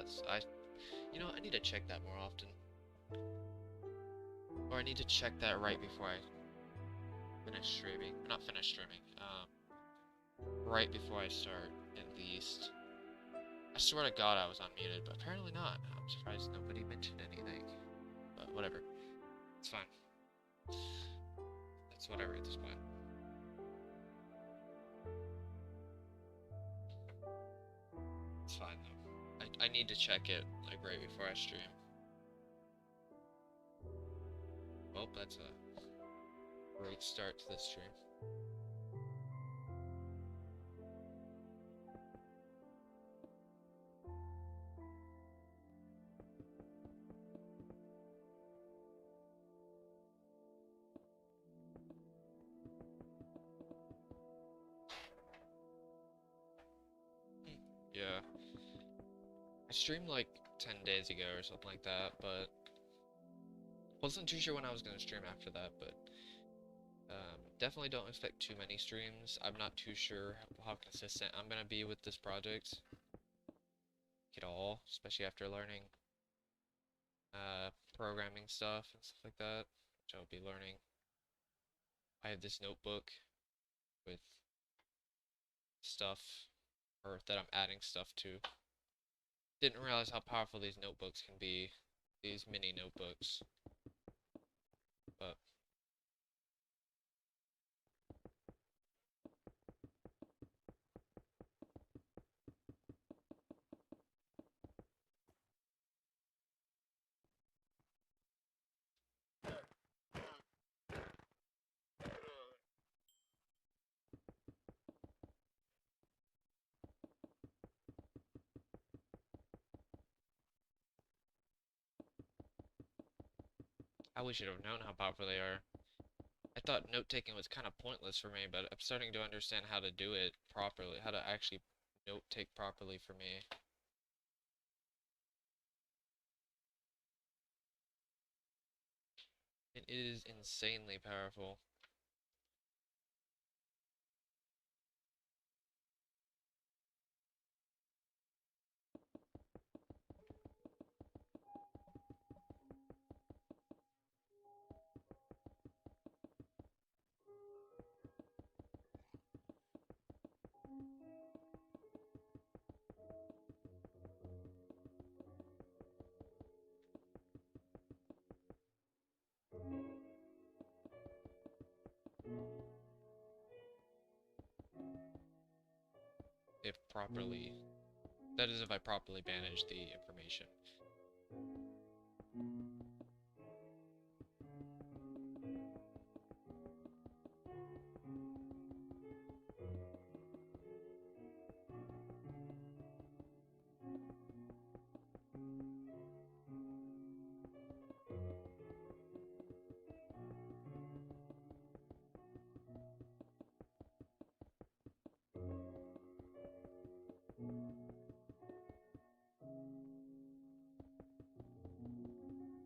that's you know, I need to check that more often. Or I need to check that right before I finish streaming. Not finish streaming. Right before I start, at least. I swear to God I was unmuted, but apparently not. I'm surprised nobody mentioned anything. But whatever. It's fine. It's whatever at this point. It's fine though. I need to check it like right before I stream. Well, that's a great start to this stream. Yeah. I streamed like 10 days ago or something like that, but wasn't too sure when I was going to stream after that, but definitely don't expect too many streams. I'm not too sure how consistent I'm going to be with this project at all, especially after learning programming stuff and stuff like that, which I'll be learning. I have this notebook with stuff, or that I'm adding stuff to. Didn't realize how powerful these notebooks can be, these mini notebooks, but I should have known how powerful they are. I thought note-taking was kind of pointless for me, but I'm starting to understand how to do it properly, how to actually note-take properly for me. It is insanely powerful. If properly, that is if I properly manage the information.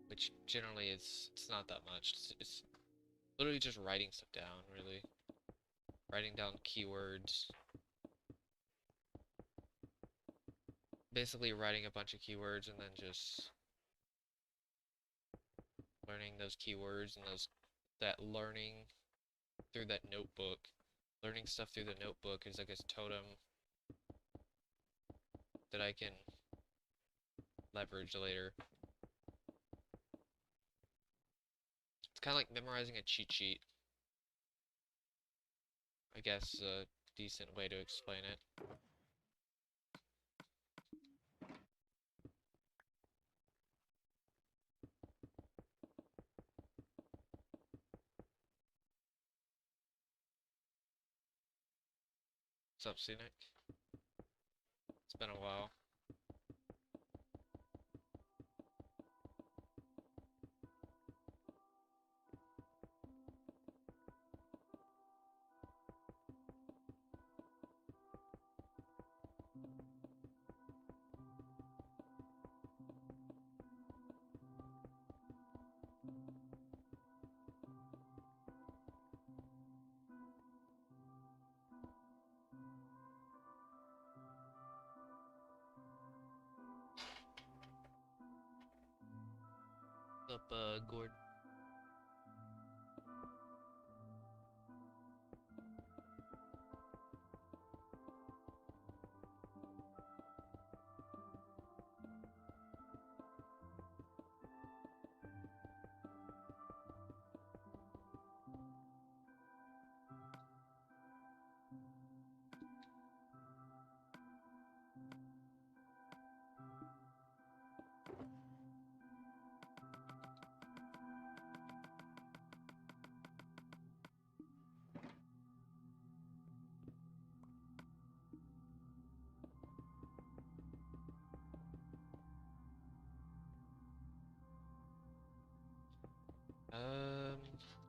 Which generally it's not that much. It's literally just writing stuff down, really. Writing down keywords. Basically writing a bunch of keywords and then just learning those keywords and that learning through that notebook. Learning stuff through the notebook is like a totem that I can leverage later. It's kind of like memorizing a cheat sheet. I guess a decent way to explain it. What's up, Scenic? It's been a while. What's up, Gordon?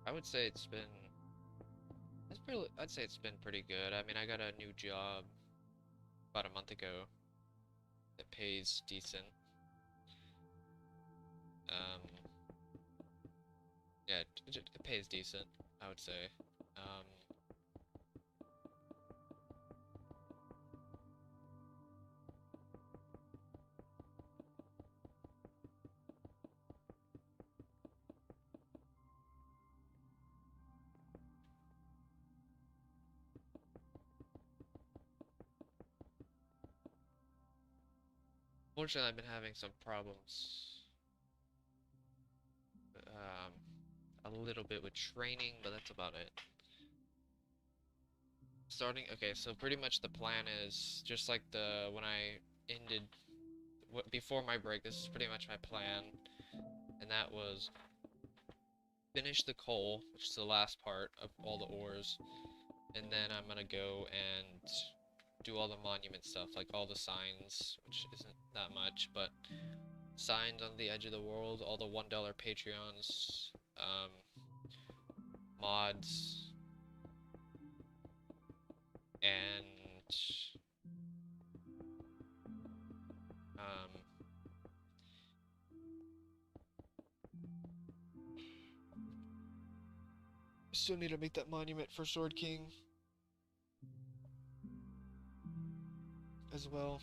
I would say it's been. I'd say it's been pretty good. I mean, I got a new job about a month ago that pays decent. Um, yeah, it pays decent, I would say. Fortunately, I've been having some problems, a little bit with training, but that's about it. Okay, so pretty much the plan is just like when I ended before my break. This is pretty much my plan, and that was finish the coal, which is the last part of all the ores, and then I'm gonna go and do all the monument stuff, like all the signs, which isn't that much, but signs on the edge of the world, all the $1 Patreons, mods, and still need to make that monument for Sword King as well.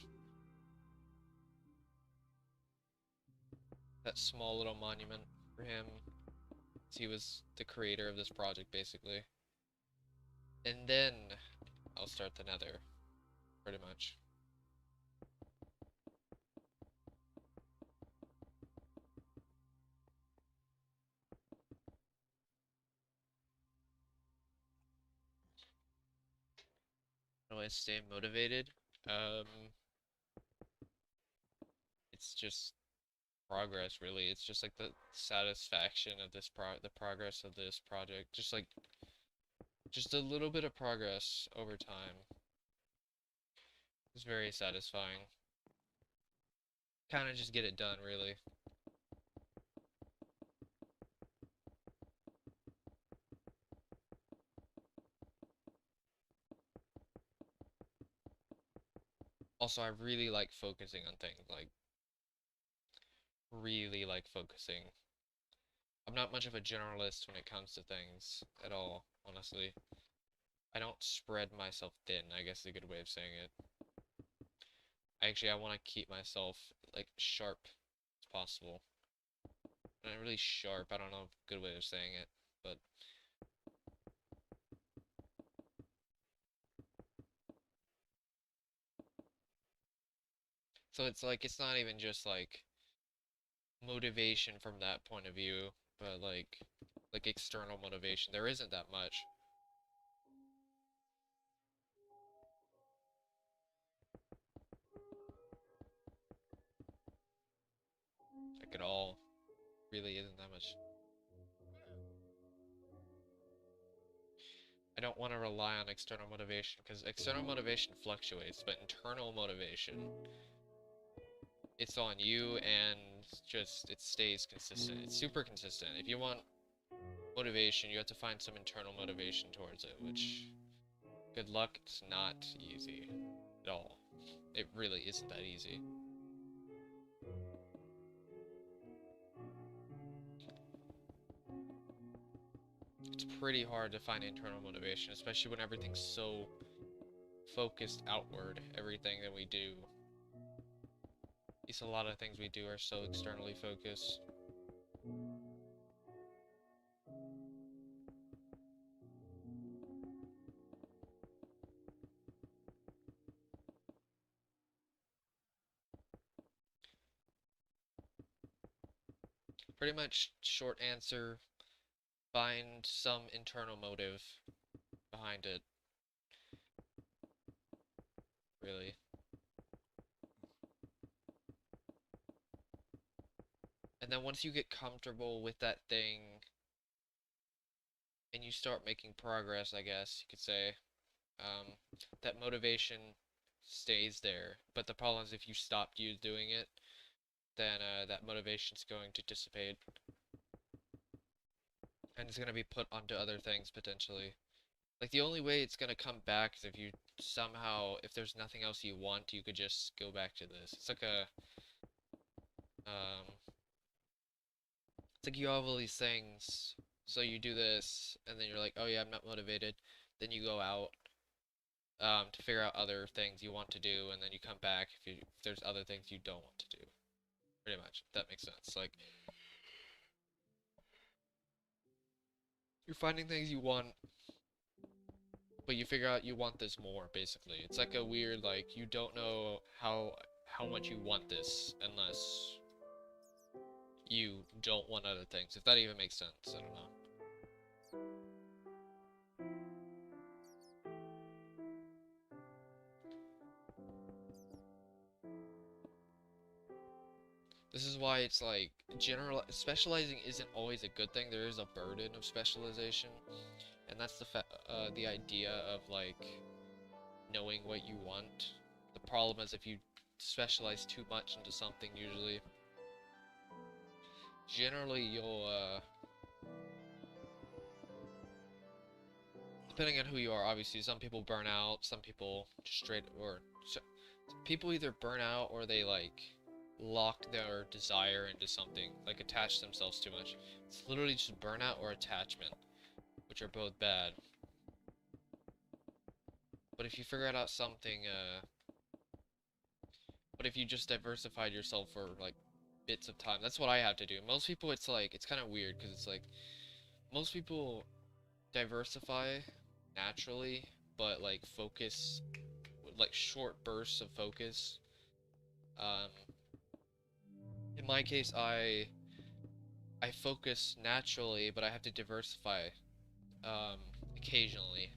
That small little monument for him. He was the creator of this project, basically. And then I'll start the nether, pretty much. How do I stay motivated? It's just progress, really. It's just like the satisfaction of the progress of this project. Just a little bit of progress over time. It's very satisfying. Kind of just get it done, really. Also, I really like focusing on things, like, really like focusing. I'm not much of a generalist when it comes to things at all, honestly. I don't spread myself thin, I guess is a good way of saying it. I want to keep myself, like, sharp as possible. Not really sharp, I don't know a good way of saying it, but... So it's like, it's not even just, like, motivation from that point of view, but, like external motivation. There isn't that much. Like, at all. Really isn't that much. I don't want to rely on external motivation, because external motivation fluctuates, but internal motivation, it's on you, and just, it stays consistent. It's super consistent. If you want motivation, you have to find some internal motivation towards it, which, good luck, it's not easy at all. It really isn't that easy. It's pretty hard to find internal motivation, especially when everything's so focused outward. Everything that we do. At least a lot of things we do are so externally focused. Pretty much short answer, find some internal motive behind it, really. And then once you get comfortable with that thing and you start making progress, I guess you could say, that motivation stays there. But the problem is if you stopped you doing it, then that motivation's going to dissipate. And it's going to be put onto other things potentially. Like the only way it's going to come back is if you somehow, if there's nothing else you want, you could just go back to this. It's like a, it's like you have all these things, so you do this, and then you're like, oh yeah, I'm not motivated. Then you go out, to figure out other things you want to do, and then you come back if there's other things you don't want to do. Pretty much, if that makes sense. Like, you're finding things you want, but you figure out you want this more, basically. It's like a weird, like, you don't know how much you want this unless you don't want other things, if that even makes sense. I don't know. This is why it's like, specializing isn't always a good thing. There is a burden of specialization, and that's the idea of, like, knowing what you want. The problem is if you specialize too much into something, generally you'll, depending on who you are, obviously, some people burn out, some people just people either burn out or they, like, lock their desire into something, like attach themselves too much. It's literally just burnout or attachment, which are both bad. But if you figure out something, what if you just diversified yourself for, like, bits of time? That's what I have to do. Most people, it's like, it's kind of weird, because it's like, most people diversify naturally, but, like, focus, like, short bursts of focus. In my case, I focus naturally, but I have to diversify, occasionally.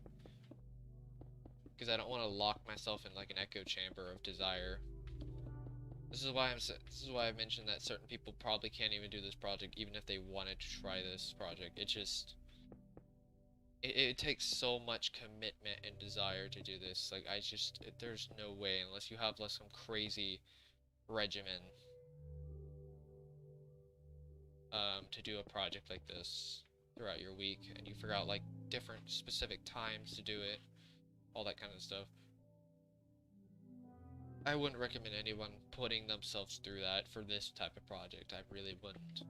Because I don't want to lock myself in, like, an echo chamber of desire. This is why I mentioned that certain people probably can't even do this project, even if they wanted to try this project. It just... It takes so much commitment and desire to do this. Like, there's no way, unless you have, like, some crazy regimen, to do a project like this throughout your week, and you figure out, like, different specific times to do it, all that kind of stuff. I wouldn't recommend anyone putting themselves through that for this type of project. I really wouldn't.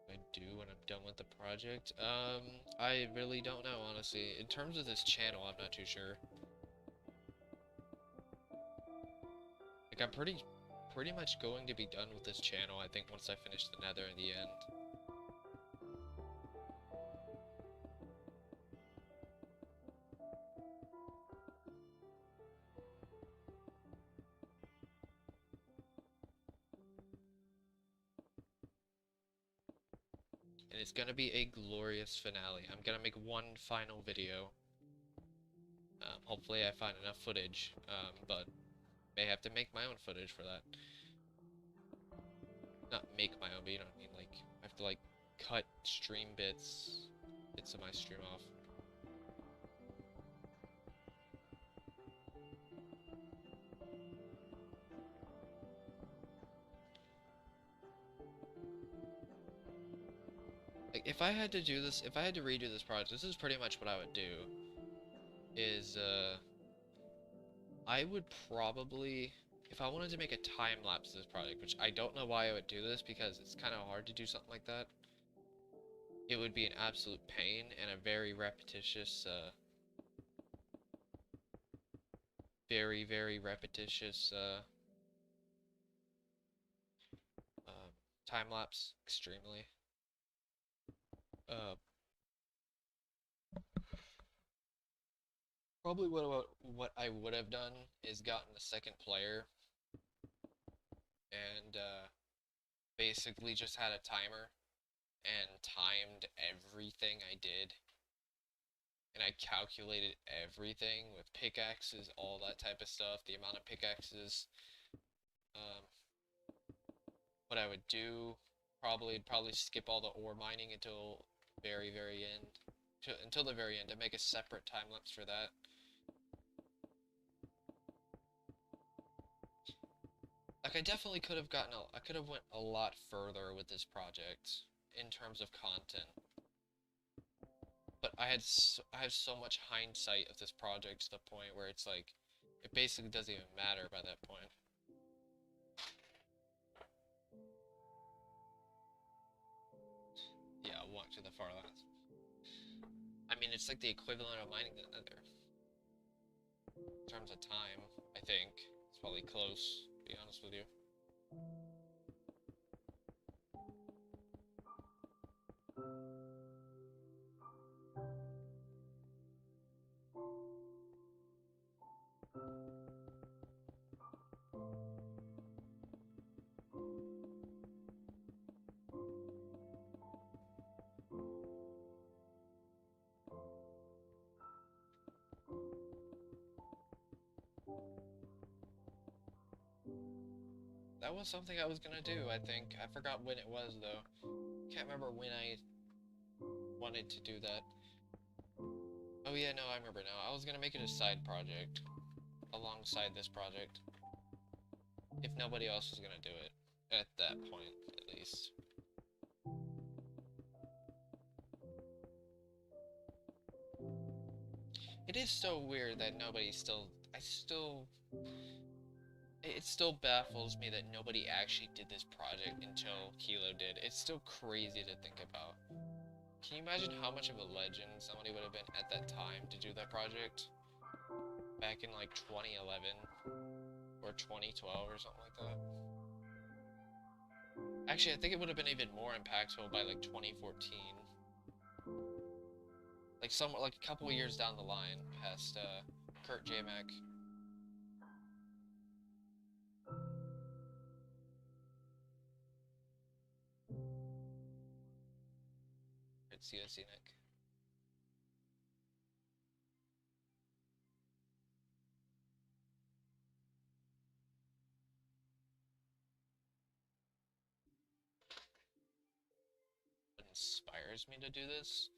I do when I'm done with the project. I really don't know, honestly. In terms of this channel, I'm not too sure. Like, I'm pretty much going to be done with this channel, I think, once I finish the nether in the end. And it's gonna be a glorious finale. I'm gonna make one final video. Hopefully I find enough footage, but may have to make my own footage for that. Not make my own, but you know what I mean, like, I have to, like, cut stream bits of my stream off. Like, if I had to do this, if I had to redo this project, this is pretty much what I would do. Is, I would probably, if I wanted to make a time-lapse of this project, which I don't know why I would do this, because it's kind of hard to do something like that. It would be an absolute pain and a very repetitious, very, very repetitious time lapse, extremely. Probably what I would have done is gotten a second player and basically just had a timer and timed everything I did. And I calculated everything with pickaxes, all that type of stuff, the amount of pickaxes, um, what I would do. Probably skip all the ore mining until very, very end. Until the very end, and make a separate time lapse for that. Like, I definitely could have I could have went a lot further with this project in terms of content. But I have so much hindsight of this project to the point where it's like, it basically doesn't even matter by that point. Yeah, walk to the far left. I mean, it's like the equivalent of mining the nether. In terms of time, I think. It's probably close, to be honest with you. That was something I was gonna do, I think. I forgot when it was, though. Can't remember when I wanted to do that. Oh yeah, no, I remember now. I was gonna make it a side project alongside this project. If nobody else was gonna do it. At that point, at least. It is so weird that nobody still... It still baffles me that nobody actually did this project until Kilo did. It's still crazy to think about. Can you imagine how much of a legend somebody would have been at that time to do that project? Back in like 2011 or 2012 or something like that. Actually, I think it would have been even more impactful by like 2014. Like a couple of years down the line, past Kurt J. Mac. It's COC Nick. What inspires me to do this?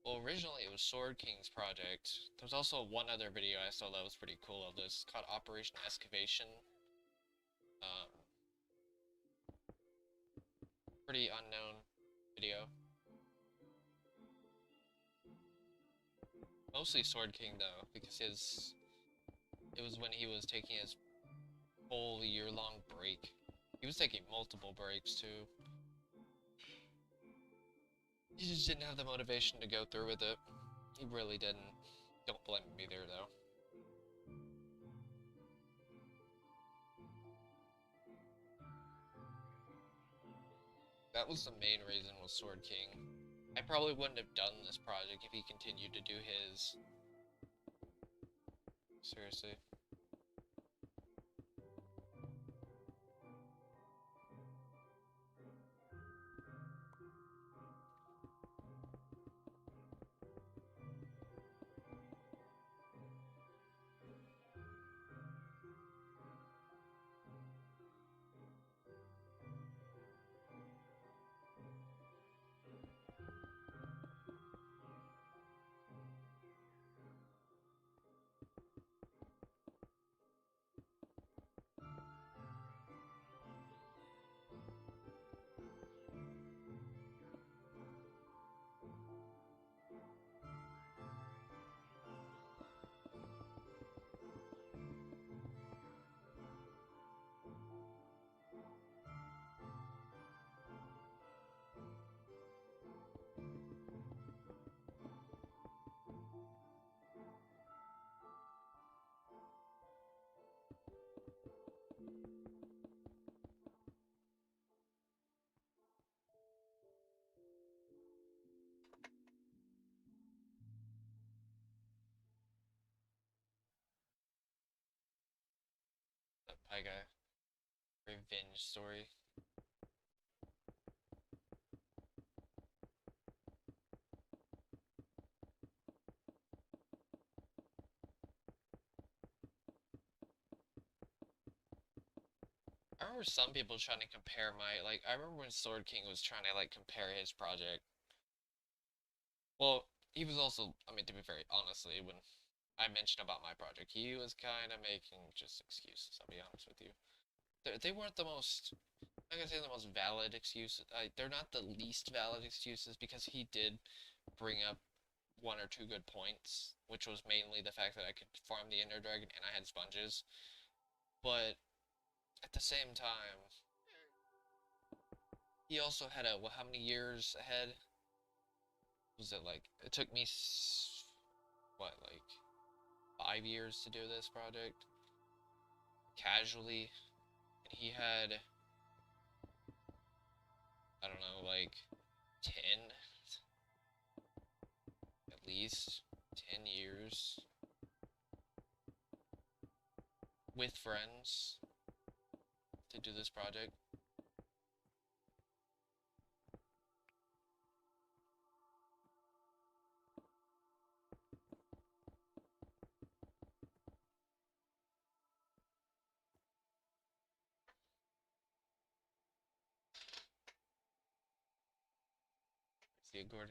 Well, originally it was Sword King's project. There's also one other video I saw that was pretty cool of this, called Operation Excavation. Pretty unknown video. Mostly Sword King though, because it was when he was taking his whole year-long break. He was taking multiple breaks too. He just didn't have the motivation to go through with it. He really didn't. Don't blame me there though. That was the main reason with Sword King. I probably wouldn't have done this project if he continued to do his. Seriously. like a revenge story. I remember some people trying to compare my, like, I remember when Sword King was trying to, like, compare his project. Well, he was also, I mean, to be very honestly, when I mentioned about my project, he was kind of making just excuses, I'll be honest with you. They weren't the most, I'm gonna say the most valid excuses. They're not the least valid excuses because he did bring up one or two good points, which was mainly the fact that I could farm the Ender Dragon and I had sponges. But at the same time, he also had a, well, how many years ahead? Was it like, it took me, what, like 5 years to do this project? Casually. And he had, I don't know, like 10, at least 10 years with friends to do this project. See it, Gordon?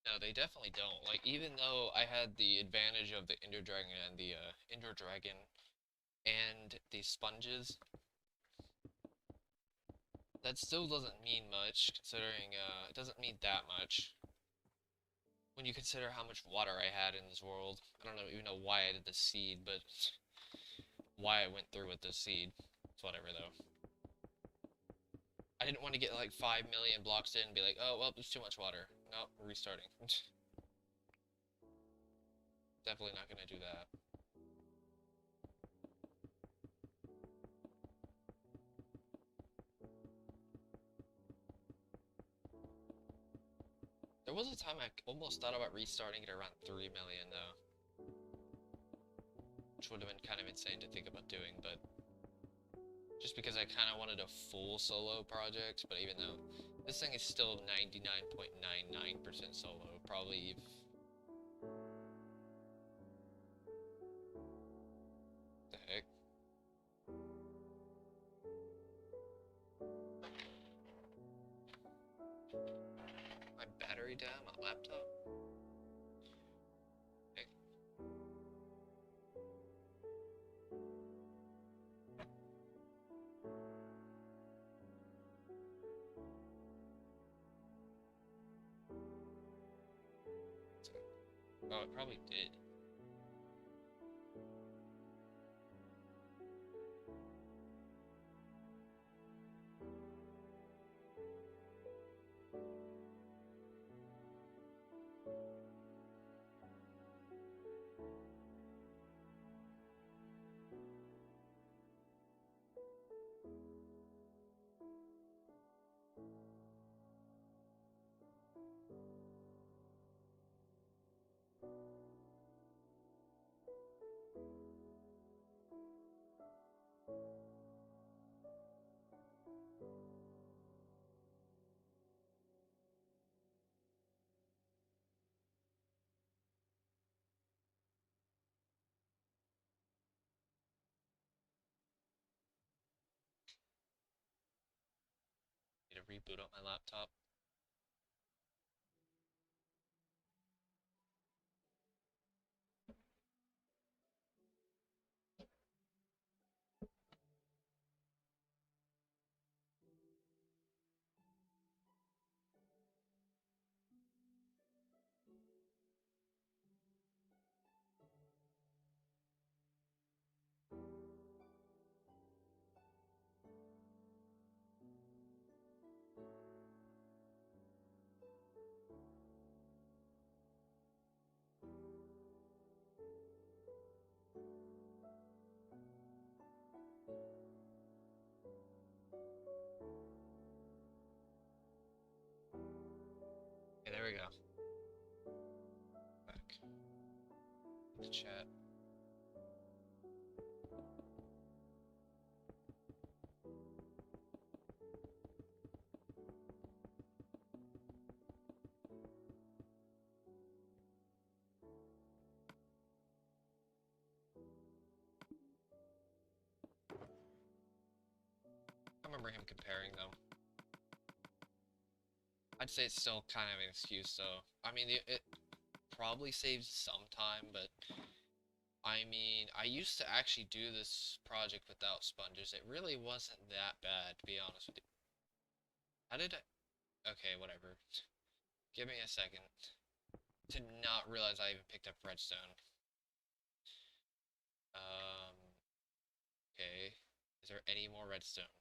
No, they definitely don't. Like, even though I had the advantage of the Ender Dragon and the Ender Dragon and the sponges, that still doesn't mean much, considering, it doesn't mean that much. When you consider how much water I had in this world. I don't even know why I did the seed, but why I went through with the seed. It's whatever, though. I didn't want to get like 5 million blocks in and be like, oh, well, there's too much water. No, we're restarting. Definitely not gonna do that. There was a time I almost thought about restarting it around 3 million, though. Which would have been kind of insane to think about doing, but just because I kind of wanted a full solo project, but even though this thing is still 99.99% solo, probably. The heck? My battery died on my laptop? Heck. Oh, it probably did. Need to reboot up my laptop. to chat. I remember him comparing though. I'd say it's still kind of an excuse though. I mean, it probably saves some time, but I mean, I used to actually do this project without sponges. It really wasn't that bad, to be honest with you. How did I? Okay, whatever. Give me a second to not realize I even picked up redstone. Okay. Is there any more redstone?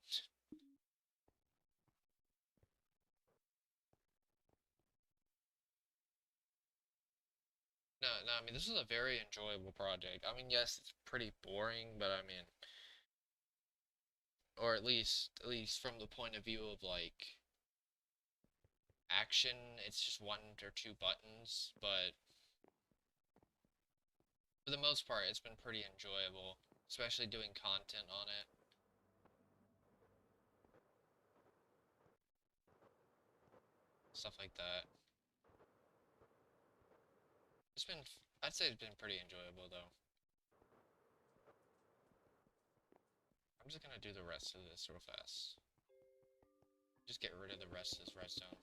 No, I mean, this is a very enjoyable project. I mean, yes, it's pretty boring, but I mean, or at least from the point of view of like action, it's just one or two buttons, but for the most part, it's been pretty enjoyable, especially doing content on it. Stuff like that. It's been, I'd say it's been pretty enjoyable though. I'm just gonna do the rest of this real fast. Just get rid of the rest of this redstone.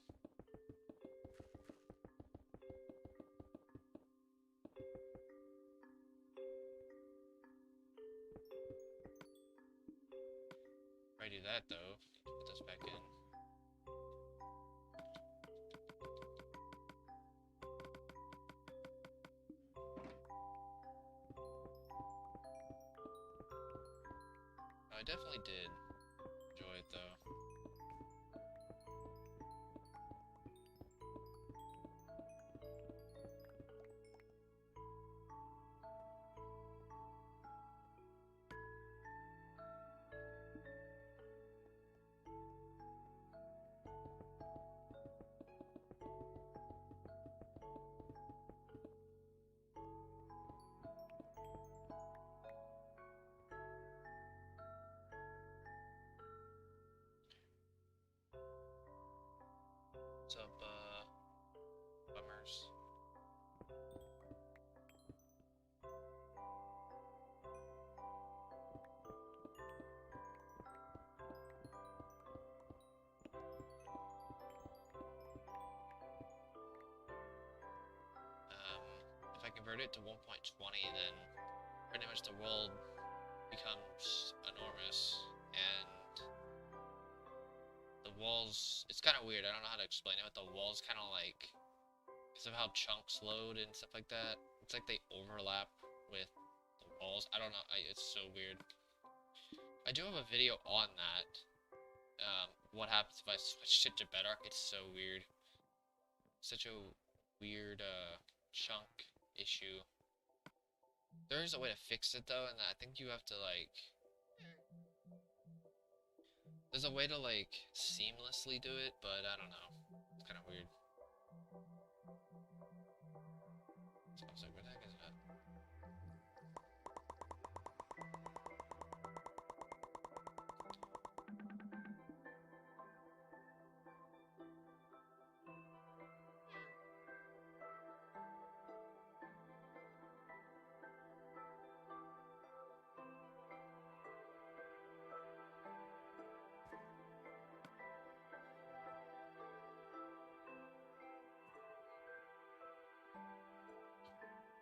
If I do that though, put this back in. I definitely did enjoy it though. What's up, bummers? If I convert it to 1.20, then pretty much the world becomes enormous, and the walls, it's kind of weird, I don't know how to explain it, but the walls kind of like, because of how chunks load and stuff like that, it's like they overlap with the walls. I don't know, it's so weird. I do have a video on that, what happens if I switch it to Bedrock. It's so weird. Such a weird, chunk issue. There is a way to fix it though, and I think you have to like, there's a way to like seamlessly do it, but I don't know. It's kind of weird. So I was like, where the heck is that?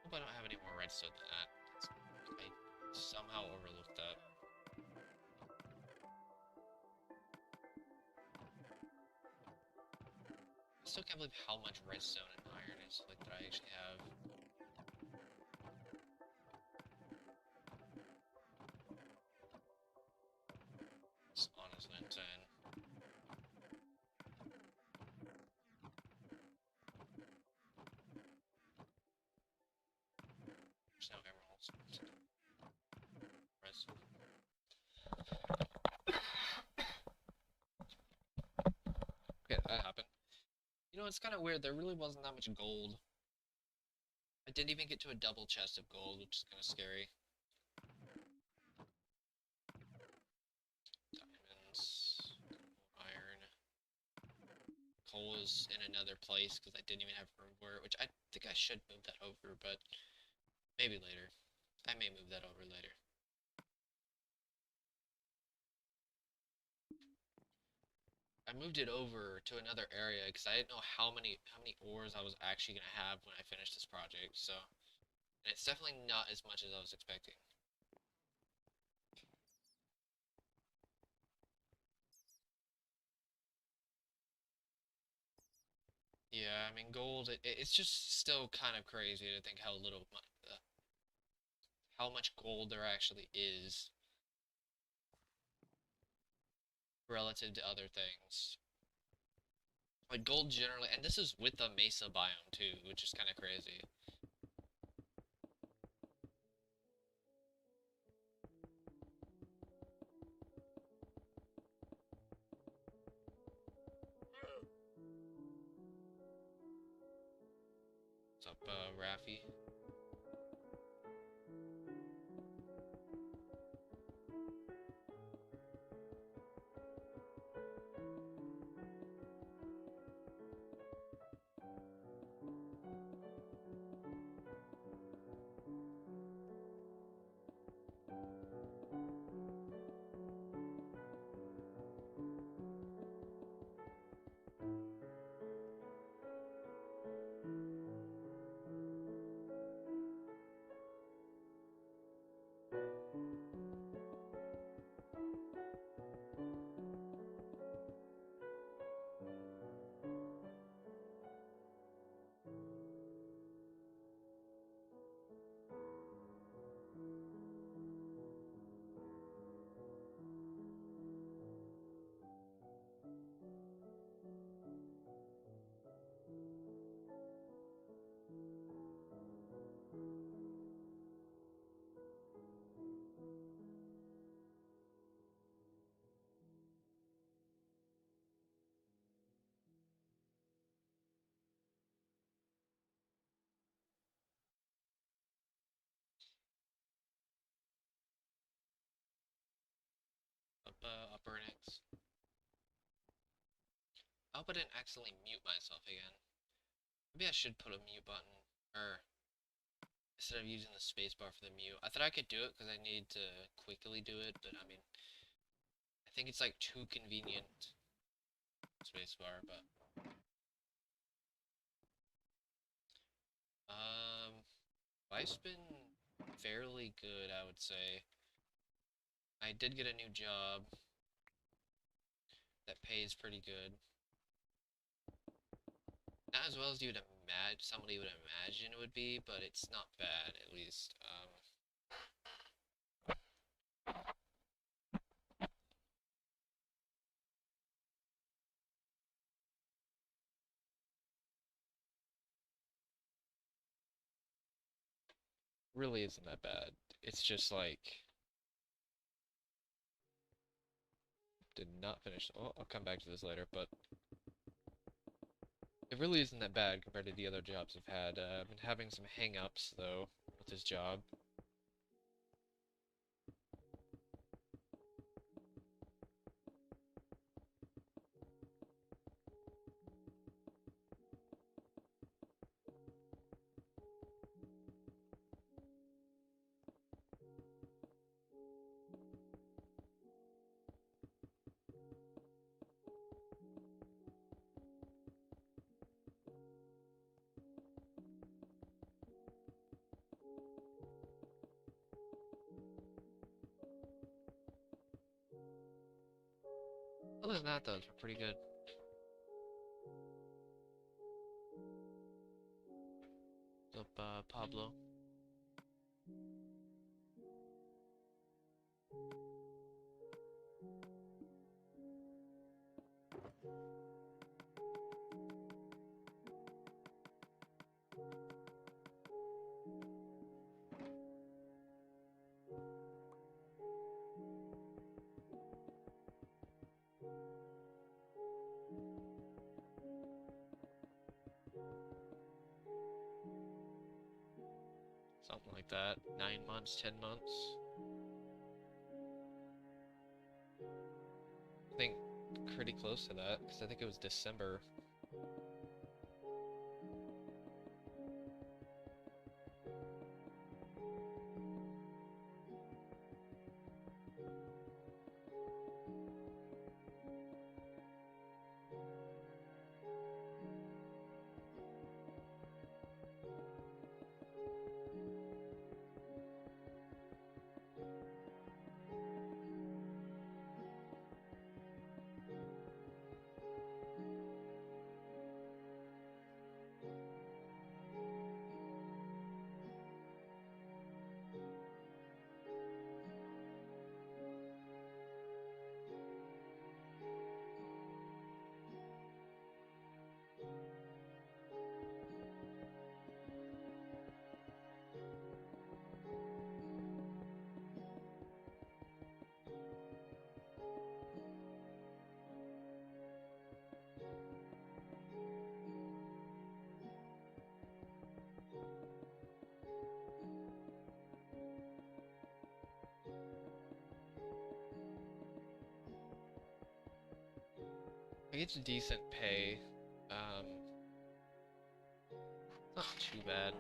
Hope I don't have any more redstone than that. I somehow overlooked that. I still can't believe how much redstone and iron and stuff like that I actually have. It's honestly insane. There's no emeralds. Redstone. Okay, that happened. You know, it's kind of weird. There really wasn't that much gold. I didn't even get to a double chest of gold, which is kind of scary. Diamonds, iron. Coal is in another place because I didn't even have room for it, which I think I should move that over, but maybe later. I may move that over later. I moved it over to another area because I didn't know how many ores I was actually gonna have when I finished this project. So, and it's definitely not as much as I was expecting. Yeah, I mean gold. It's just still kind of crazy to think how much gold there actually is relative to other things. Like gold generally, and this is with the mesa biome too, which is kind of crazy. What's up, Raffy? Up, Upper X. I hope I didn't accidentally mute myself again. Maybe I should put a mute button, or instead of using the spacebar for the mute. I thought I could do it because I need to quickly do it, but I mean, I think it's like too convenient spacebar, but life's been fairly good, I would say. I did get a new job that pays pretty good. Not as well as you would imagine, somebody would imagine it would be, but it's not bad, at least. Really isn't that bad. It's just like, did not finish. Oh, I'll come back to this later, but it really isn't that bad compared to the other jobs I've had. I've been having some hang-ups, though, with this job. Other than that, though, it's pretty good. What's up, Pablo? like that. 9 months, 10 months. I think pretty close to that, because I think it was December. I get decent pay. Not too bad.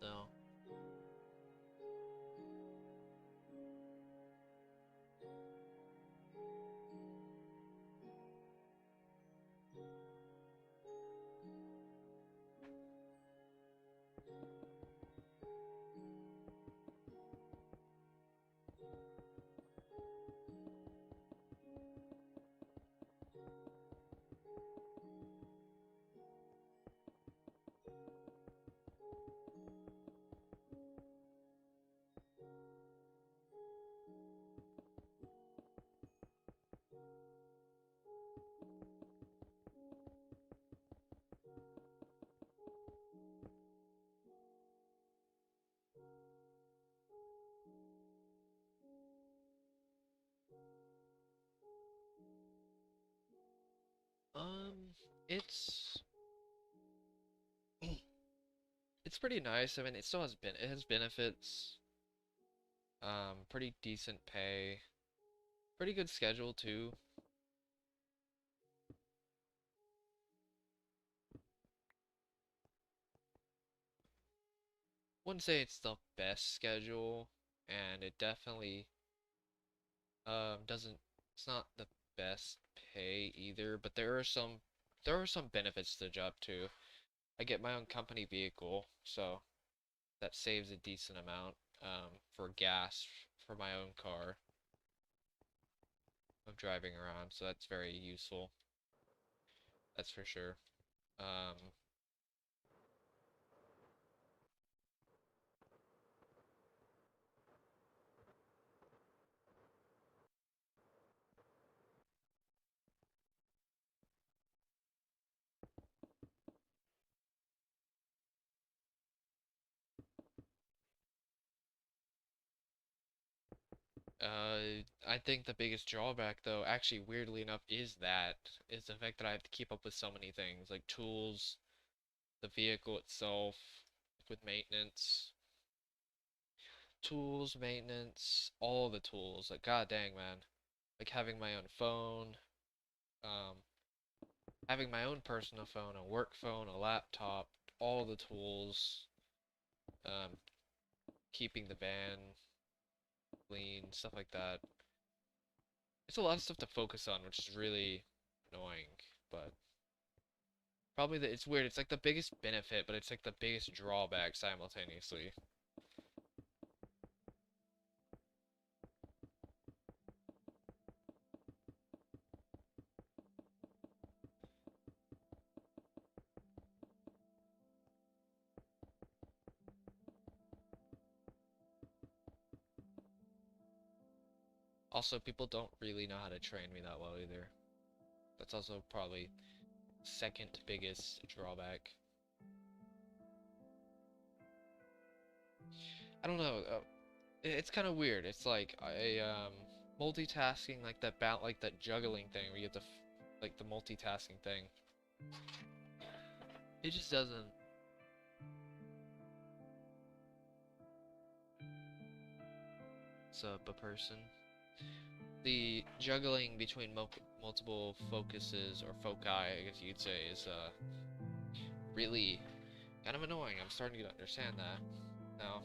No. It's it's pretty nice. I mean, it still has it has benefits. Pretty decent pay. Pretty good schedule too. Wouldn't say it's the best schedule, and it definitely doesn't. It's not the best pay either, but there are some benefits to the job too. I get my own company vehicle, so that saves a decent amount for gas for my own car of driving around, so that's very useful. That's for sure. Um, I think the biggest drawback, though, actually weirdly enough, is the fact that I have to keep up with so many things, like tools, the vehicle itself, with maintenance, tools, maintenance, all the tools. Like, god dang, man. Like having my own phone, um, having my own personal phone, a work phone, a laptop, all the tools, um, keeping the van clean, stuff like that. It's a lot of stuff to focus on, which is really annoying, but probably it's weird. It's like the biggest benefit, but it's like the biggest drawback simultaneously. Also, people don't really know how to train me that well either. That's also probably second biggest drawback. I don't know. It's kind of weird. It's like multitasking, like like that juggling thing where you have to like the multitasking thing. It just doesn't. What's up, a person? The juggling between multiple focuses, or foci, I guess you'd say, is really kind of annoying. I'm starting to understand that now.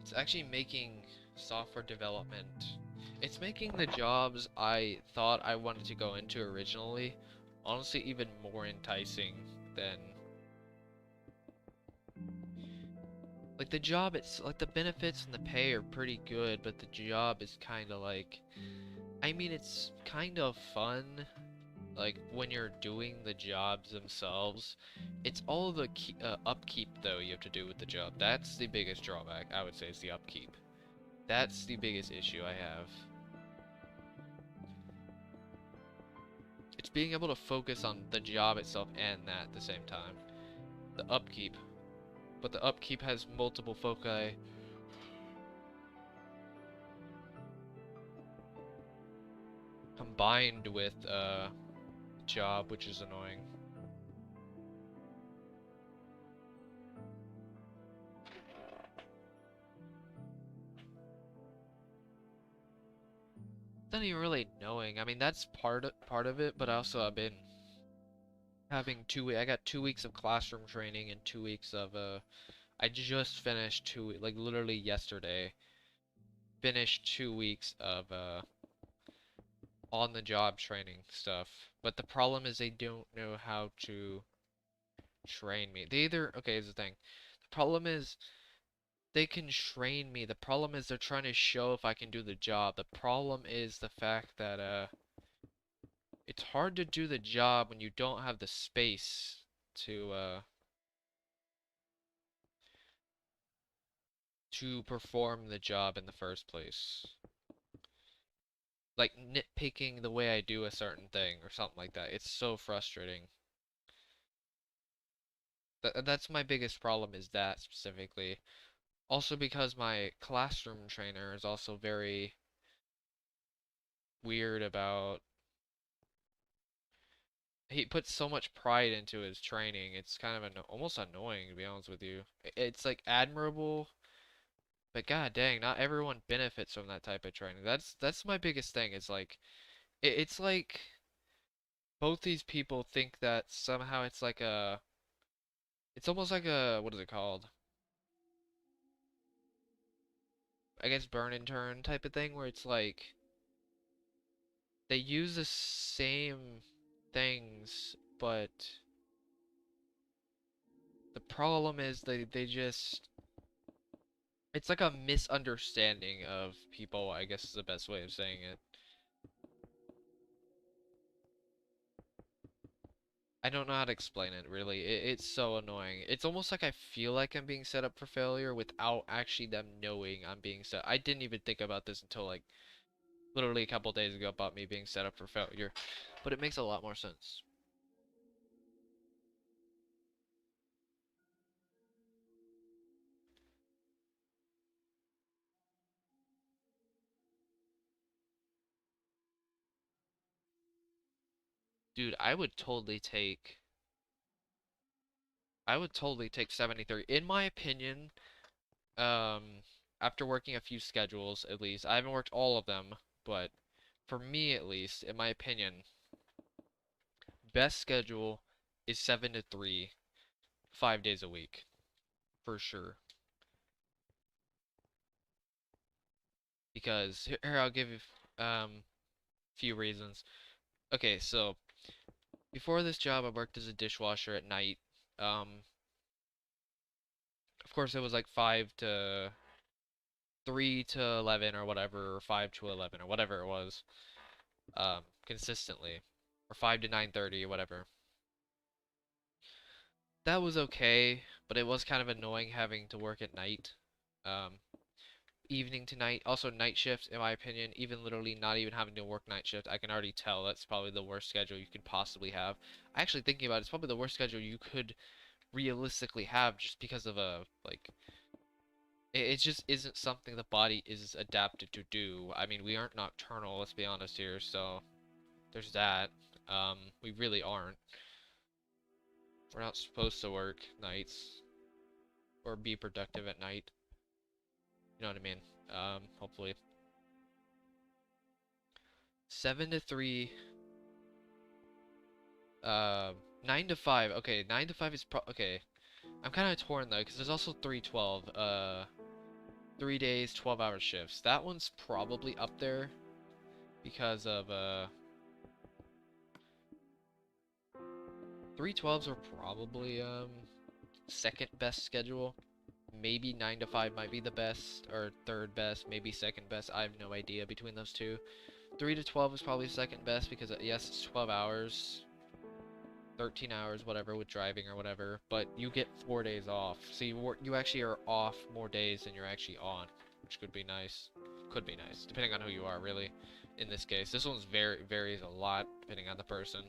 It's actually making software development, it's making the jobs I thought I wanted to go into originally, honestly, even more enticing than, like, the job, it's like the benefits and the pay are pretty good, but the job is kind of like, I mean, it's kind of fun, like, when you're doing the jobs themselves. It's all the upkeep, though, you have to do with the job. That's the biggest drawback, I would say, is the upkeep. That's the biggest issue I have. It's being able to focus on the job itself and that at the same time. The upkeep. But the upkeep has multiple foci. Combined with job, which is annoying. Not even really knowing. I mean, that's part of it, but also I've been having I got 2 weeks of classroom training and 2 weeks of I just finished like literally yesterday, finished 2 weeks of on the job training stuff. But the problem is they don't know how to train me. They either, okay, here's the thing. The problem is they can train me. The problem is they're trying to show if I can do the job. The problem is the fact that it's hard to do the job when you don't have the space to perform the job in the first place. Like nitpicking the way I do a certain thing or something like that. It's so frustrating. That's my biggest problem, is that specifically. Also because my classroom trainer is also very weird about, he puts so much pride into his training. It's kind of almost annoying, to be honest with you. It's like admirable, but god dang, not everyone benefits from that type of training. That's my biggest thing. Is like it's like both these people think that somehow it's like it's almost like a, what is it called? I guess burn and turn type of thing, where it's like they use the same things, but the problem is they just, it's like a misunderstanding of people, I guess is the best way of saying it. I don't know how to explain it, really. It's so annoying. It's almost like I feel like I'm being set up for failure without actually them knowing I'm being set. I didn't even think about this until like literally a couple days ago about me being set up for failure. But it makes a lot more sense. Dude, I would totally take 73. In my opinion, after working a few schedules at least, I haven't worked all of them, but for me at least, in my opinion, best schedule is 7 to 3, 5 days a week, for sure. Because here I'll give you few reasons. Okay, so before this job, I worked as a dishwasher at night. Of course, it was like 3 to 11 or whatever, or 5 to 11 or whatever it was, consistently, or 5 to 9:30 or whatever. That was okay, but it was kind of annoying having to work at night. Um, Evening to night, also night shift, in my opinion, even literally not even having to work night shift, I can already tell that's probably the worst schedule you could possibly have. Actually, thinking about it, it's probably the worst schedule you could realistically have, just because of like, it just isn't something the body is adapted to do. I mean, we aren't nocturnal, let's be honest here, so there's that. We really aren't. We're not supposed to work nights. or be productive at night. You know what I mean? Hopefully. 7 to 3. 9 to 5. Okay, 9 to 5 is okay. I'm kind of torn though, because there's also 312. 3 days, 12-hour shifts. That one's probably up there because of 312s are probably second best schedule. Maybe 9 to 5 might be the best, or third best, maybe second best. I have no idea between those two. 3 to 12 is probably second best because yes, it's 12 hours, 13 hours, whatever, with driving or whatever, but you get 4 days off. So you actually are off more days than you're actually on, which could be nice. Could be nice, depending on who you are, really. In this case, this one's varies a lot depending on the person.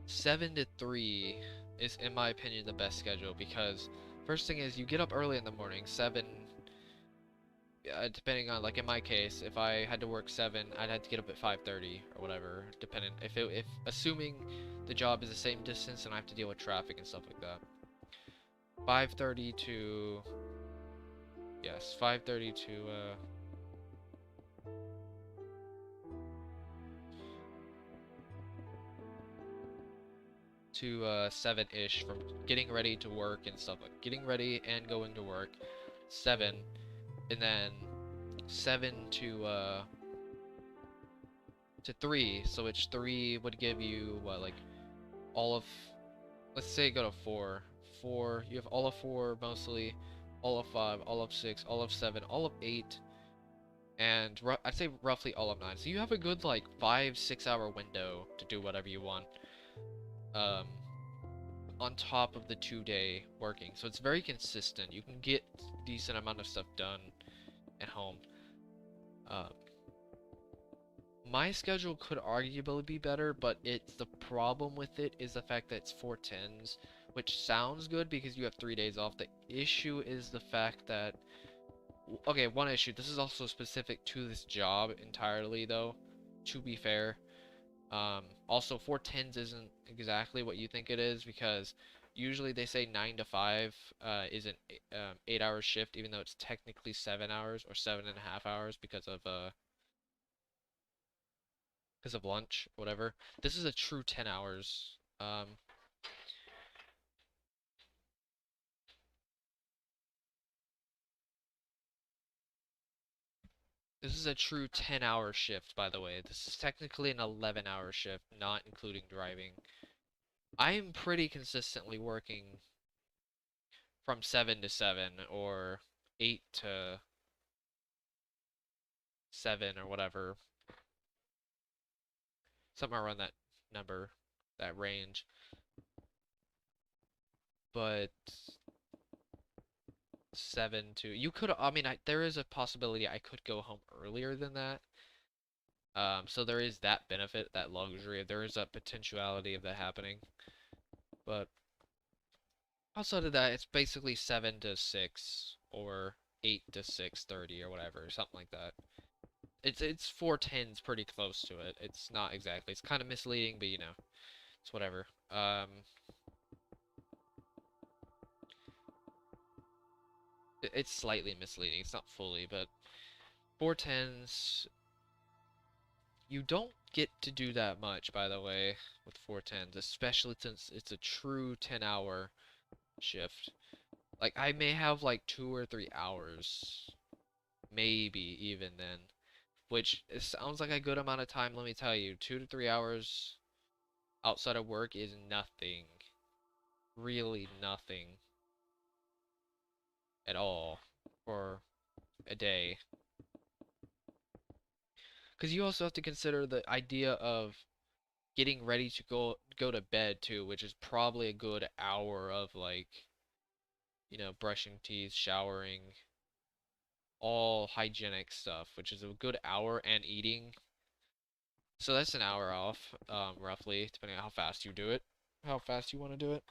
7 to 3 is, in my opinion, the best schedule because first thing is you get up early in the morning, 7. Depending on, like in my case, if I had to work 7, I'd have to get up at 5:30 or whatever. Depending if assuming the job is the same distance and I have to deal with traffic and stuff like that. 5:30 to 5:30 to 7-ish, from getting ready to work and stuff, like getting ready and going to work. 7, and then 7 to 3, so which 3 would give you what, like all of, let's say go to 4. 4, you have all of 4 mostly, all of 5, all of 6, all of 7, all of 8, and I'd say roughly all of 9. So you have a good like 5-6 hour window to do whatever you want. On top of the 2-day working, so it's very consistent. You can get decent amount of stuff done at home. My schedule could arguably be better, but the problem with it is the fact that it's 4/10s, which sounds good because you have 3 days off. The issue is the fact that, okay, one issue, this is also specific to this job entirely though, to be fair. Also 4/10s isn't exactly what you think it is, because usually they say 9 to 5 is an 8-hour shift, even though it's technically 7 hours or 7.5 hours because of lunch or whatever. This is a true 10 hours. This is a true 10-hour shift, by the way. This is technically an 11-hour shift, not including driving. I am pretty consistently working from 7 to 7 or 8 to 7 or whatever. Somewhere around that number, that range. But 7 to, you could, I mean, there is a possibility I could go home earlier than that. So there is that benefit, that luxury. There is a potentiality of that happening. But outside of that, it's basically 7 to 6 or 8 to 6:30 or whatever, something like that. It's 4/10s, pretty close to it. It's not exactly. It's kind of misleading, but you know, it's whatever. It's slightly misleading. It's not fully, but 4/10s, you don't get to do that much, by the way, with 4/10s, especially since it's a true 10-hour shift. Like, I may have like 2 or 3 hours, maybe even then, which it sounds like a good amount of time. Let me tell you, 2 to 3 hours outside of work is nothing, really nothing at all for a day. Because you also have to consider the idea of getting ready to go to bed too, which is probably a good hour of, like, you know, brushing teeth, showering, all hygienic stuff, which is a good hour, and eating. So that's an hour off, roughly, depending on how fast you do it, how fast you want to do it.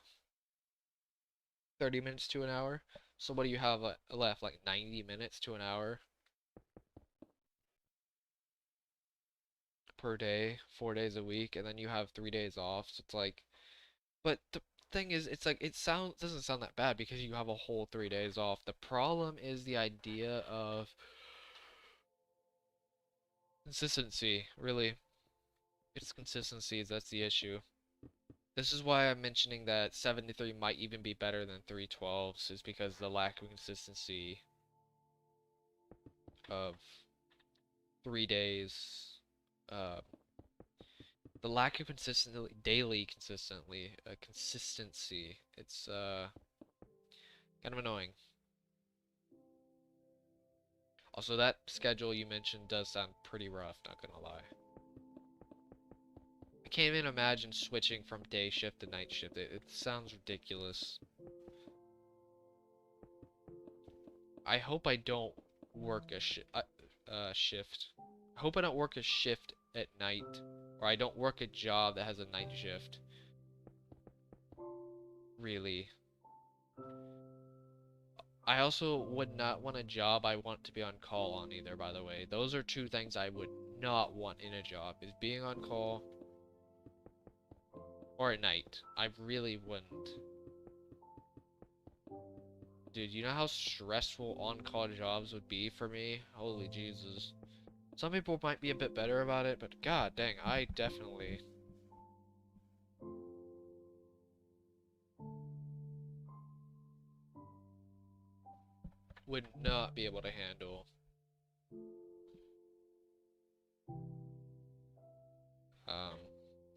30 minutes to an hour. So what do you have left? Like 90 minutes to an hour per day, 4 days a week, and then you have 3 days off. So it's like, but thing is, it's like doesn't sound that bad because you have a whole 3 days off. The problem is the idea of consistency, really. It's consistency that's the issue. This is why I'm mentioning that 73 might even be better than 312s, is because the lack of consistency of 3 days, uh, the lack of daily consistency, it's, kind of annoying. Also, that schedule you mentioned does sound pretty rough, not gonna lie. I can't even imagine switching from day shift to night shift. It sounds ridiculous. I hope I don't work a shift. I hope I don't work a shift at night, or I don't work a job that has a night shift. Really. I also would not want a job I want to be on call on either, by the way. Those are two things I would not want in a job, is being on call or at night. I really wouldn't. Dude, you know how stressful on-call jobs would be for me? Holy Jesus. Some people might be a bit better about it, but god dang, I definitely would not be able to handle.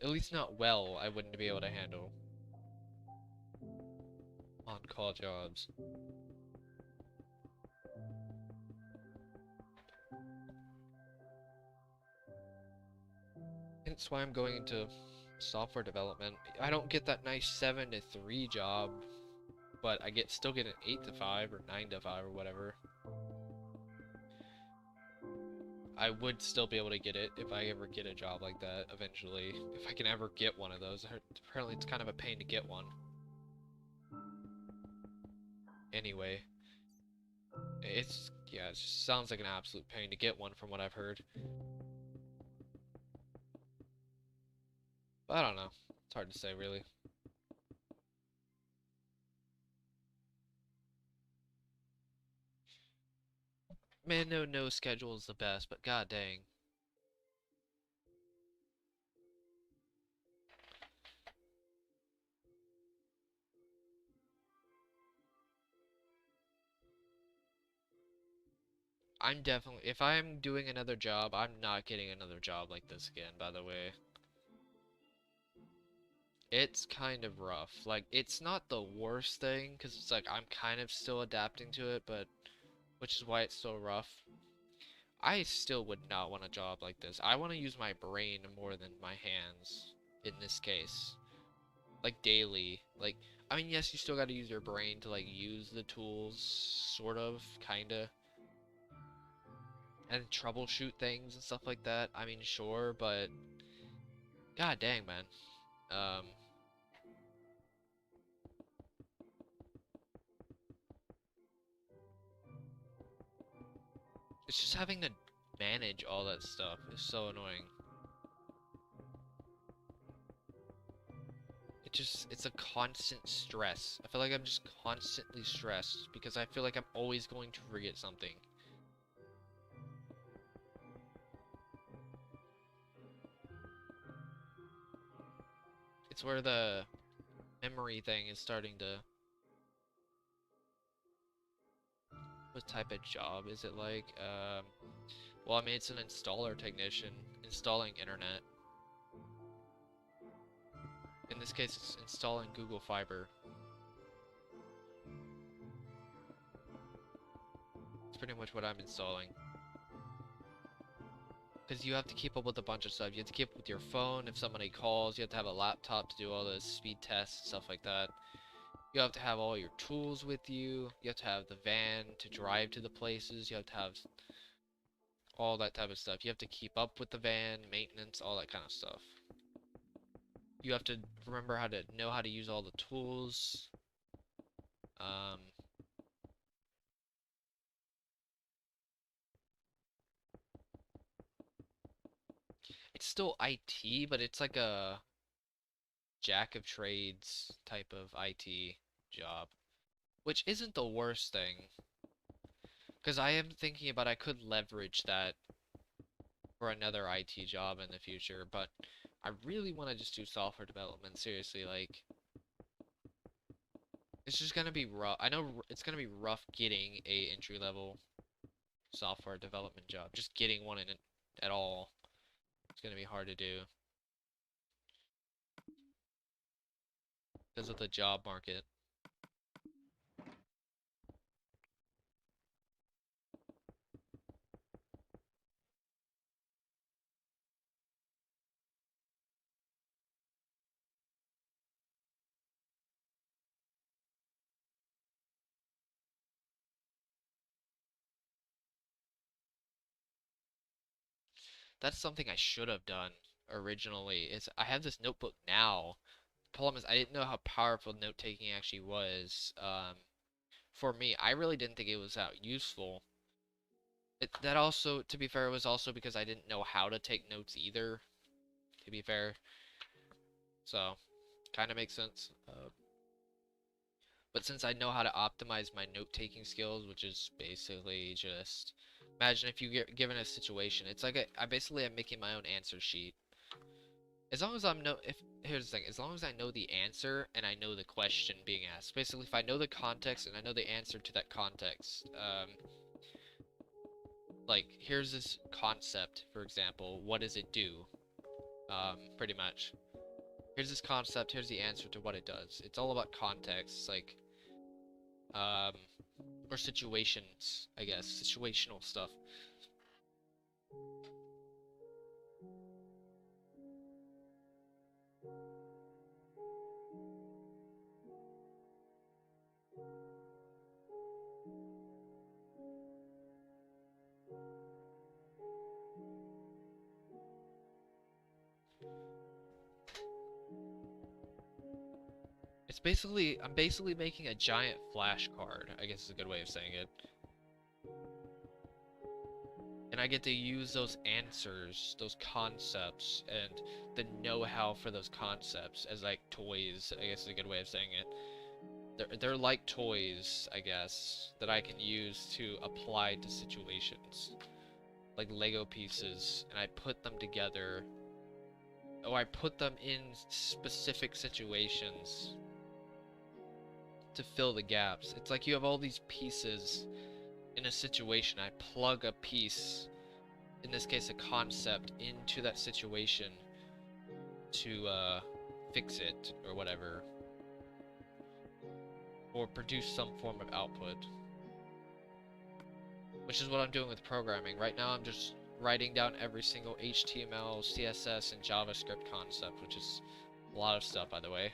At least not well, I wouldn't be able to handle on-call jobs. That's why I'm going into software development. I don't get that nice 7 to 3 job, but I still get an 8 to 5 or 9 to 5 or whatever. I would still be able to get it if I ever get a job like that eventually. If I can ever get one of those. Apparently it's kind of a pain to get one. Anyway. Yeah, it just sounds like an absolute pain to get one from what I've heard. But I don't know. It's hard to say, really. Man, no schedule is the best, but god dang. If I'm doing another job, I'm not getting another job like this again, by the way. It's kind of rough. Like, it's not the worst thing, because it's like, I'm kind of still adapting to it, but, which is why it's so rough. I still would not want a job like this. I want to use my brain more than my hands, in this case. Like, daily. Like, I mean, yes, you still gotta use your brain to, like, use the tools, sort of, kinda. And troubleshoot things and stuff like that. I mean, sure, but god dang, man. It's just having to manage all that stuff is so annoying. It's a constant stress. I feel like I'm just constantly stressed because I feel like I'm always going to forget something. It's where the memory thing is starting to... What type of job is it like? Well, I mean, it's an installer technician, installing internet. In this case, it's installing Google Fiber. It's pretty much what I'm installing. Because you have to keep up with a bunch of stuff. You have to keep up with your phone if somebody calls. You have to have a laptop to do all the speed tests, stuff like that. You have to have all your tools with you. You have to have the van to drive to the places. You have to have all that type of stuff. You have to keep up with the van, maintenance, all that kind of stuff. You have to remember how to know how to use all the tools. It's still IT, but it's like a jack of trades type of IT job, which isn't the worst thing, because I am thinking about I could leverage that for another IT job in the future, but I really want to just do software development, seriously, like, it's just gonna be rough. I know it's gonna be rough getting a entry-level software development job. Just getting one in it at all. It's gonna be hard to do because of the job market. That's something I should have done originally. Is I have this notebook now. The problem is I didn't know how powerful note taking actually was. For me, I really didn't think it was that useful. That also, to be fair, was also because I didn't know how to take notes either. To be fair, so kind of makes sense. But since I know how to optimize my note-taking skills, which is basically just imagine if you get given a situation, it's like I basically am making my own answer sheet. As long as here's the thing, as long as I know the answer and I know the question being asked. Basically, if I know the context and I know the answer to that context, like here's this concept, for example, what does it do? Pretty much. Here's this concept, here's the answer to what it does. It's all about context, like um, or situations, I guess, situational stuff. I'm basically making a giant flashcard, I guess is a good way of saying it. And I get to use those answers, those concepts, and the know-how for those concepts as like toys, I guess is a good way of saying it. They're like toys, I guess, that I can use to apply to situations. Like Lego pieces, and I put them together, or I put them in specific situations to fill the gaps. It's like you have all these pieces in a situation. I plug a piece, in this case a concept, into that situation to fix it or whatever, or produce some form of output, which is what I'm doing with programming. Right now I'm just writing down every single HTML, CSS, and JavaScript concept, which is a lot of stuff, by the way.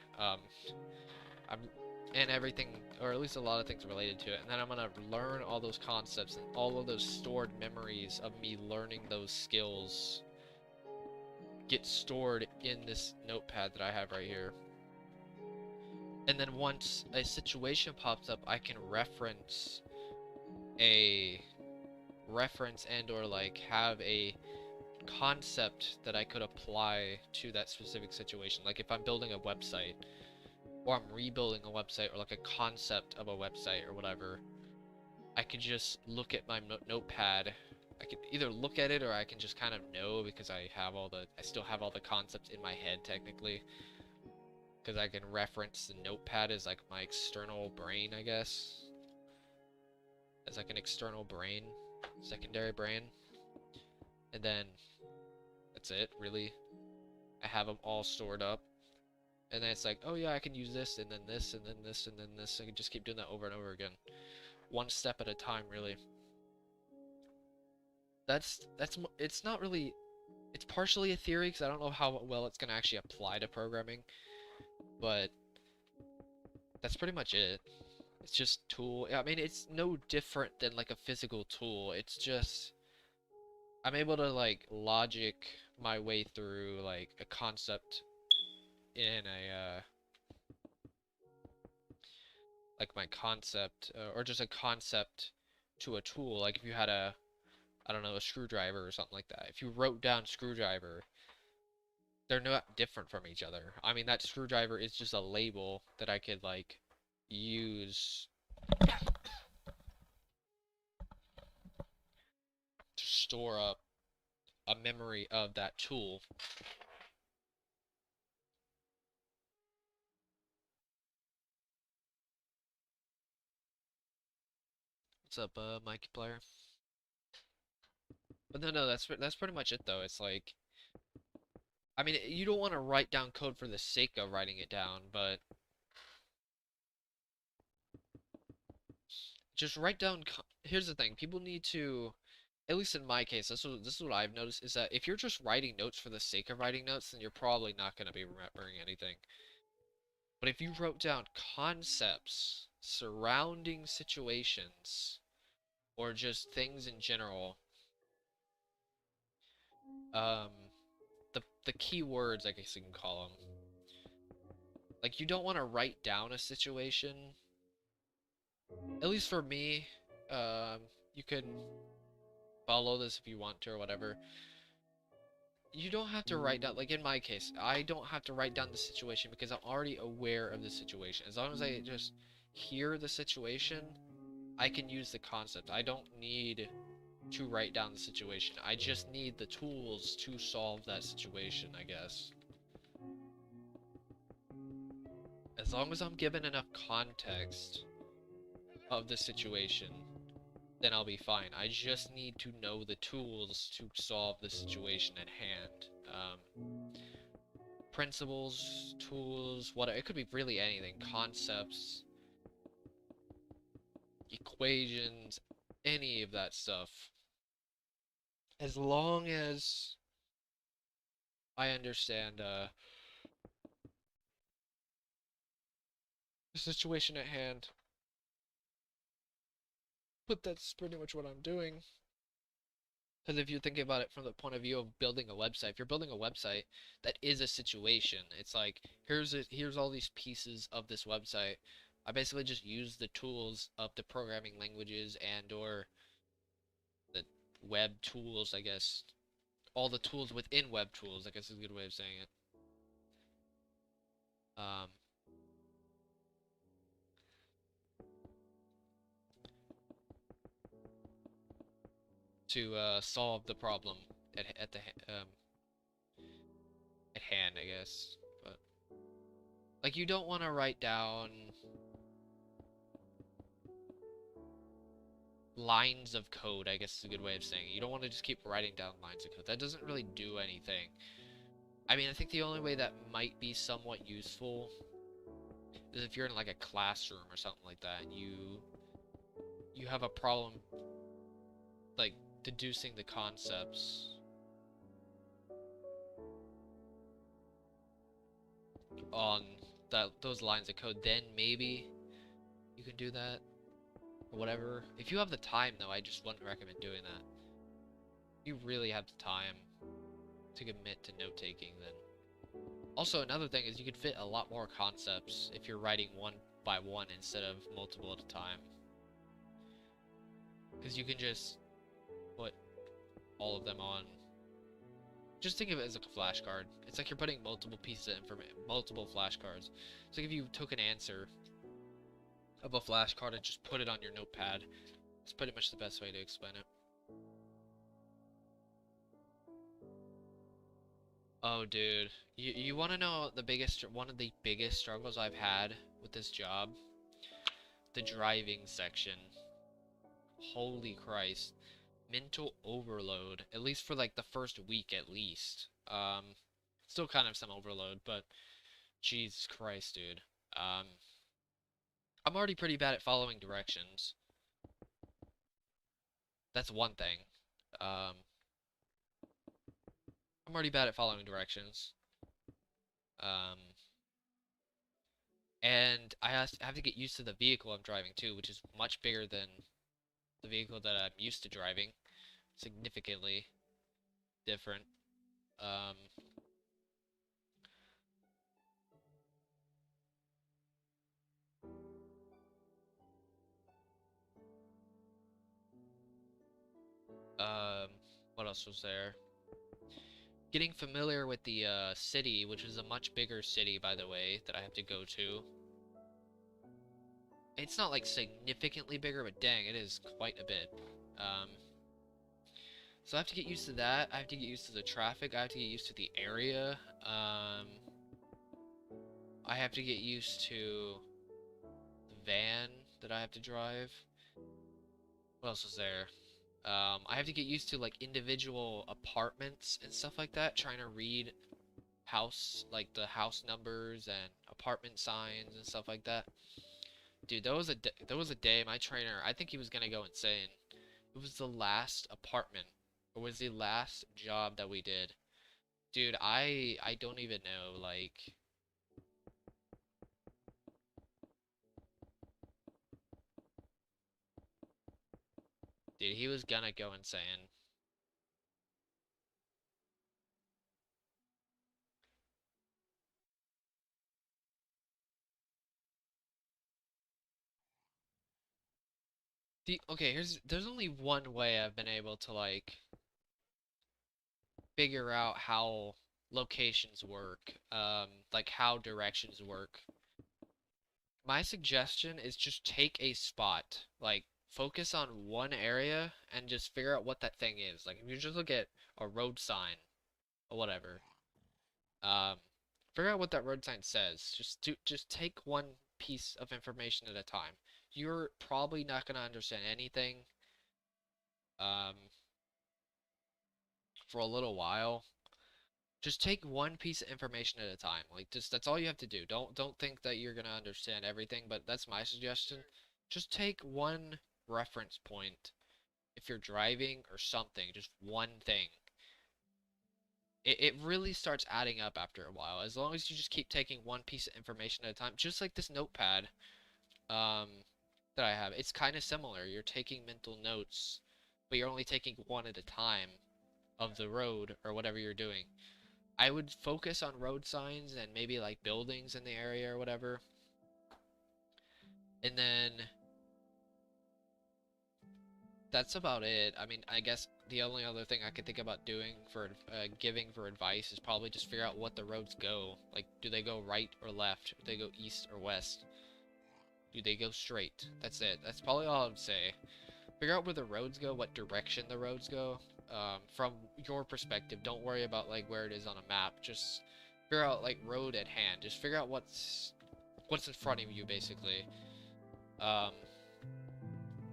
And everything, or at least a lot of things related to it, and then I'm gonna learn all those concepts and all of those stored memories of me learning those skills get stored in this notepad that I have right here. And then once a situation pops up, I can reference and or like have a concept that I could apply to that specific situation. Like if I'm building a website, or I'm rebuilding a website, or like a concept of a website or whatever, I can just look at my notepad. I can either look at it or I can just kind of know, because I still have all the concepts in my head technically, because I can reference the notepad as like my external brain, I guess, as like an external brain, secondary brain. And then that's it, really. I have them all stored up. And then it's like, oh yeah, I can use this, and then this, and then this, and then this. I can just keep doing that over and over again. One step at a time, really. It's not really, it's partially a theory, because I don't know how well it's going to actually apply to programming. But that's pretty much it. It's just tool. I mean, it's no different than like a physical tool. It's just, I'm able to like logic my way through like a concept in a like my concept, or just a concept to a tool. Like if you had I don't know, a screwdriver or something like that. If you wrote down screwdriver, they're not different from each other. I mean, that screwdriver is just a label that I could, like, use to store up a memory of that tool. What's up, Mikey player? But no, that's pretty much it though. It's like, I mean, you don't want to write down code for the sake of writing it down, but just write down. Here's the thing: people need to, at least in my case, this is what I've noticed is that if you're just writing notes for the sake of writing notes, then you're probably not going to be remembering anything. But if you wrote down concepts surrounding situations or just things in general, um, the key words, I guess you can call them. Like, you don't want to write down a situation. At least for me, you can follow this if you want to or whatever. You don't have to write down, like in my case, I don't have to write down the situation because I'm already aware of the situation. As long as I just hear the situation, I can use the concept. I don't need to write down the situation. I just need the tools to solve that situation, I guess. As long as I'm given enough context of the situation, then I'll be fine. I just need to know the tools to solve the situation at hand. Principles, tools, what it could be really anything. Concepts, equations, any of that stuff. As long as I understand the situation at hand. But that's pretty much what I'm doing. Because if you think about it from the point of view of building a website, if you're building a website, that is a situation. It's like, here's all these pieces of this website. I basically just use the tools of the programming languages and or the web tools, I guess. All the tools within web tools, I guess is a good way of saying it. Um, to solve the problem at hand, I guess. But like, you don't want to write down lines of code, I guess is a good way of saying it. You don't want to just keep writing down lines of code. That doesn't really do anything. I mean, I think the only way that might be somewhat useful is if you're in like a classroom or something like that, and you have a problem like deducing the concepts on those lines of code, then maybe you can do that or whatever. If you have the time though, I just wouldn't recommend doing that. If you really have the time to commit to note taking, then also another thing is you could fit a lot more concepts if you're writing one by one instead of multiple at a time, because you can just put all of them on. Just think of it as like a flashcard. It's like you're putting multiple pieces of information, multiple flashcards. It's like if you took an answer of a flashcard and just put it on your notepad. It's pretty much the best way to explain it. Oh, dude. You want to know one of the biggest struggles I've had with this job? The driving section. Holy Christ. Mental overload. At least for like the first week at least. Still kind of some overload, but Jesus Christ, dude. I'm already pretty bad at following directions. That's one thing. I'm already bad at following directions. And I have to get used to the vehicle I'm driving too, which is much bigger than the vehicle that I'm used to driving. Significantly different. What else was there? getting familiar with the city, which is a much bigger city, by the way, that I have to go to. It's not like significantly bigger, but dang, it is quite a bit. Um, so I have to get used to that. I have to get used to the traffic. I have to get used to the area. I have to get used to the van that I have to drive. What else was there? I have to get used to like individual apartments and stuff like that. Trying to read like the house numbers and apartment signs and stuff like that. Dude, there was a day my trainer, I think he was gonna go insane. It was the last apartment, or was the last job that we did. Dude, I don't even know, like, dude, he was gonna go insane. Okay, there's only one way I've been able to like figure out how locations work, like how directions work. My suggestion is just take a spot, like focus on one area and just figure out what that thing is. Like if you just look at a road sign or whatever, um, figure out what that road sign says. Just take one piece of information at a time. You're probably not gonna understand anything, um, for a little while. Just take one piece of information at a time. Like just that's all you have to do. Don't think that you're gonna understand everything, but that's my suggestion. Just take one reference point if you're driving or something, just one thing. It really starts adding up after a while. As long as you just keep taking one piece of information at a time, just like this notepad um, that I have. It's kind of similar. You're taking mental notes, but you're only taking one at a time of the road or whatever you're doing. I would focus on road signs and maybe like buildings in the area or whatever. And then that's about it. I mean, I guess the only other thing I could think about doing for giving for advice is probably just figure out what the roads go. Like, do they go right or left? Do they go east or west? Do they go straight? That's it. That's probably all I would say. Figure out where the roads go, what direction the roads go, from your perspective. Don't worry about like where it is on a map. Just figure out like road at hand. Just figure out what's in front of you basically. Um,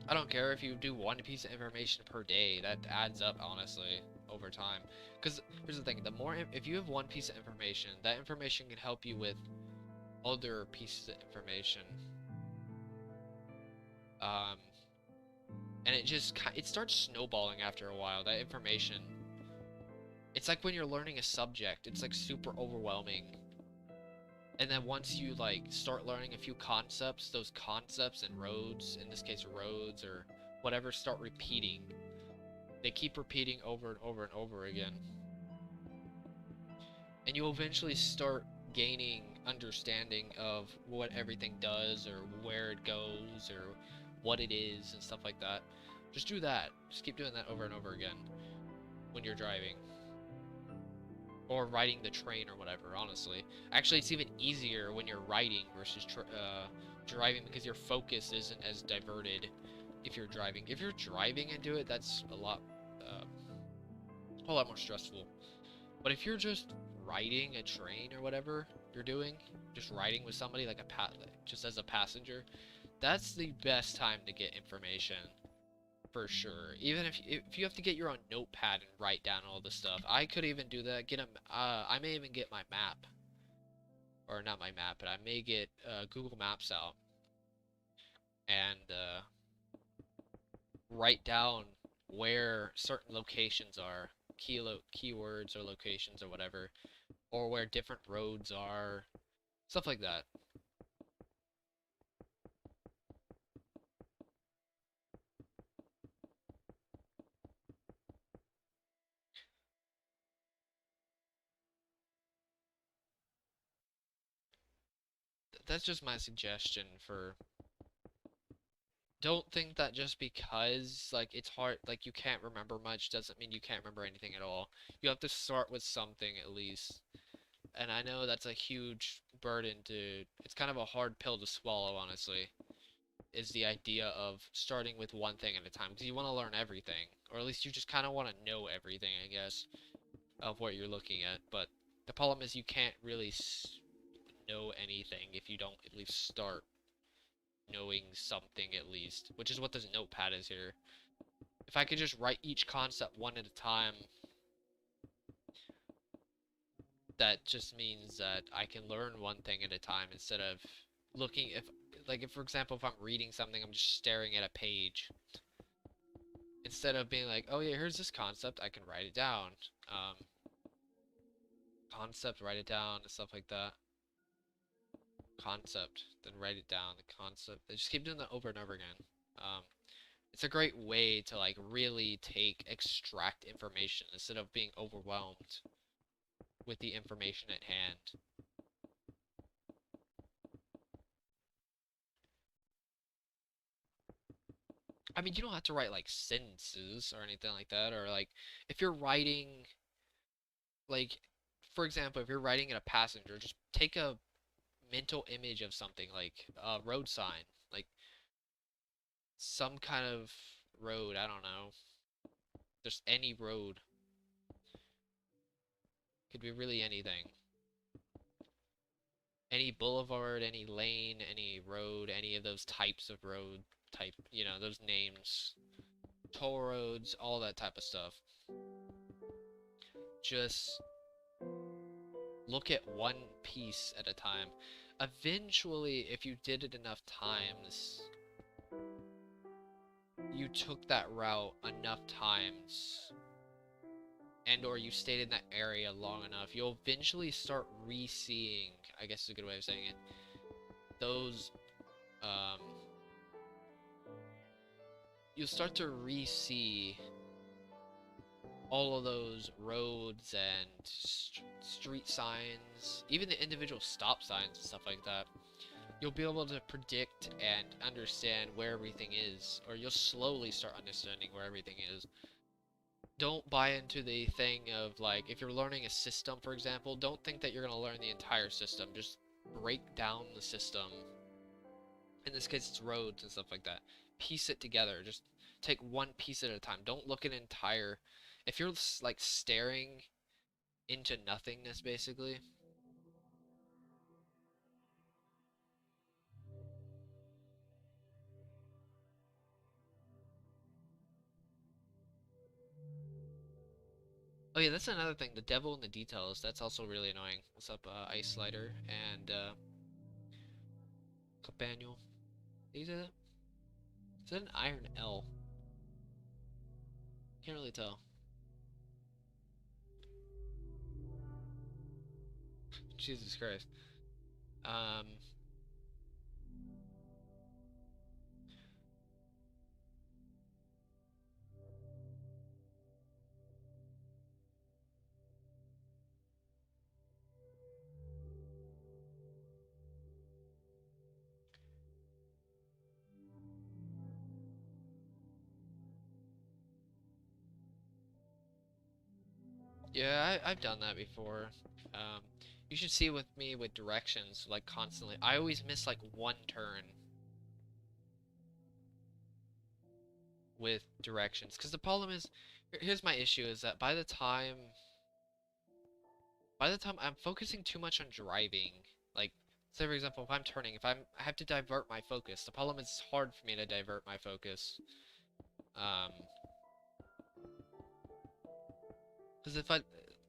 I don't care if you do one piece of information per day. That adds up honestly over time. Because here's the thing: the more if you have one piece of information, that information can help you with other pieces of information. Um, and it starts snowballing after a while. That information, it's like when you're learning a subject, it's like super overwhelming. And then once you like start learning a few concepts, those concepts and roads, in this case roads or whatever, start repeating. They keep repeating over and over and over again. And you eventually start gaining understanding of what everything does or where it goes or what it is and stuff like that. Just do that. Just keep doing that over and over again when you're driving. Or riding the train or whatever, honestly. Actually, it's even easier when you're riding versus driving because your focus isn't as diverted if you're driving. If you're driving and do it, that's a whole lot more stressful. But if you're just riding a train or whatever you're doing, just riding with somebody like just as a passenger, that's the best time to get information. For sure. Even if you have to get your own notepad and write down all the stuff, I could even do that. I may even get my map, or not my map, but I may get Google Maps out and write down where certain locations are, keywords or locations or whatever, or where different roads are, stuff like that. That's just my suggestion for don't think that just because like it's hard, like you can't remember much doesn't mean you can't remember anything at all. You have to start with something at least. And I know that's a huge burden to, it's kind of a hard pill to swallow, honestly, is the idea of starting with one thing at a time, because you want to learn everything, or at least you just kind of want to know everything, I guess, of what you're looking at. But the problem is you can't really know anything if you don't at least start knowing something at least, which is what this notepad is here. If I could just write each concept one at a time, that just means that I can learn one thing at a time instead of looking, if for example, if I'm reading something, I'm just staring at a page. Instead of being like, oh yeah, here's this concept, I can write it down. Concept, write it down, and stuff like that. Concept, then write it down, the concept. I just keep doing that over and over again. It's a great way to like really extract information instead of being overwhelmed with the information at hand. I mean, you don't have to write like sentences or anything like that, or like if you're writing, like, for example, if you're writing in a passenger, just take a mental image of something like a road sign, like some kind of road, I don't know, just any road, could be really anything. Any boulevard, any lane, any road, any of those types of road type, those names, toll roads, all that type of stuff. Just look at one piece at a time. Eventually, if you did it enough times, you took that route enough times, and or you stayed in that area long enough, you'll eventually start re-seeing, I guess is a good way of saying it, those, you'll start to re-see all of those roads and street signs, even the individual stop signs and stuff like that. You'll be able to predict and understand where everything is, or you'll slowly start understanding where everything is. Don't buy into the thing of, like, if you're learning a system, for example, don't think that you're going to learn the entire system. Just break down the system. In this case, it's roads and stuff like that. Piece it together. Just take one piece at a time. Don't look at an entire... If you're, like, staring into nothingness, basically... Oh yeah, that's another thing. The devil in the details. That's also really annoying. What's up, Ice Slider and Companion? Did you say that? Is that an iron L? Can't really tell. Jesus Christ. Um. Yeah, I've done that before. Um. You should see with me with directions, like constantly. I always miss like one turn with directions, because the problem is, here's my issue: is that by the time I'm focusing too much on driving, like, say for example, if I'm turning, I have to divert my focus. The problem is it's hard for me to divert my focus. Um, because if I,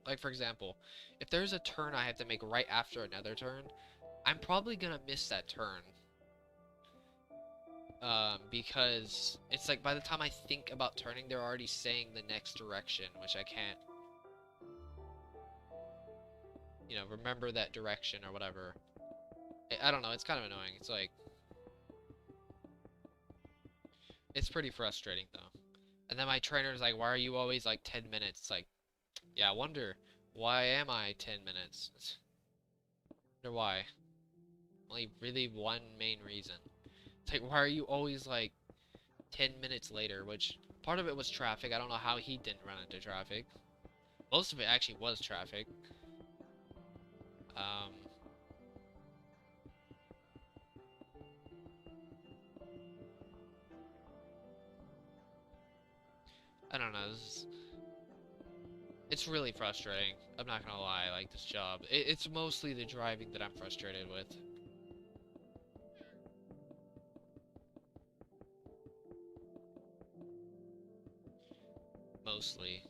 like for example, if there's a turn I have to make right after another turn, I'm probably gonna miss that turn. Because it's like by the time I think about turning, they're already saying the next direction, which I can't, remember that direction or whatever. I don't know, it's kind of annoying. It's like, it's pretty frustrating though. And then my trainer's like, why are you always like 10 minutes? It's like, yeah, I wonder, why am I 10 minutes? Wonder why. Only really one main reason. It's like, why are you always like 10 minutes later, which part of it was traffic. I don't know how he didn't run into traffic. Most of it actually was traffic. Um, I don't know. It's really frustrating. I'm not gonna lie, like this job. It's mostly the driving that I'm frustrated with. Mostly.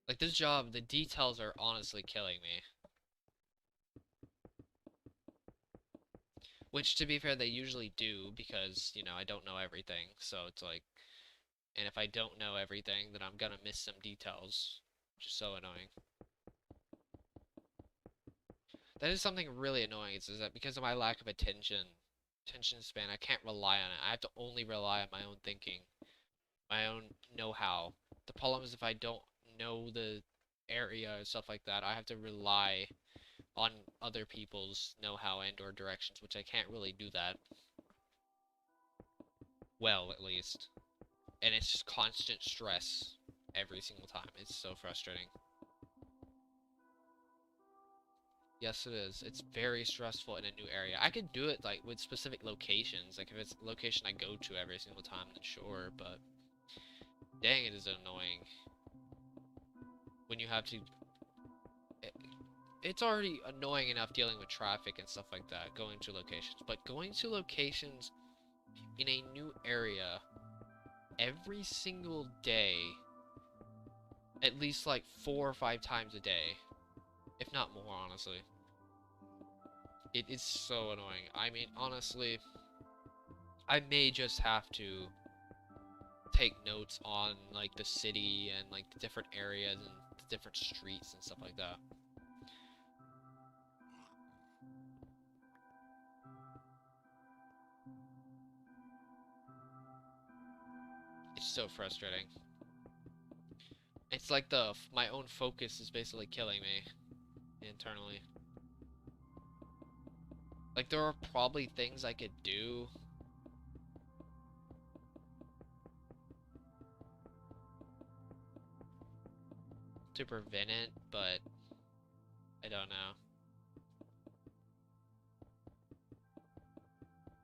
Like this job, the details are honestly killing me. Which, to be fair, they usually do because, you know, I don't know everything. So it's like, and if I don't know everything, then I'm gonna miss some details, which is so annoying. That is something really annoying, is that because of my lack of attention span, I can't rely on it. I have to only rely on my own thinking, my own know-how. The problem is if I don't know the area and stuff like that, I have to rely on other people's know-how and or directions, which I can't really do that well, at least. And it's just constant stress every single time. It's so frustrating. Yes, it is. It's very stressful in a new area. I could do it like with specific locations. Like if it's a location I go to every single time, then sure, but dang, it is annoying when you have to. It's already annoying enough dealing with traffic and stuff like that, going to locations. But going to locations in a new area every single day, at least like 4 or 5 times a day, if not more, honestly. It is so annoying. I mean, honestly, I may just have to take notes on like the city and like the different areas and the different streets and stuff like that. It's so frustrating. It's like my own focus is basically killing me internally. Like there are probably things I could do to prevent it, but I don't know.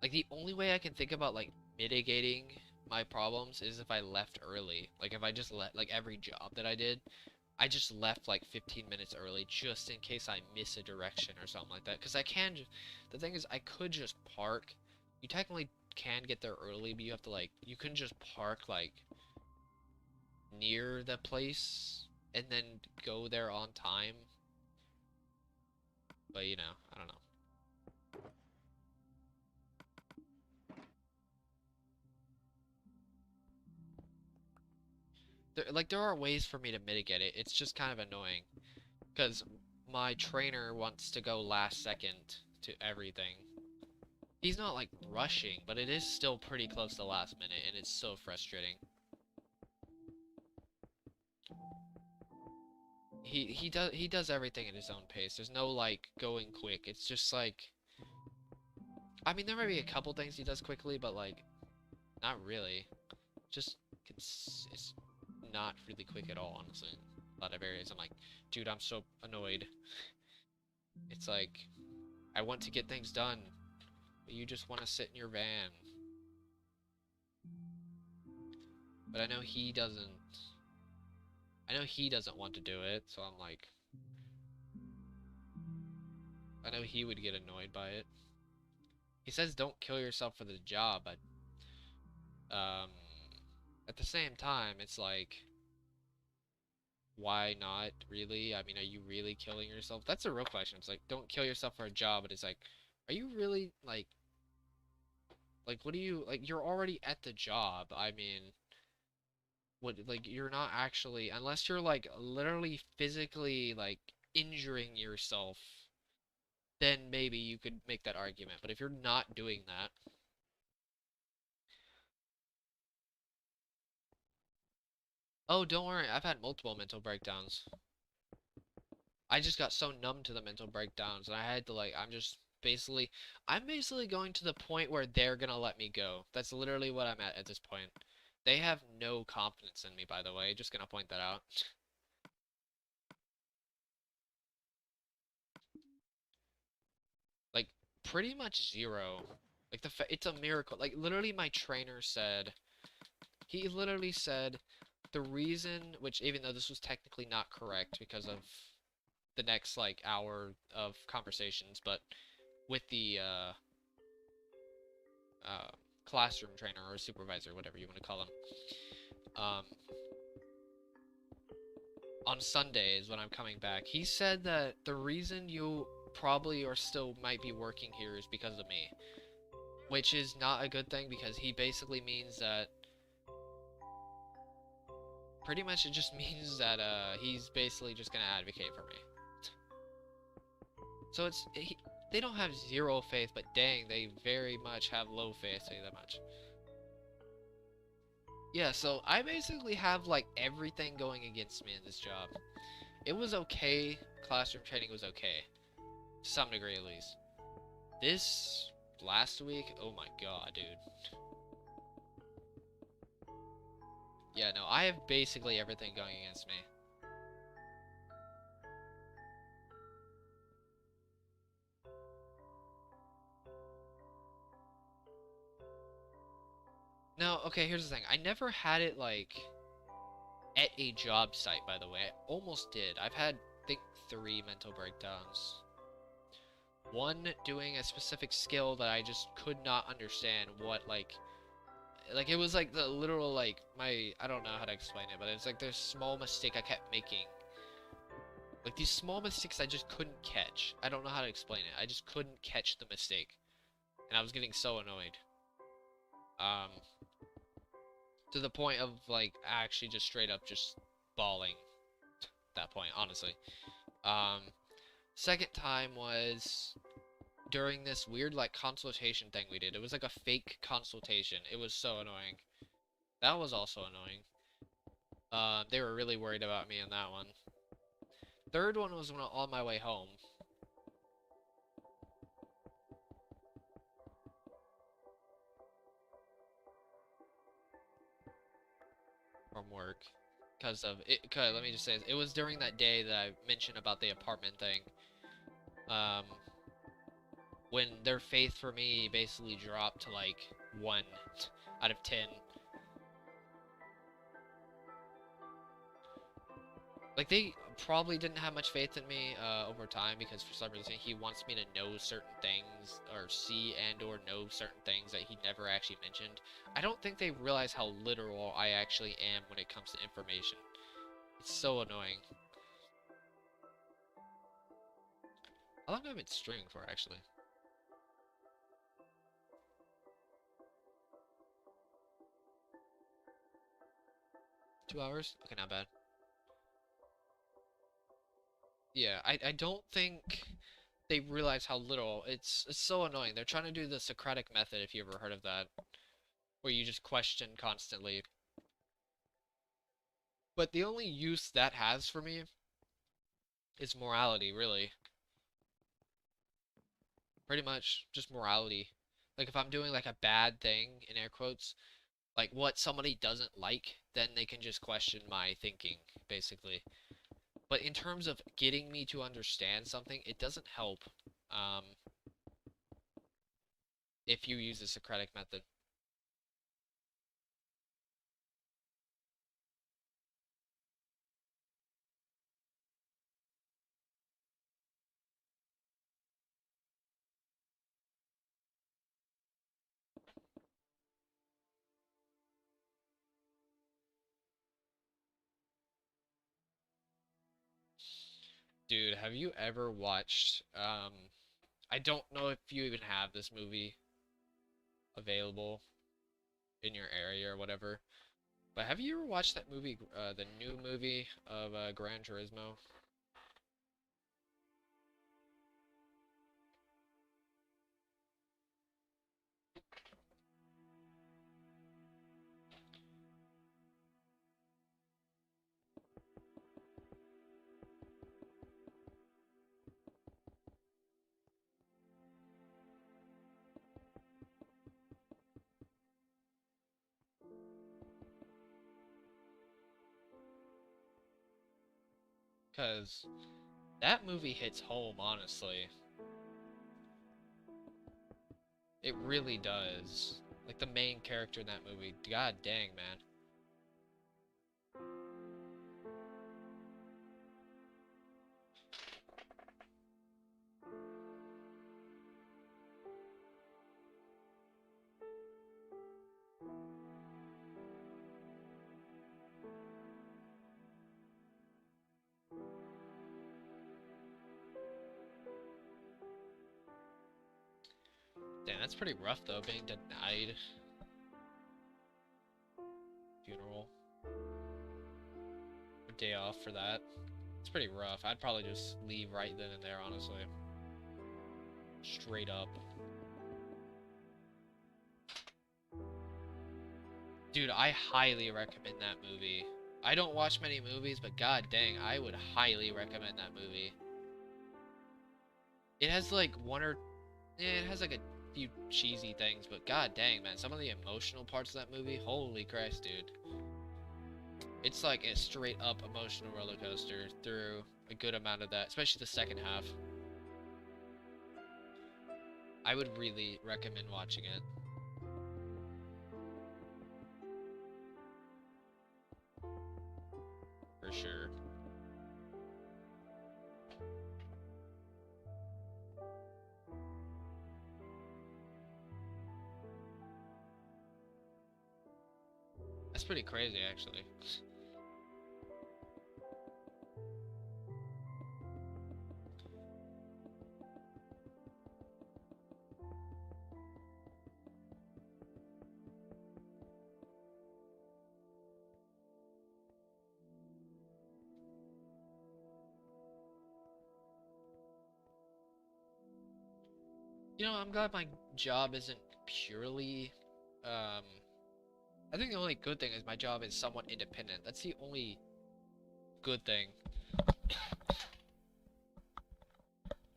Like the only way I can think about like mitigating my problems is if I left early. Like if I just let like every job that I did, I just left like 15 minutes early just in case I miss a direction or something like that. Because I can the thing is I could just park. You technically can get there early, but you have to like you can just park like near the place and then go there on time. But you know, I don't know. There are ways for me to mitigate it. It's just kind of annoying because my trainer wants to go last second to everything. He's not like rushing, but it is still pretty close to last minute, and it's so frustrating. He does everything at his own pace. There's no like going quick. It's just like I mean there might be a couple things he does quickly, but like not really. Just it's not really quick at all, honestly. A lot of areas I'm like, dude, I'm so annoyed. It's like I want to get things done, but you just want to sit in your van. But I know he doesn't. I know he doesn't want to do it, so I'm like, I know he would get annoyed by it. He says don't kill yourself for the job, but at the same time, it's like, why not really? I mean, are you really killing yourself? That's a real question. It's like, don't kill yourself for a job, but it's like, are you really like, what do you like? You're already at the job. I mean, what like you're not actually unless you're like literally physically like injuring yourself, then maybe you could make that argument. But if you're not doing that, Oh, don't worry, I've had multiple mental breakdowns. I just got so numb to the mental breakdowns, and I had to, like, I'm basically going to the point where they're gonna let me go. That's literally what I'm at this point. They have no confidence in me, by the way, just gonna point that out. Like, pretty much zero. Like, it's a miracle. Like, literally my trainer said, he literally said, the reason, which even though this was technically not correct because of the next, like, hour of conversations, but with the, uh, classroom trainer or supervisor, whatever you want to call him, um, on Sundays when I'm coming back, he said that the reason you probably or still might be working here is because of me. Which is not a good thing because he basically means that pretty much it just means that he's basically just gonna advocate for me. So they don't have zero faith, but dang, they very much have low faith, say that much. Yeah, so I basically have like everything going against me in this job. It was okay, classroom training was okay, to some degree at least. This last week, oh my god, dude. Yeah, no, I have basically everything going against me. No, okay, here's the thing. I never had it, like, at a job site, by the way. I almost did. I've had, I think, 3 mental breakdowns. One doing a specific skill that I just could not understand what, like, it was, like, the literal, like, I don't know how to explain it, but it's, like, this small mistake I kept making. Like, these small mistakes I just couldn't catch. I don't know how to explain it. I just couldn't catch the mistake. And I was getting so annoyed. Um, to the point of, like, actually just straight up just bawling at that point, honestly. Um, second time was during this weird, like, consultation thing we did. It was like a fake consultation. It was so annoying. That was also annoying. They were really worried about me in that one. Third one was when on my way home. From work. Because of it, let me just say, it was during that day that I mentioned about the apartment thing. Um, when their faith for me basically dropped to like 1 out of 10. Like, they probably didn't have much faith in me over time because for some reason he wants me to know certain things or see and or know certain things that he never actually mentioned. I don't think they realize how literal I actually am when it comes to information. It's so annoying. How long have I been streaming for, actually? Two hours? Okay, not bad. Yeah, I don't think they realize how little. It's so annoying. They're trying to do the Socratic method, if you ever heard of that, where you just question constantly. But the only use that has for me is morality, really. Pretty much just morality. Like, if I'm doing, like, a bad thing, in air quotes, like, what somebody doesn't like, then they can just question my thinking, basically. But in terms of getting me to understand something, it doesn't help, um, if you use the Socratic method. Dude, have you ever watched, I don't know if you even have this movie available in your area or whatever, but have you ever watched that movie, the new movie of, Gran Turismo? because that movie hits home, honestly. It really does. Like, the main character in that movie, god dang, man. Damn, that's pretty rough, though, being denied. Funeral. A day off for that. It's pretty rough. I'd probably just leave right then and there, honestly. Straight up. Dude, I highly recommend that movie. I don't watch many movies, but god dang, I would highly recommend that movie. It has like it has like a few cheesy things, but god dang, man, some of the emotional parts of that movie, holy Christ, dude. It's like a straight up emotional roller coaster through a good amount of that, especially the second half. I would really recommend watching it. For sure. That's pretty crazy, actually. You know, I'm glad my job isn't purely, I think the only good thing is my job is somewhat independent. That's the only good thing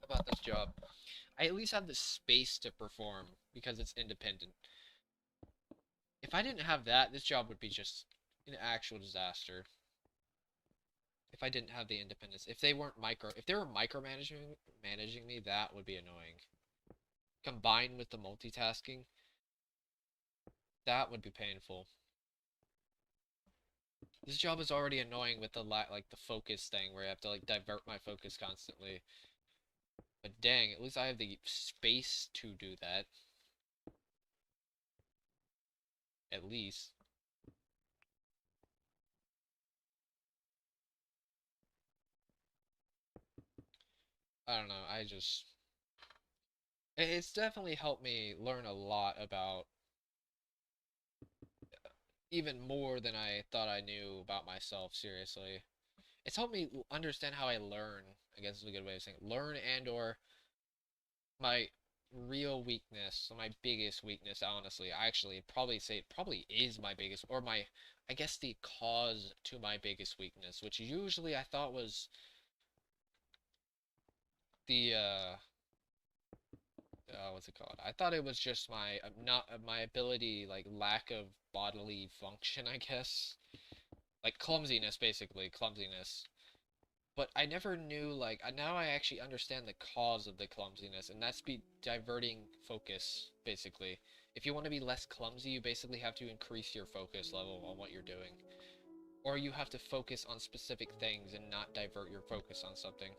about this job. I at least have the space to perform because it's independent. If I didn't have that, this job would be just an actual disaster. If I didn't have the independence. If they were micromanaging me, that would be annoying. Combined with the multitasking, that would be painful. This job is already annoying with the like the focus thing where I have to like divert my focus constantly. But dang, at least I have the space to do that. At least. I don't know, it's definitely helped me learn a lot about even more than I thought I knew about myself, seriously. It's helped me understand how I learn, I guess is a good way of saying it. Learn and or my real weakness, my biggest weakness, honestly. I actually probably say it probably is my biggest, or my, I guess the cause to my biggest weakness, which usually I thought was the, what's it called? I thought it was just my, not, my ability, like, lack of bodily function, I guess. Like, clumsiness, basically, clumsiness. But I never knew, like, now I actually understand the cause of the clumsiness, and that's be diverting focus, basically. If you want to be less clumsy, you basically have to increase your focus level on what you're doing. Or you have to focus on specific things and not divert your focus on something.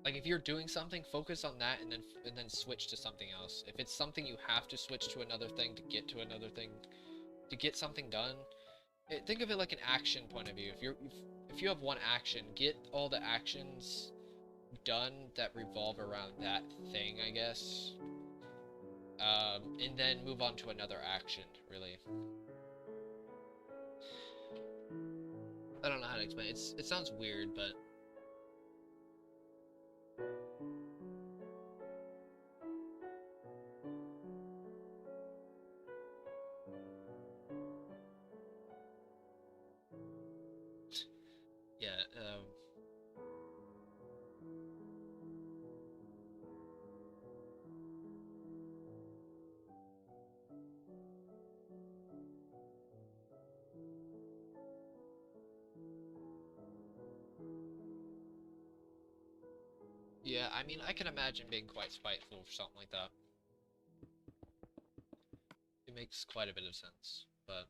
Like, if you're doing something, focus on that and then switch to something else. If it's something you have to switch to another thing to get to another thing, to get something done, think of it like an action point of view. If you have one action, get all the actions done that revolve around that thing, I guess. And then move on to another action, really. I don't know how to explain it. It sounds weird, but yeah, Yeah, I mean, I can imagine being quite spiteful for something like that. It makes quite a bit of sense, but...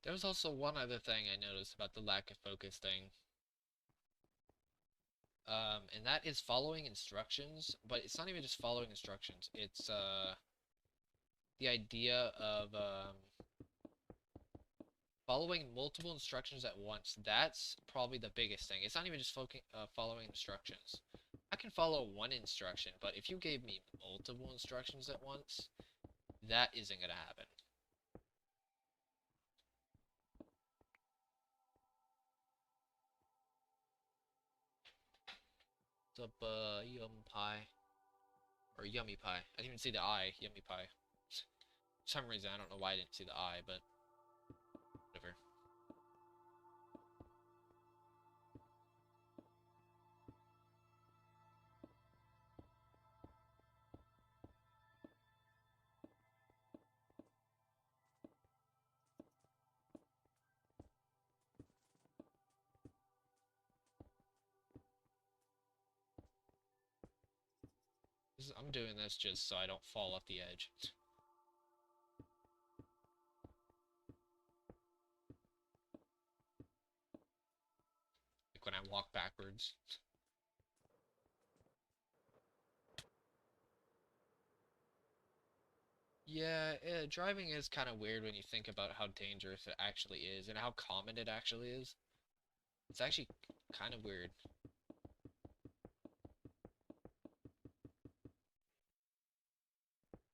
There was also one other thing I noticed about the lack of focus thing. And that is following instructions, but it's not even just following instructions. It's, the idea of, following multiple instructions at once. That's probably the biggest thing. It's not even just following instructions. I can follow one instruction, but if you gave me multiple instructions at once, that isn't gonna happen. What's up, yum pie? Or yummy pie. I didn't even see the I, yummy pie. For some reason, I don't know why I didn't see the I, but whatever. I'm doing this just so I don't fall off the edge. Like when I walk backwards. Yeah, driving is kind of weird when you think about how dangerous it actually is and how common it actually is. It's actually kind of weird.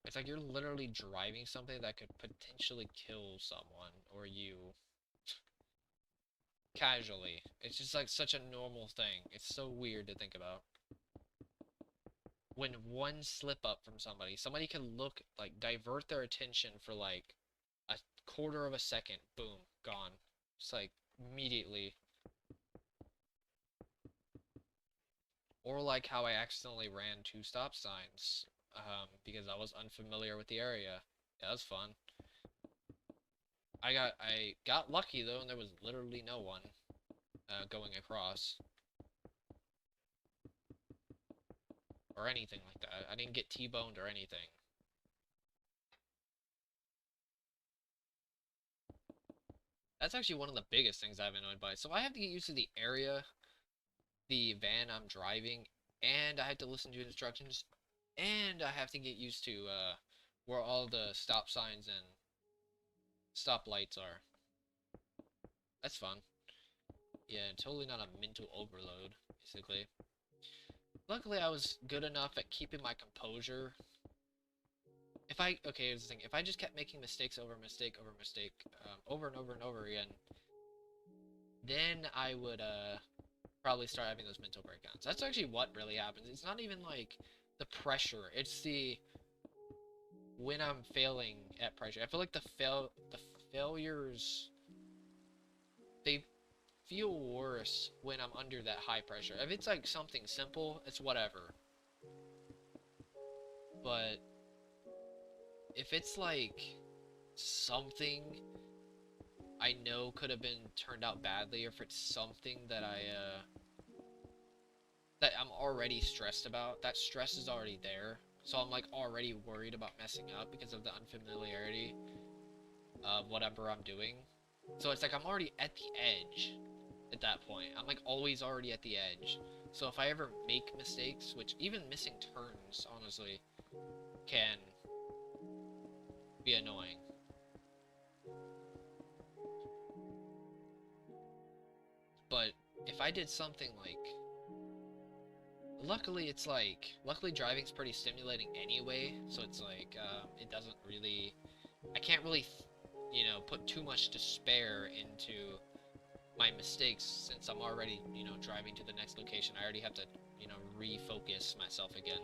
It's like you're literally driving something that could potentially kill someone or you casually. It's just like such a normal thing. It's so weird to think about. When one slip up from somebody can look, like, divert their attention for like a quarter of a second, boom, gone. It's like immediately. Or like how I accidentally ran 2 stop signs because I was unfamiliar with the area. Yeah, that was fun. I got lucky though, and there was literally no one going across or anything like that. I didn't get T-boned or anything. That's actually one of the biggest things I've been annoyed by. So I have to get used to the area, the van I'm driving, and I have to listen to instructions, and I have to get used to where all the stop signs and stop lights are. That's fun. Yeah, totally not a mental overload, basically. Luckily, I was good enough at keeping my composure. Okay, here's the thing. If I just kept making mistakes over mistake over mistake, over and over and over again, then I would, probably start having those mental breakdowns. That's actually what really happens. It's not even, like, the pressure. It's when I'm failing at pressure. I feel like the failures, they feel worse when I'm under that high pressure. If it's like something simple, it's whatever. But if it's like something I know could have been turned out badly, or if it's something that that I'm already stressed about, that stress is already there. So I'm like already worried about messing up because of the unfamiliarity of whatever I'm doing. So it's like I'm already at the edge at that point. I'm like always already at the edge. So if I ever make mistakes, which even missing turns, honestly, can be annoying. But if I did something like Luckily, it's like, luckily driving's pretty stimulating anyway, so it's like, it doesn't really, I can't really, you know, put too much despair into my mistakes since I'm already, you know, driving to the next location. I already have to, you know, refocus myself again.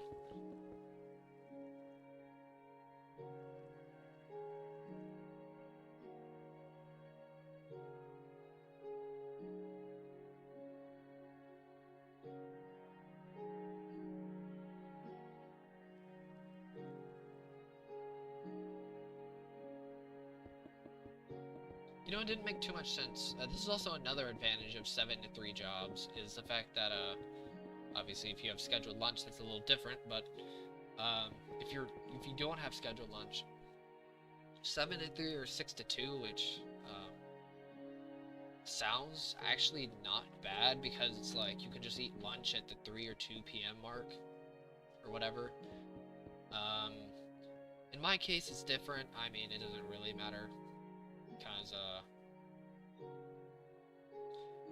You know, it didn't make too much sense. This is also another advantage of 7 to 3 jobs, is the fact that, obviously if you have scheduled lunch, that's a little different, but, if you don't have scheduled lunch, 7 to 3 or 6 to 2, which, sounds actually not bad, because it's like, you can just eat lunch at the 3 or 2 p.m. mark, or whatever. In my case, it's different. I mean, it doesn't really matter, because,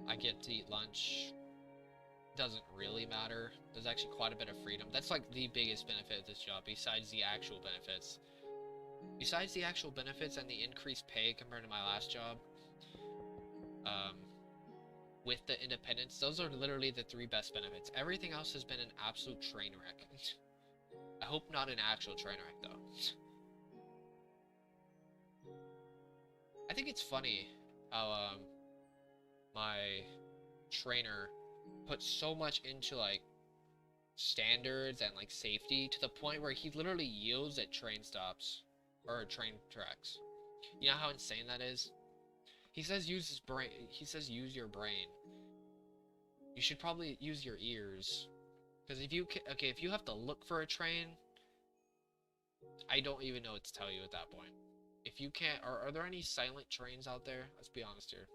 I get to eat lunch. Doesn't really matter. There's actually quite a bit of freedom. That's like the biggest benefit of this job, besides the actual benefits. Besides the actual benefits and the increased pay compared to my last job, with the independence, those are literally the 3 best benefits. Everything else has been an absolute train wreck. I hope not an actual train wreck, though. I think it's funny how, my trainer put so much into, like, standards and, like, safety to the point where he literally yields at train stops or train tracks. You know how insane that is? He says use his brain. He says use your brain. You should probably use your ears, because if you if you have to look for a train, I don't even know what to tell you at that point. If you can't, are there any silent trains out there? Let's be honest here.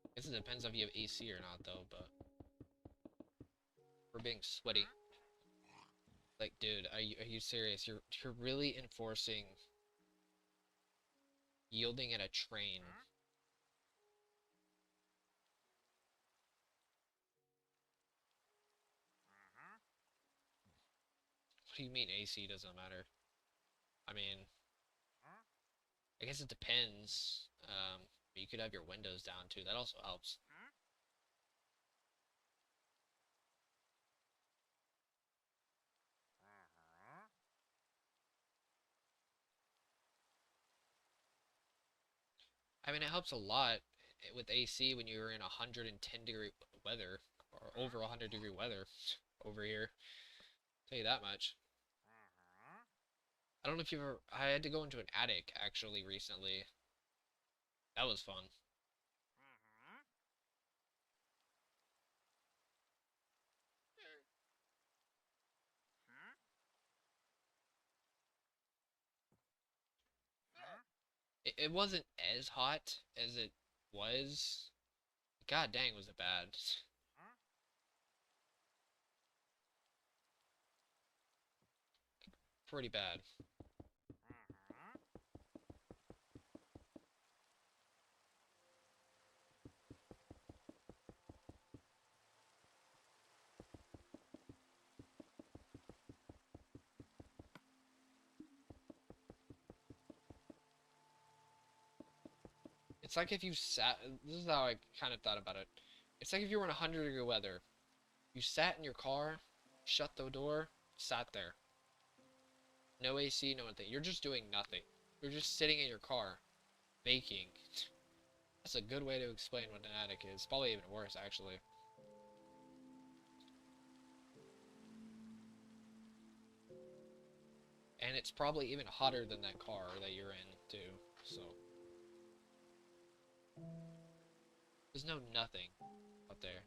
I guess it depends if you have AC or not, though, but we're being sweaty. Like, dude, are you serious? You're really enforcing yielding at a train. What do you mean AC doesn't matter? I mean, I guess it depends. You could have your windows down too. That also helps. I mean, it helps a lot with AC when you're in 110-degree weather, or over 100-degree weather over here. I'll tell you that much. I don't know if you've ever. I had to go into an attic actually recently. That was fun. It wasn't as hot as it was. God dang, was it bad. Pretty bad. It's like if you sat. This is how I kind of thought about it. It's like if you were in 100-degree weather. You sat in your car, shut the door, sat there. No AC, no anything. You're just doing nothing. You're just sitting in your car, baking. That's a good way to explain what an attic is. Probably even worse, actually. And it's probably even hotter than that car that you're in, too. So. There's no nothing up there.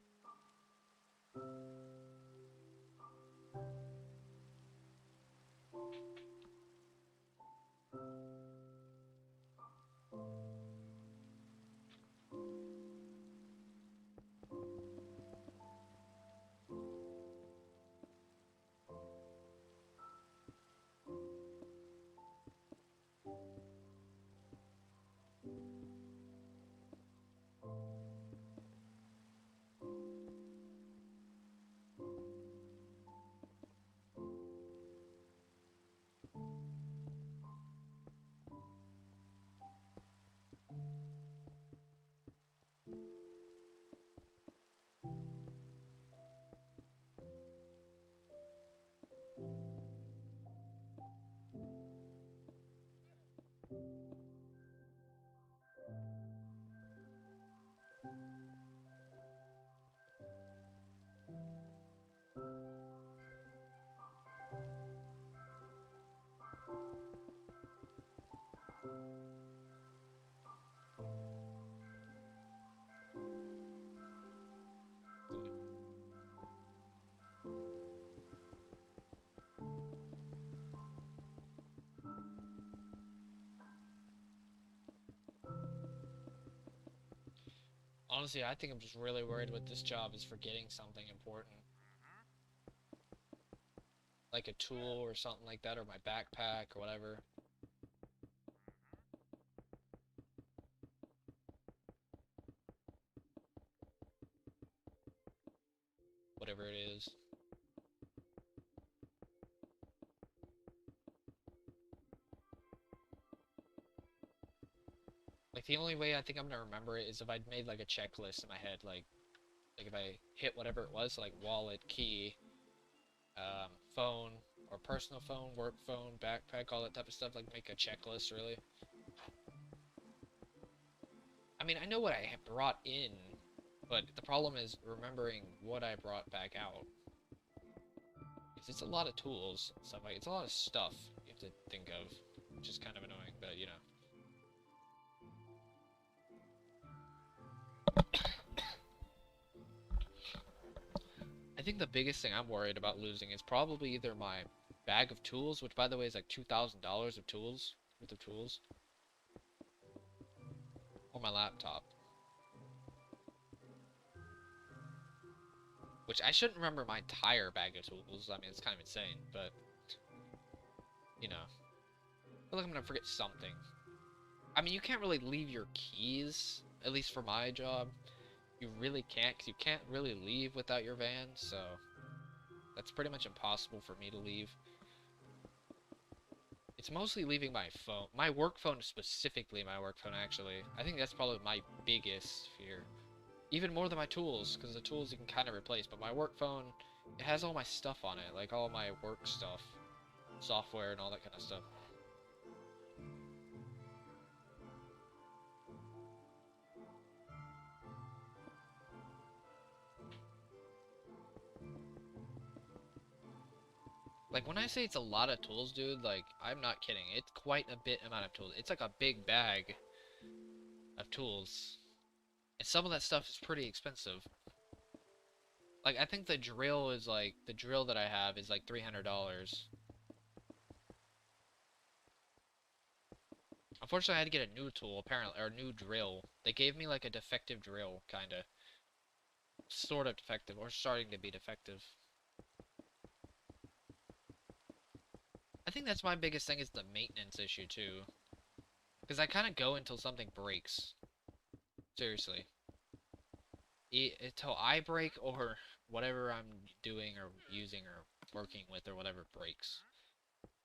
Honestly, I think I'm just really worried with this job is forgetting something important. Like a tool or something like that, or my backpack or whatever. Whatever it is. Like, the only way I think I'm gonna remember it is if I'd made, like, a checklist in my head, like if I hit whatever it was, like wallet, key, phone, or personal phone, work phone, backpack, all that type of stuff, like make a checklist, really. I mean, I know what I have brought in, but the problem is remembering what I brought back out. Because it's a lot of tools and stuff, like, it's a lot of stuff you have to think of, which is kind of annoying, but, you know. I think the biggest thing I'm worried about losing is probably either my bag of tools, which by the way is like $2,000 of tools, worth of tools, or my laptop. Which I shouldn't remember my entire bag of tools. I mean, it's kind of insane, but, you know. I feel like I'm gonna forget something. I mean, you can't really leave your keys, at least for my job. You really can't, because you can't really leave without your van, so that's pretty much impossible for me to leave. It's mostly leaving my phone. My work phone, specifically my work phone, actually. I think that's probably my biggest fear. Even more than my tools, because the tools you can kind of replace, but my work phone, it has all my stuff on it, like all my work stuff, software and all that kind of stuff. Like, when I say it's a lot of tools, dude, like, I'm not kidding. It's quite a bit amount of tools. It's like a big bag of tools. And some of that stuff is pretty expensive. Like, I think the drill is, like, the drill that I have is, like, $300. Unfortunately, I had to get a new tool, apparently, or a new drill. They gave me, like, a defective drill, kinda. Sort of defective, or starting to be defective. I think that's my biggest thing is the maintenance issue, too. Because I kind of go until something breaks. Seriously. Until I break, or whatever I'm doing, or using, or working with, or whatever breaks.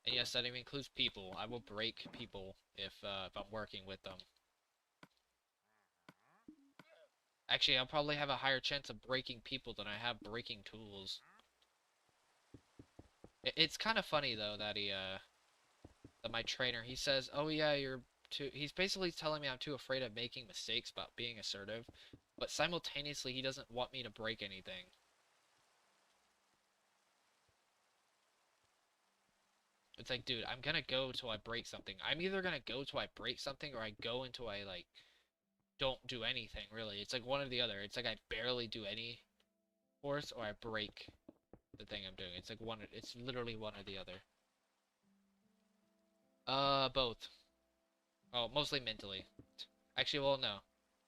And yes, that even includes people. I will break people if I'm working with them. Actually, I'll probably have a higher chance of breaking people than I have breaking tools. It's kind of funny, though, that that my trainer, he says, oh yeah, he's basically telling me I'm too afraid of making mistakes about being assertive, but simultaneously he doesn't want me to break anything. It's like, dude, I'm gonna go till I break something. I'm either gonna go till I break something, or I go until I, like, don't do anything, really. It's like one or the other. It's like I barely do any force, or I break the thing I'm doing. It's like it's literally one or the other. Both. Oh, mostly mentally. Actually, well, no.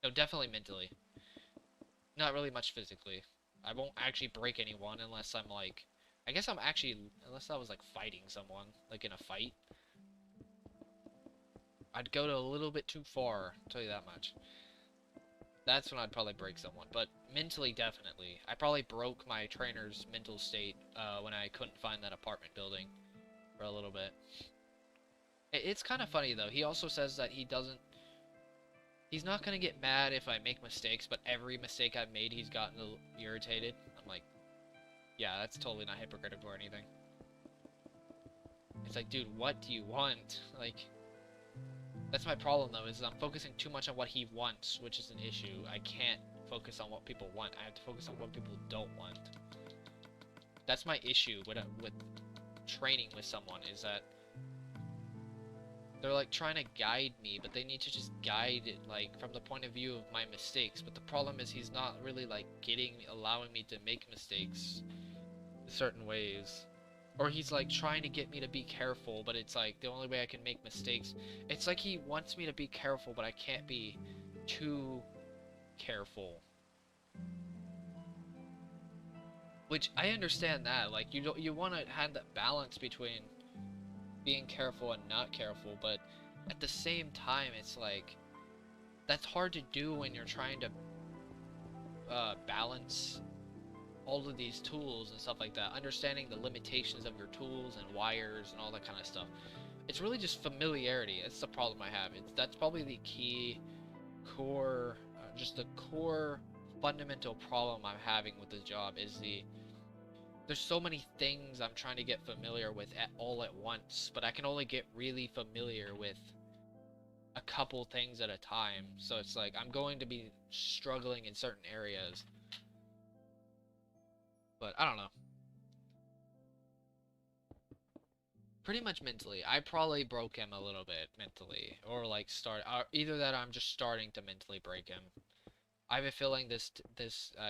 No, definitely mentally. Not really much physically. I won't actually break anyone unless I'm like... I guess I'm actually... Unless I was like fighting someone. Like in a fight. I'd go to a little bit too far, I'll tell you that much. That's when I'd probably break someone. But mentally, definitely. I probably broke my trainer's mental state when I couldn't find that apartment building for a little bit. It's kind of funny, though. He also says that he doesn't... He's not gonna get mad if I make mistakes, but every mistake I've made, he's gotten a little irritated. I'm like, yeah, that's totally not hypocritical or anything. It's like, dude, what do you want? Like, that's my problem, though, is I'm focusing too much on what he wants, which is an issue. I can't focus on what people want. I have to focus on what people don't want. That's my issue with training with someone, is that they're like trying to guide me, but they need to just guide it like from the point of view of my mistakes. But the problem is he's not really like allowing me to make mistakes certain ways. Or he's like trying to get me to be careful, but it's like the only way I can make mistakes. It's like he wants me to be careful, but I can't be too careful. Which I understand that, like you want to have that balance between being careful and not careful, but at the same time it's like that's hard to do when you're trying to balance all of these tools and stuff like that, understanding the limitations of your tools and wires and all that kind of stuff. It's really just familiarity. That's the problem I have. That's probably the key core, just the core fundamental problem I'm having with this job is there's so many things I'm trying to get familiar with all at once, but I can only get really familiar with a couple things at a time. So it's like I'm going to be struggling in certain areas. But I don't know. Pretty much mentally. I probably broke him a little bit mentally. Or like either that or I'm just starting to mentally break him. I have a feeling this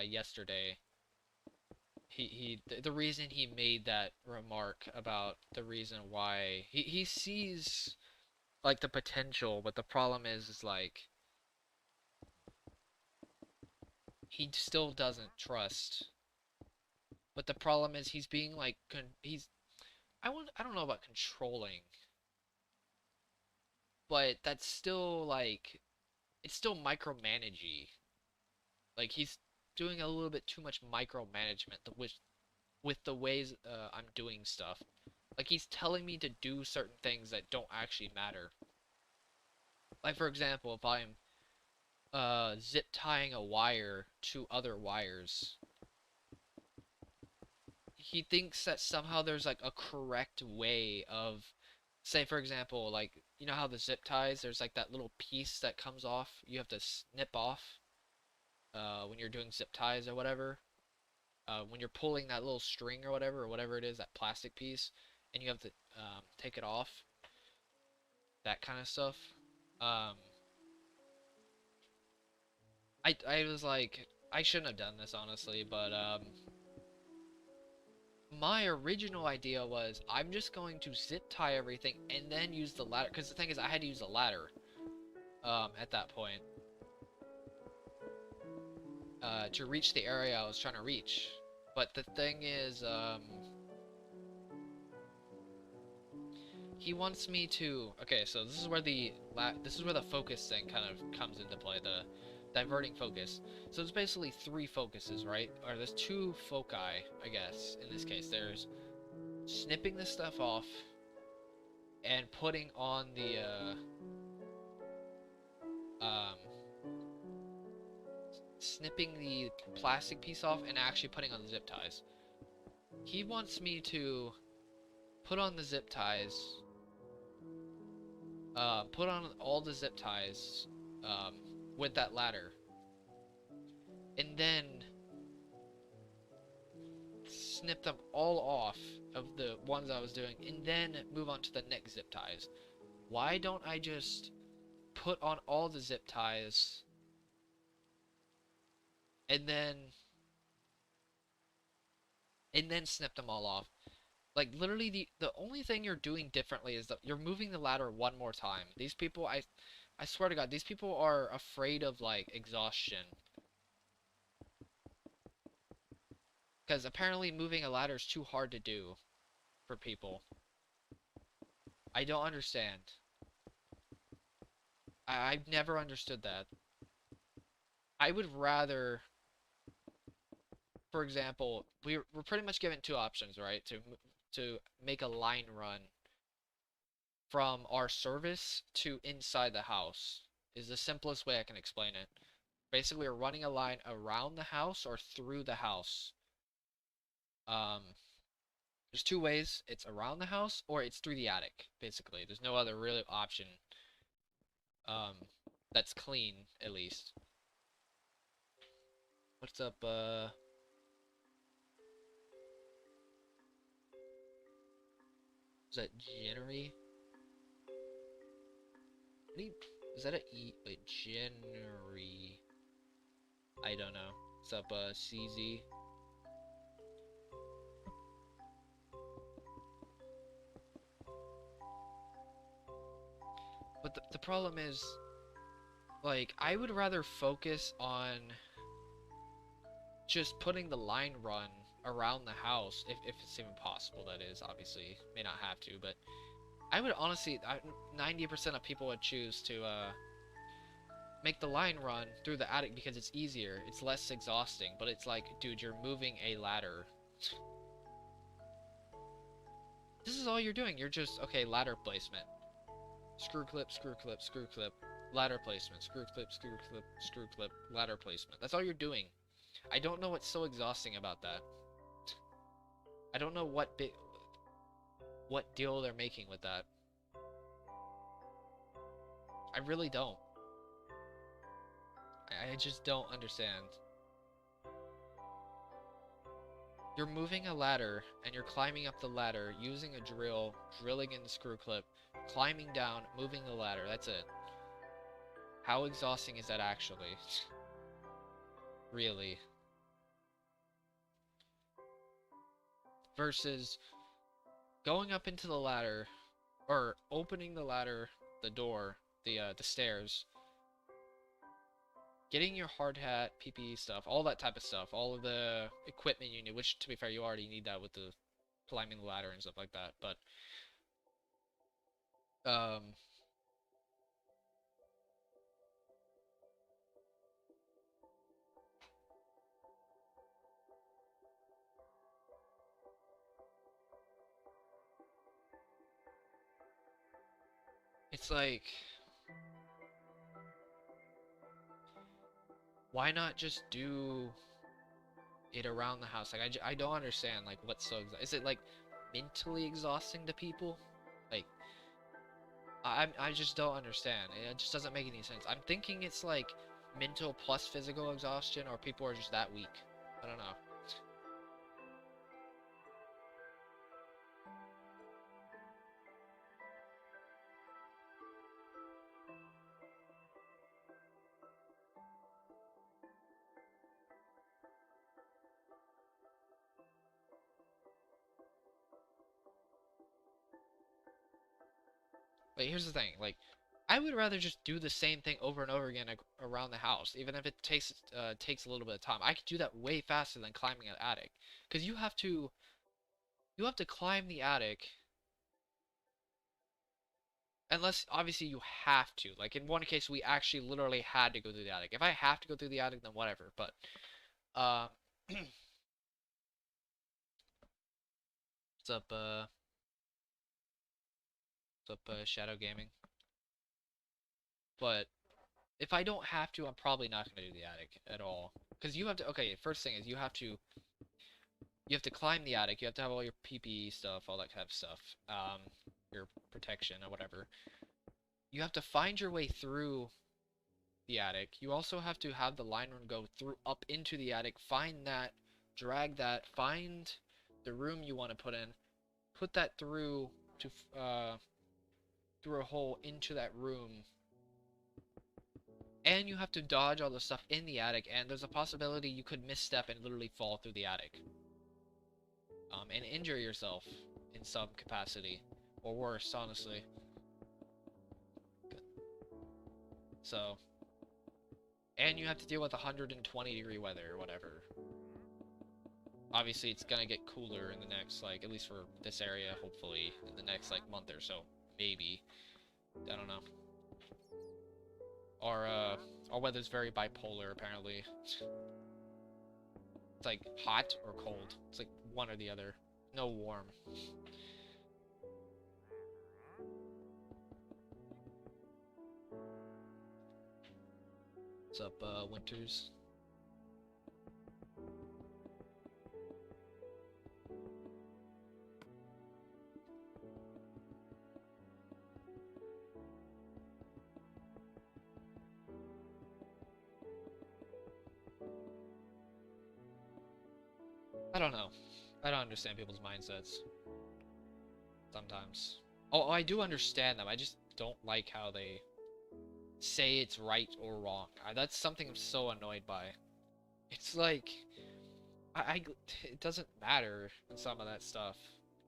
yesterday the reason he made that remark about the reason why he sees like the potential, but the problem is like he still doesn't trust. But the problem is he's being like I don't know about controlling, but that's still like it's still micromanagey. Like he's doing a little bit too much micromanagement with the ways I'm doing stuff. Like he's telling me to do certain things that don't actually matter. Like for example, if I'm zip tying a wire to other wires, he thinks that somehow there's like a correct way of, say for example, like you know how the zip ties, there's like that little piece that comes off, you have to snip off when you're doing zip ties or whatever. When you're pulling that little string or whatever it is, that plastic piece, and you have to take it off, that kind of stuff. Um, I was like, I shouldn't have done this honestly, but my original idea was I'm just going to zip tie everything and then use the ladder, because the thing is I had to use a ladder at that point to reach the area I was trying to reach. But the thing is, he wants me to. Okay, so this is where the focus thing kind of comes into play. The diverting focus. So there's basically 3 focuses, right? Or there's 2 foci, I guess. In this case, there's snipping this stuff off and putting on the snipping the plastic piece off and actually putting on the zip ties. He wants me to put on the zip ties, put on all the zip ties with that ladder, and then snip them all off of the ones I was doing, and then move on to the next zip ties. Why don't I just put on all the zip ties and then snip them all off? Like literally the only thing you're doing differently is that you're moving the ladder one more time. These people, I swear to God, these people are afraid of like exhaustion. Because apparently moving a ladder is too hard to do for people. I don't understand. I've never understood that. I would rather, for example, we're pretty much given 2 options, right? To make a line run from our service to inside the house is the simplest way I can explain it. Basically, we're running a line around the house or through the house. There's 2 ways. It's around the house or it's through the attic, basically. There's no other real option that's clean, at least. What's up, is that Jennery? Is that a E? Wait, Jennery. I don't know. What's up, CZ? But the problem is, Like, I would rather focus on just putting the line run around the house, if it's even possible, that is. Obviously, may not have to, but I would honestly, 90% of people would choose to make the line run through the attic because it's easier, it's less exhausting, but it's like, dude, you're moving a ladder. This is all you're doing. You're just, okay, ladder placement. Screw clip, screw clip, screw clip. Ladder placement. Screw clip, screw clip, screw clip. Ladder placement. That's all you're doing. I don't know what's so exhausting about that. I don't know what deal they're making with that. I really don't. I just don't understand. You're moving a ladder, and you're climbing up the ladder, using a drill, drilling in the screw clip, climbing down, moving the ladder. That's it. How exhausting is that actually? Really? Versus going up into the ladder, or opening the ladder, the door, the stairs, getting your hard hat, PPE stuff, all that type of stuff, all of the equipment you need, which, to be fair, you already need that with the climbing the ladder and stuff like that, but, it's like, why not just do it around the house? Like, I don't understand, like, what's so, is it, like, mentally exhausting to people? Like, I just don't understand. It just doesn't make any sense. I'm thinking it's, like, mental plus physical exhaustion, or people are just that weak. I don't know. Like, here's the thing, like, I would rather just do the same thing over and over again around the house, even if it takes a little bit of time. I could do that way faster than climbing an attic, because you have to climb the attic, unless obviously you have to. Like in one case, we actually literally had to go through the attic. If I have to go through the attic, then whatever. But uh, what's up? Shadow Gaming. But if I don't have to, I'm probably not gonna do the attic at all. Because you have to. Okay, first thing is you have to climb the attic. You have to have all your PPE stuff, all that kind of stuff. Your protection or whatever. You have to find your way through the attic. You also have to have the line run go through up into the attic, find that, drag that, find the room you want to put that through to through a hole into that room. And you have to dodge all the stuff in the attic, and there's a possibility you could misstep and literally fall through the attic. And injure yourself in some capacity. Or worse, honestly. So, and you have to deal with 120-degree weather or whatever. Obviously, it's gonna get cooler in the next, like, at least for this area, hopefully, in the next, like, month or so. Maybe. I don't know. Our weather's very bipolar, apparently. It's like hot or cold. It's like one or the other. No warm. What's up, Winters? I don't know. I don't understand people's mindsets. Sometimes. Oh, I do understand them. I just don't like how they say it's right or wrong. That's something I'm so annoyed by. It's like, it doesn't matter in some of that stuff.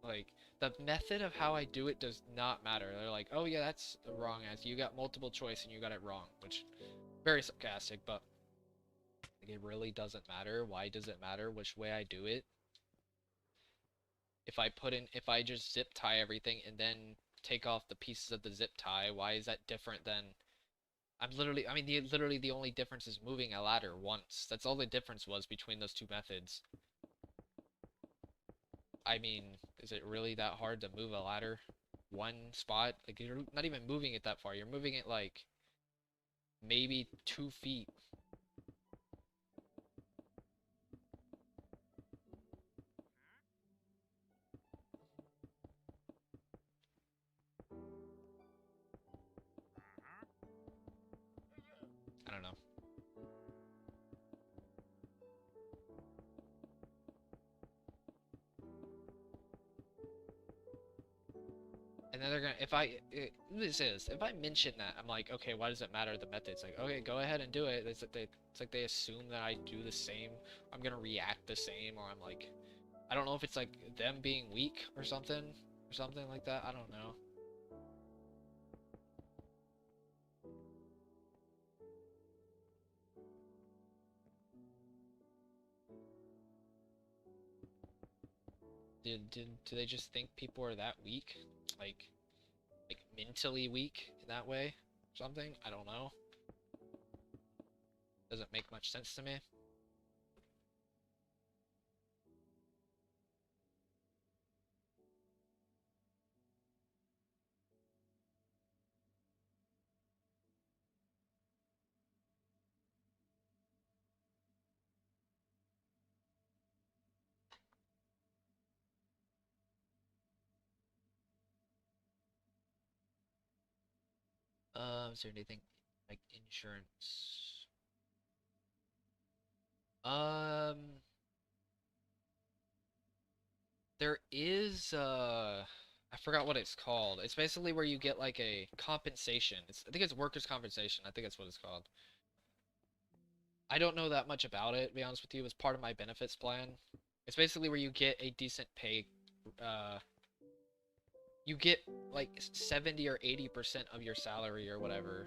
Like, the method of how I do it does not matter. They're like, oh yeah, that's the wrong answer. You got multiple choice and you got it wrong. Which, Very sarcastic, but like, it really doesn't matter. Why does it matter which way I do it? If I just zip tie everything and then take off the pieces of the zip tie, why is that different than literally the only difference is moving a ladder once. That's all the difference was between those two methods. I mean, is it really that hard to move a ladder one spot? Like, you're not even moving it that far. You're moving it like maybe 2 feet. I don't know. And then they're gonna, if I mention that, I'm like, okay, why does it matter the method? It's like, okay, go ahead and do it. It's like they assume that I do the same. I'm gonna react the same, or I'm like, I don't know if it's like them being weak or something like that. I don't know. Do they just think people are that weak? Like mentally weak in that way? Something? I don't know. Doesn't make much sense to me. Is there anything like insurance? Um, there is I forgot what it's called. It's basically where you get like a compensation. I think it's workers' compensation. I think that's what it's called. I don't know that much about it, to be honest with you. It's part of my benefits plan. It's basically where you get a decent pay, uh, you get like 70 or 80% of your salary or whatever.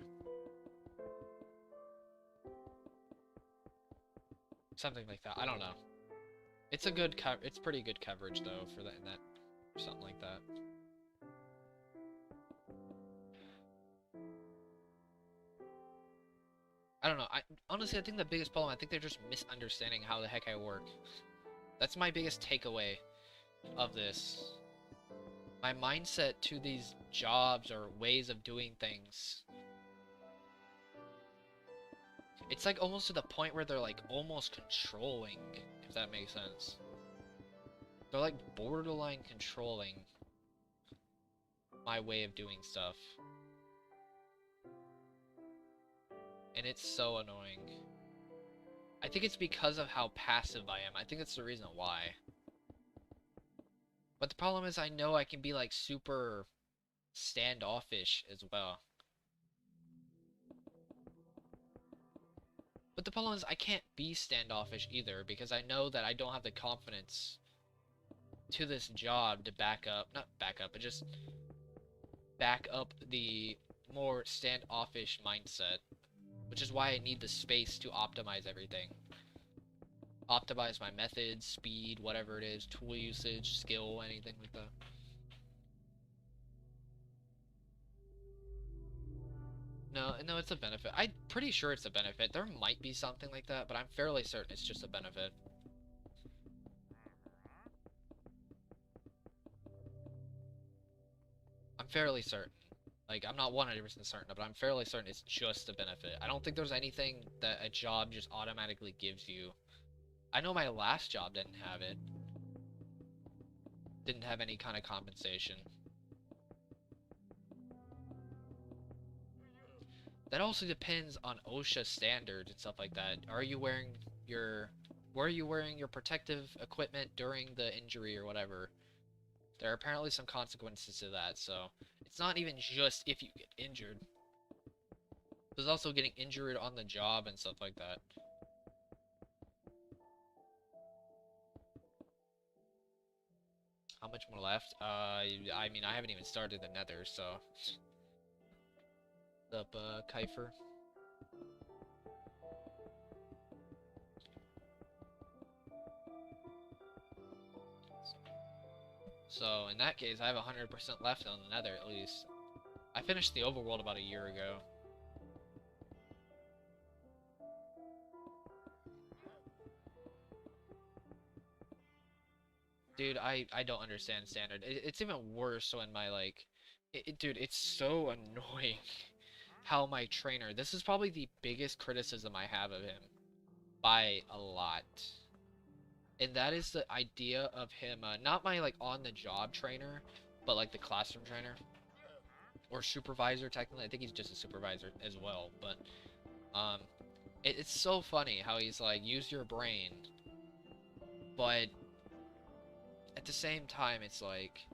Something like that. I don't know. It's pretty good coverage though for that in that something like that. I don't know. Honestly, I think the biggest problem, I think they're just misunderstanding how the heck I work. That's my biggest takeaway of this. My mindset to these jobs or ways of doing things. It's like almost to the point where they're like almost controlling, if that makes sense. They're like borderline controlling my way of doing stuff. And it's so annoying. I think it's because of how passive I am. I think that's the reason why. But the problem is I know I can be like super standoffish as well. But the problem is I can't be standoffish either because I know that I don't have the confidence to this job to not back up, but just back up the more standoffish mindset, which is why I need the space to optimize everything. Optimize my methods, speed, whatever it is, tool usage, skill, anything like that. No, it's a benefit. I'm pretty sure it's a benefit. There might be something like that, but I'm fairly certain it's just a benefit. I'm fairly certain. Like, I'm not 100% certain, but I'm fairly certain it's just a benefit. I don't think there's anything that a job just automatically gives you. I know my last job didn't have it. Didn't have any kind of compensation. That also depends on OSHA standards and stuff like that. Were you wearing your protective equipment during the injury or whatever? There are apparently some consequences to that, so it's not even just if you get injured. There's also getting injured on the job and stuff like that. How much more left? I mean, I haven't even started the nether, so... What's up, Kiefer? So in that case, I have 100% left on the nether at least. I finished the overworld about a year ago. Dude, I don't understand standard. It's even worse when my, like... dude, it's so annoying how my trainer... This is probably the biggest criticism I have of him. By a lot. And that is the idea of him, not my, like, on-the-job trainer, but, like, the classroom trainer. Or supervisor, technically. I think he's just a supervisor as well, but... it's so funny how he's like, use your brain. But... at the same time, it's like...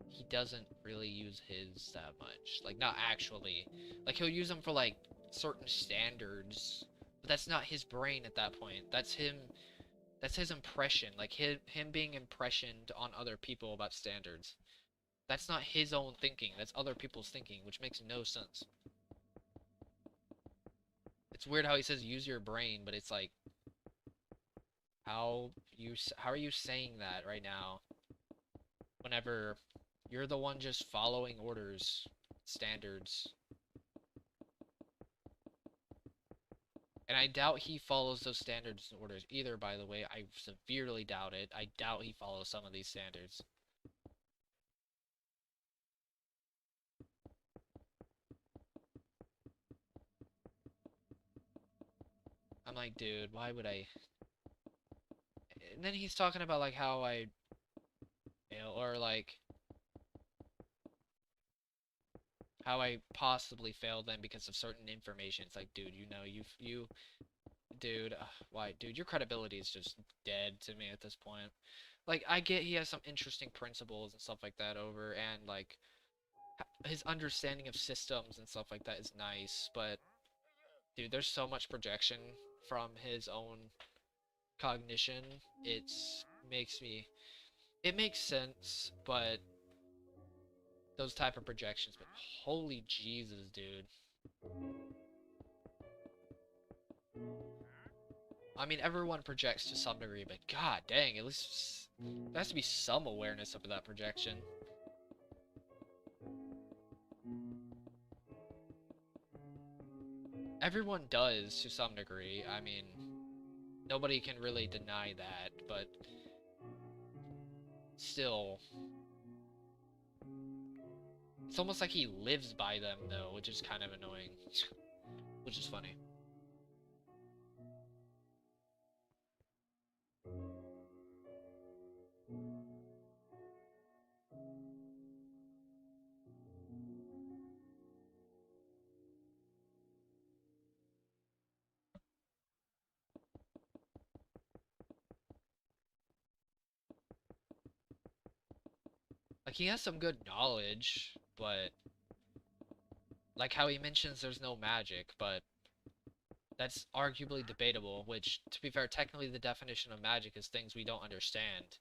he doesn't really use his that much. Like, not actually. Like, he'll use them for, like, certain standards. But that's not his brain at that point. That's him... that's his impression. Like, him being impressioned on other people about standards. That's not his own thinking. That's other people's thinking, which makes no sense. It's weird how he says use your brain, but it's like... how are you saying that right now? Whenever... you're the one just following orders, standards. And I doubt he follows those standards and orders either, by the way. I severely doubt it. I doubt he follows some of these standards. I'm like, dude, why would I... and then he's talking about, like, how I... or, like... how I possibly failed them because of certain information. It's like, dude, you know, dude, why, dude, your credibility is just dead to me at this point. Like, I get he has some interesting principles and stuff like that over, and, like, his understanding of systems and stuff like that is nice, but, dude, there's so much projection from his own cognition. It makes sense, but those type of projections, but holy Jesus, dude. I mean, everyone projects to some degree, but god dang, at least there has to be some awareness of that projection. Everyone does to some degree. I mean, nobody can really deny that, but still. It's almost like he lives by them, though, which is kind of annoying. Which is funny. Like, he has some good knowledge, but... like how he mentions there's no magic, but... that's arguably debatable, which, to be fair, technically the definition of magic is things we don't understand.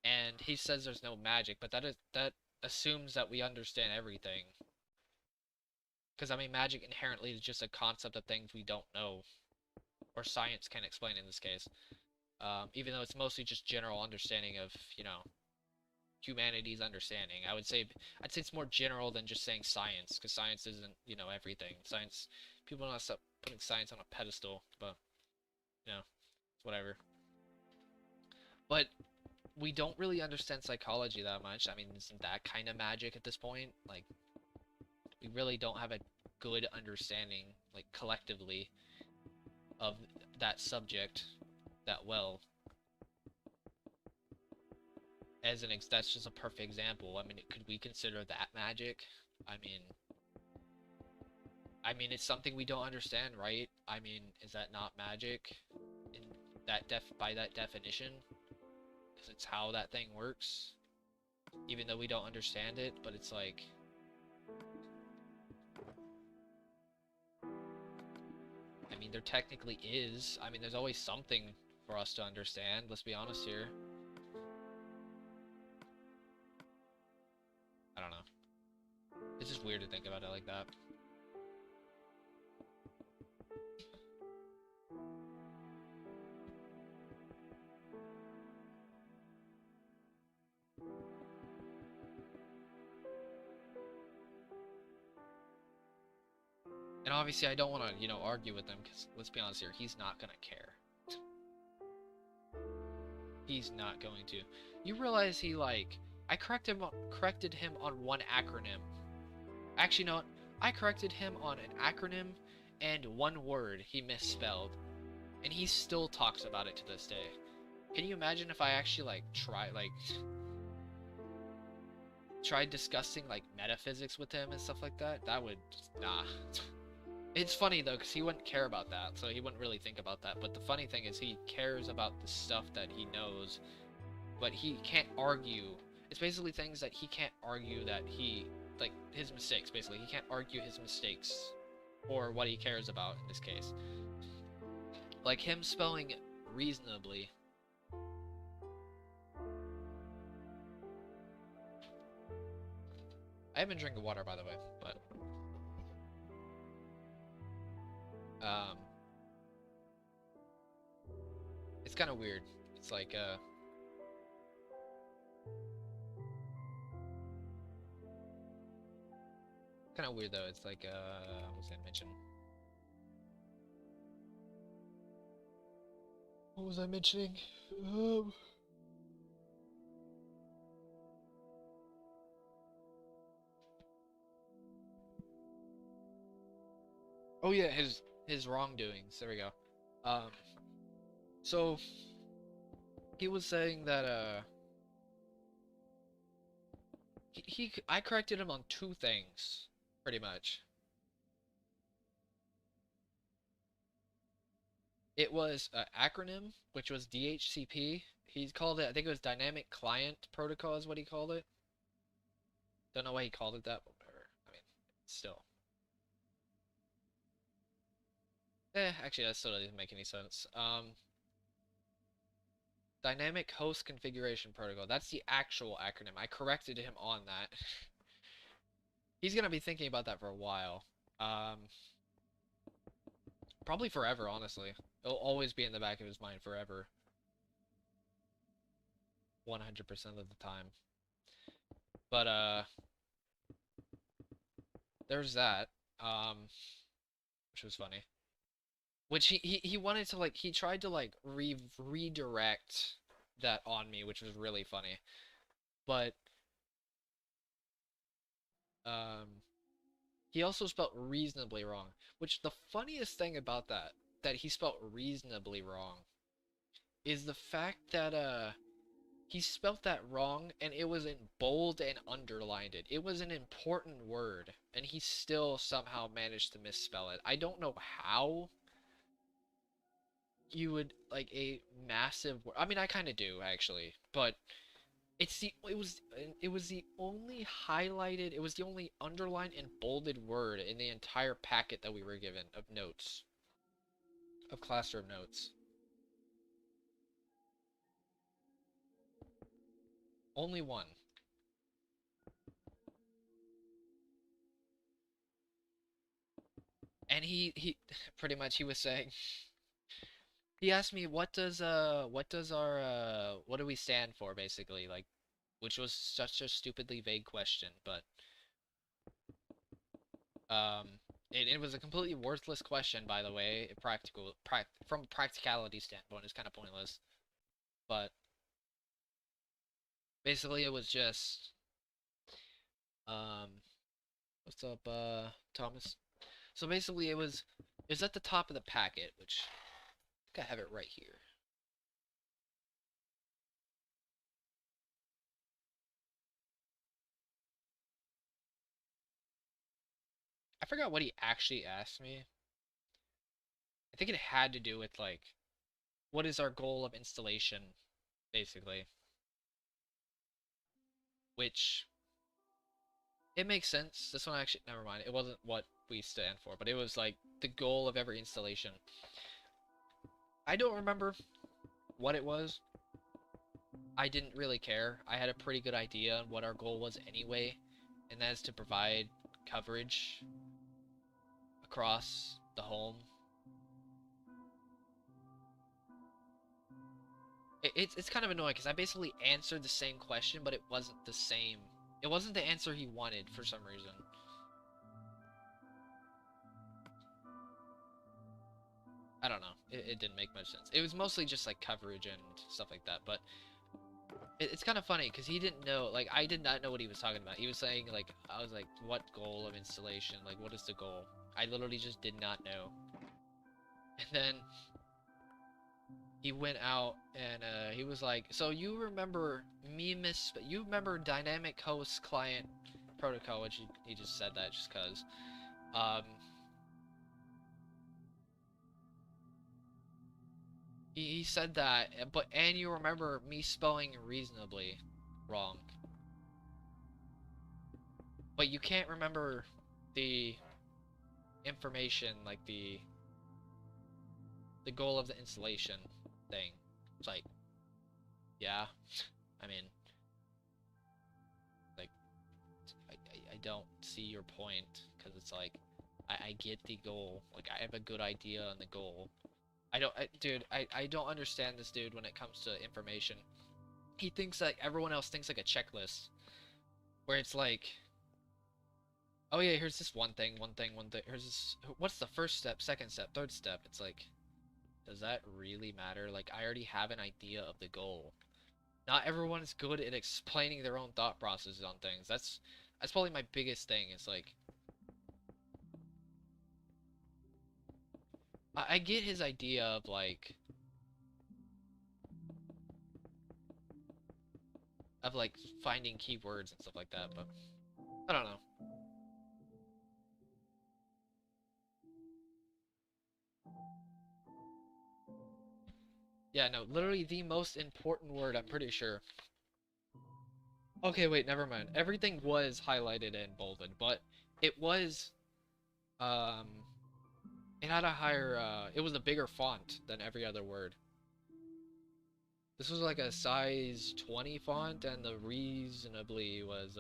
And he says there's no magic, but that assumes that we understand everything. Because, I mean, magic inherently is just a concept of things we don't know. Or science can explain in this case. Even though it's mostly just general understanding of, you know, humanity's understanding. I'd say it's more general than just saying science, because science isn't, you know, everything. Science, people don't stop putting science on a pedestal, but, you know, whatever. But we don't really understand psychology that much. I mean, isn't that kind of magic at this point? Like, we really don't have a good understanding, like, collectively, of that subject that well. That's just a perfect example. I mean, could we consider that magic? I mean, it's something we don't understand, right? I mean, is that not magic in that by that definition? Because it's how that thing works, even though we don't understand it. But it's like, I mean, there technically is. I mean, there's always something for us to understand. Let's be honest here. I don't know. It's just weird to think about it like that. And obviously I don't want to, you know, argue with him, because let's be honest here, he's not gonna care. He's not going to. You realize he, like, I corrected him on one acronym. Actually, no, I corrected him on an acronym and one word he misspelled, and he still talks about it to this day. Can you imagine if I actually, like, tried discussing, like, metaphysics with him and stuff like that? That would, nah. It's funny, though, because he wouldn't care about that, so he wouldn't really think about that. But the funny thing is he cares about the stuff that he knows, but he can't argue. It's basically things that he can't argue that he, like, his mistakes, basically. He can't argue his mistakes, or what he cares about, in this case. Like, him spelling reasonably. I have been drinking water, by the way, but... it's kind of weird. It's like, kind of weird, though. It's like, what was I mentioning? What was I mentioning? Oh yeah, his wrongdoings. There we go. So he was saying that I corrected him on two things, pretty much. It was an acronym, which was DHCP. He called it, I think it was Dynamic Client Protocol is what he called it. Don't know why he called it that, but whatever. I mean, still. Actually, that still doesn't make any sense. Dynamic Host Configuration Protocol. That's the actual acronym. I corrected him on that. He's gonna be thinking about that for a while. Probably forever, honestly. It'll always be in the back of his mind forever. 100% of the time. But, there's that. Which was funny. Which he wanted to, like, he tried to, like, redirect that on me, which was really funny. But, he also spelled reasonably wrong. Which, the funniest thing about that he spelled reasonably wrong, is the fact that, he spelt that wrong, and it was in bold and underlined it. It was an important word, and he still somehow managed to misspell it. I don't know how you would, like, a massive word. I mean, I kind of do, actually, but it was the only highlighted, it was the only underlined and bolded word in the entire packet that we were given of notes, of classroom notes. Only one. And he pretty much, he was saying, he asked me, what do we stand for, basically, like, which was such a stupidly vague question, but, it was a completely worthless question, by the way, from a practicality standpoint, it's kind of pointless, but, basically, it was just, what's up, Thomas? So basically, it was at the top of the packet, which, I think I have it right here. I forgot what he actually asked me. I think it had to do with, like, what is our goal of installation, basically. Which, it makes sense. This one actually, never mind. It wasn't what we stand for, but it was, like, the goal of every installation. I don't remember what it was. I didn't really care. I had a pretty good idea on what our goal was anyway, and that is to provide coverage across the home. It's kind of annoying because I basically answered the same question, but it wasn't the same. It wasn't the answer he wanted for some reason. I don't know. It didn't make much sense. It was mostly just like coverage and stuff like that. But it's kind of funny because he didn't know. Like I did not know what he was talking about. He was saying like I was like, what goal of installation? Like what is the goal? I literally just did not know. And then he went out and he was like, so you remember you remember dynamic host client protocol, which he just said that just cause. He said that, and you remember me spelling reasonably wrong. But you can't remember the information, like the goal of the installation thing. It's like, yeah, I mean, like, I don't see your point, because it's like, I get the goal, like, I have a good idea on the goal. Dude, I don't understand this dude when it comes to information. He thinks like everyone else thinks like a checklist, where it's like, oh yeah, here's this one thing, here's this, what's the first step, second step, third step? It's like, does that really matter? Like, I already have an idea of the goal. Not everyone's good at explaining their own thought processes on things. That's probably my biggest thing. It's like, I get his idea of like finding keywords and stuff like that, but I don't know. Yeah, no, literally the most important word, I'm pretty sure. Okay, wait, never mind. Everything was highlighted and bolded, but it was, um, it had a higher, it was a bigger font than every other word. This was like a size 20 font, and the reasonably was,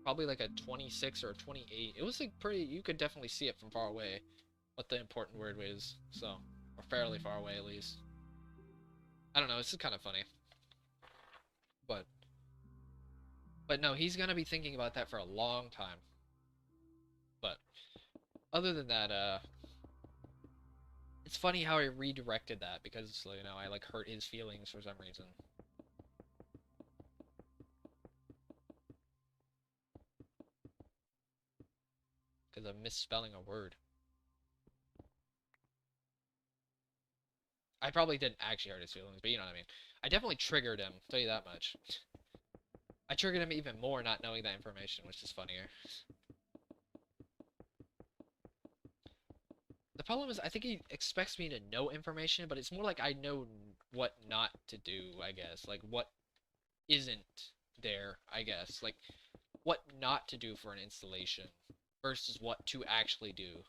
probably like a 26 or a 28. It was like pretty, you could definitely see it from far away what the important word was, so, or fairly far away at least. I don't know, it's just kind of funny. But no, he's gonna be thinking about that for a long time. But other than that, it's funny how I redirected that because, you know, I like hurt his feelings for some reason. Because of misspelling a word. I probably didn't actually hurt his feelings, but you know what I mean. I definitely triggered him, tell you that much. I triggered him even more not knowing that information, which is funnier. The problem is, I think he expects me to know information, but it's more like I know what not to do, I guess. Like, what isn't there, I guess. Like, what not to do for an installation versus what to actually do.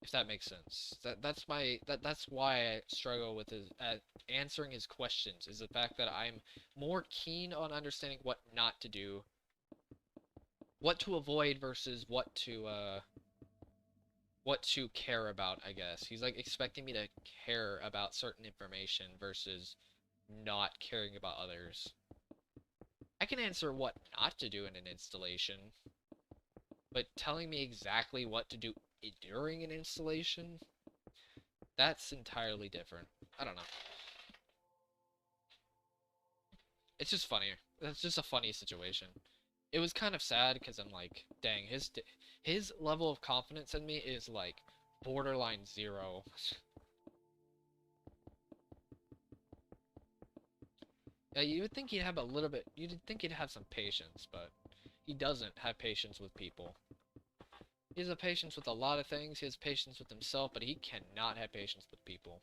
If that makes sense. That's why I struggle with his answering his questions, is the fact that I'm more keen on understanding what not to do, what to avoid versus what to care about, I guess. He's like expecting me to care about certain information versus not caring about others. I can answer what not to do in an installation, but telling me exactly what to do during an installation, that's entirely different. I don't know. It's just funnier. That's just a funny situation. It was kind of sad because I'm like, dang, his level of confidence in me is like borderline 0. Yeah, you would think he'd have a little bit, you'd think he'd have some patience, but he doesn't have patience with people. He has a patience with a lot of things, he has patience with himself, but he cannot have patience with people.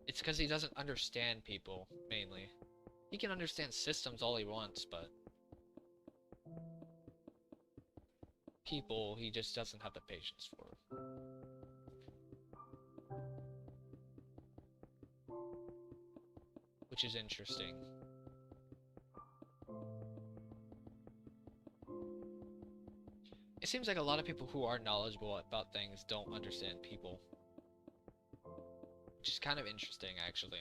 It's because he doesn't understand people, mainly. He can understand systems all he wants, but people, he just doesn't have the patience for. Which is interesting. It seems like a lot of people who are knowledgeable about things don't understand people. Which is kind of interesting, actually.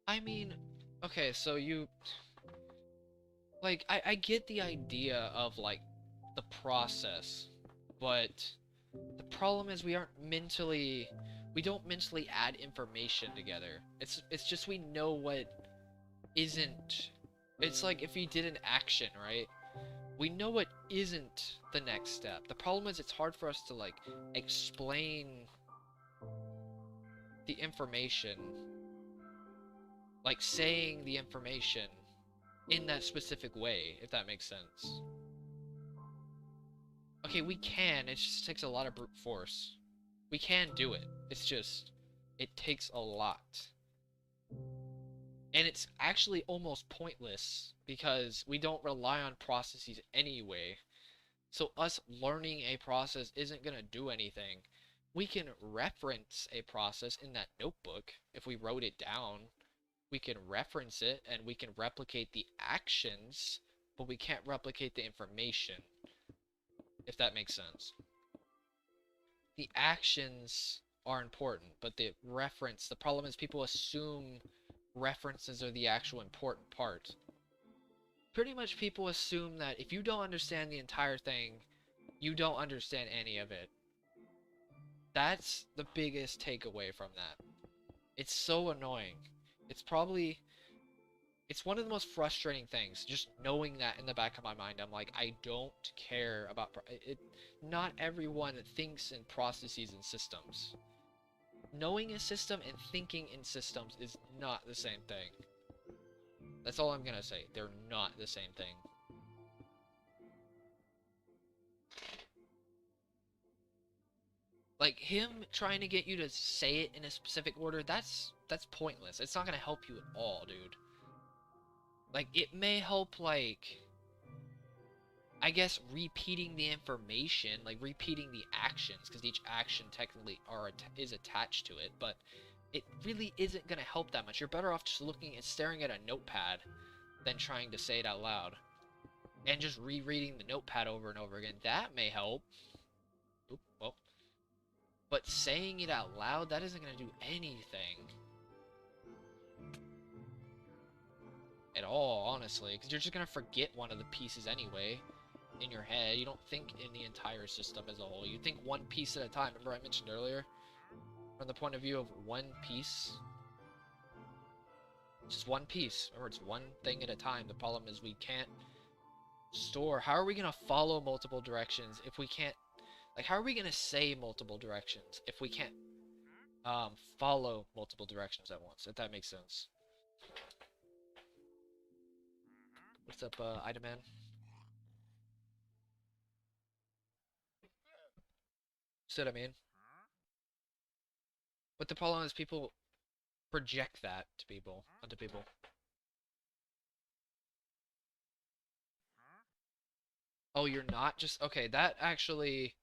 I mean, okay, so you, like, I get the idea of, like, the process, but the problem is we don't mentally add information together. It's just we know what isn't, it's like if you did an action, right? We know what isn't the next step. The problem is it's hard for us to, like, explain the information, like saying the information in that specific way, if that makes sense. Okay, we can, it just takes a lot of brute force. We can do it. It's just, it takes a lot. And it's actually almost pointless because we don't rely on processes anyway. So us learning a process isn't going to do anything. We can reference a process in that notebook if we wrote it down. We can reference it and we can replicate the actions, but we can't replicate the information, if that makes sense. The actions are important, but the reference, the problem is people assume references are the actual important part. Pretty much people assume that if you don't understand the entire thing, you don't understand any of it. That's the biggest takeaway from that. It's so annoying. It's probably, it's one of the most frustrating things, just knowing that in the back of my mind. I'm like, I don't care about it. Not everyone thinks in processes and systems. Knowing a system and thinking in systems is not the same thing. That's all I'm gonna say. They're not the same thing. Like, him trying to get you to say it in a specific order, that's pointless. It's not gonna help you at all, dude. Like, it may help, like, I guess repeating the information, like repeating the actions, because each action technically is attached to it, but it really isn't going to help that much. You're better off just looking and staring at a notepad than trying to say it out loud. And just rereading the notepad over and over again. That may help. Oop, well. But saying it out loud, that isn't going to do anything. At all, honestly. Because you're just going to forget one of the pieces anyway. In your head, you don't think in the entire system as a whole. You think one piece at a time. Remember I mentioned earlier? From the point of view of one piece. Just one piece. Remember, it's one thing at a time. The problem is we can't store. How are we going to follow multiple directions if we can't... Like, how are we going to say multiple directions if we can't follow multiple directions at once? If that makes sense. What's up, Item Man? See what I mean? But the problem is people project that to people, onto people. Oh, you're not just okay. That actually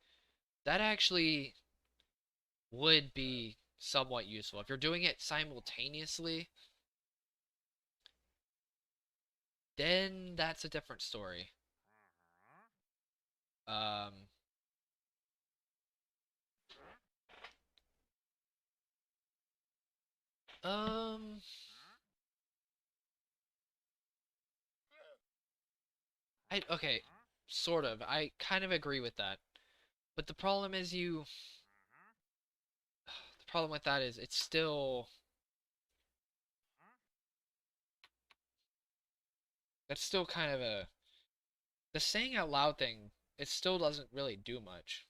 would be somewhat useful if you're doing it simultaneously. Then that's a different story. Um. Um. Okay, sort of. I kind of agree with that. But the problem is the problem with that is it's still, that's still kind of a, the saying out loud thing, it still doesn't really do much.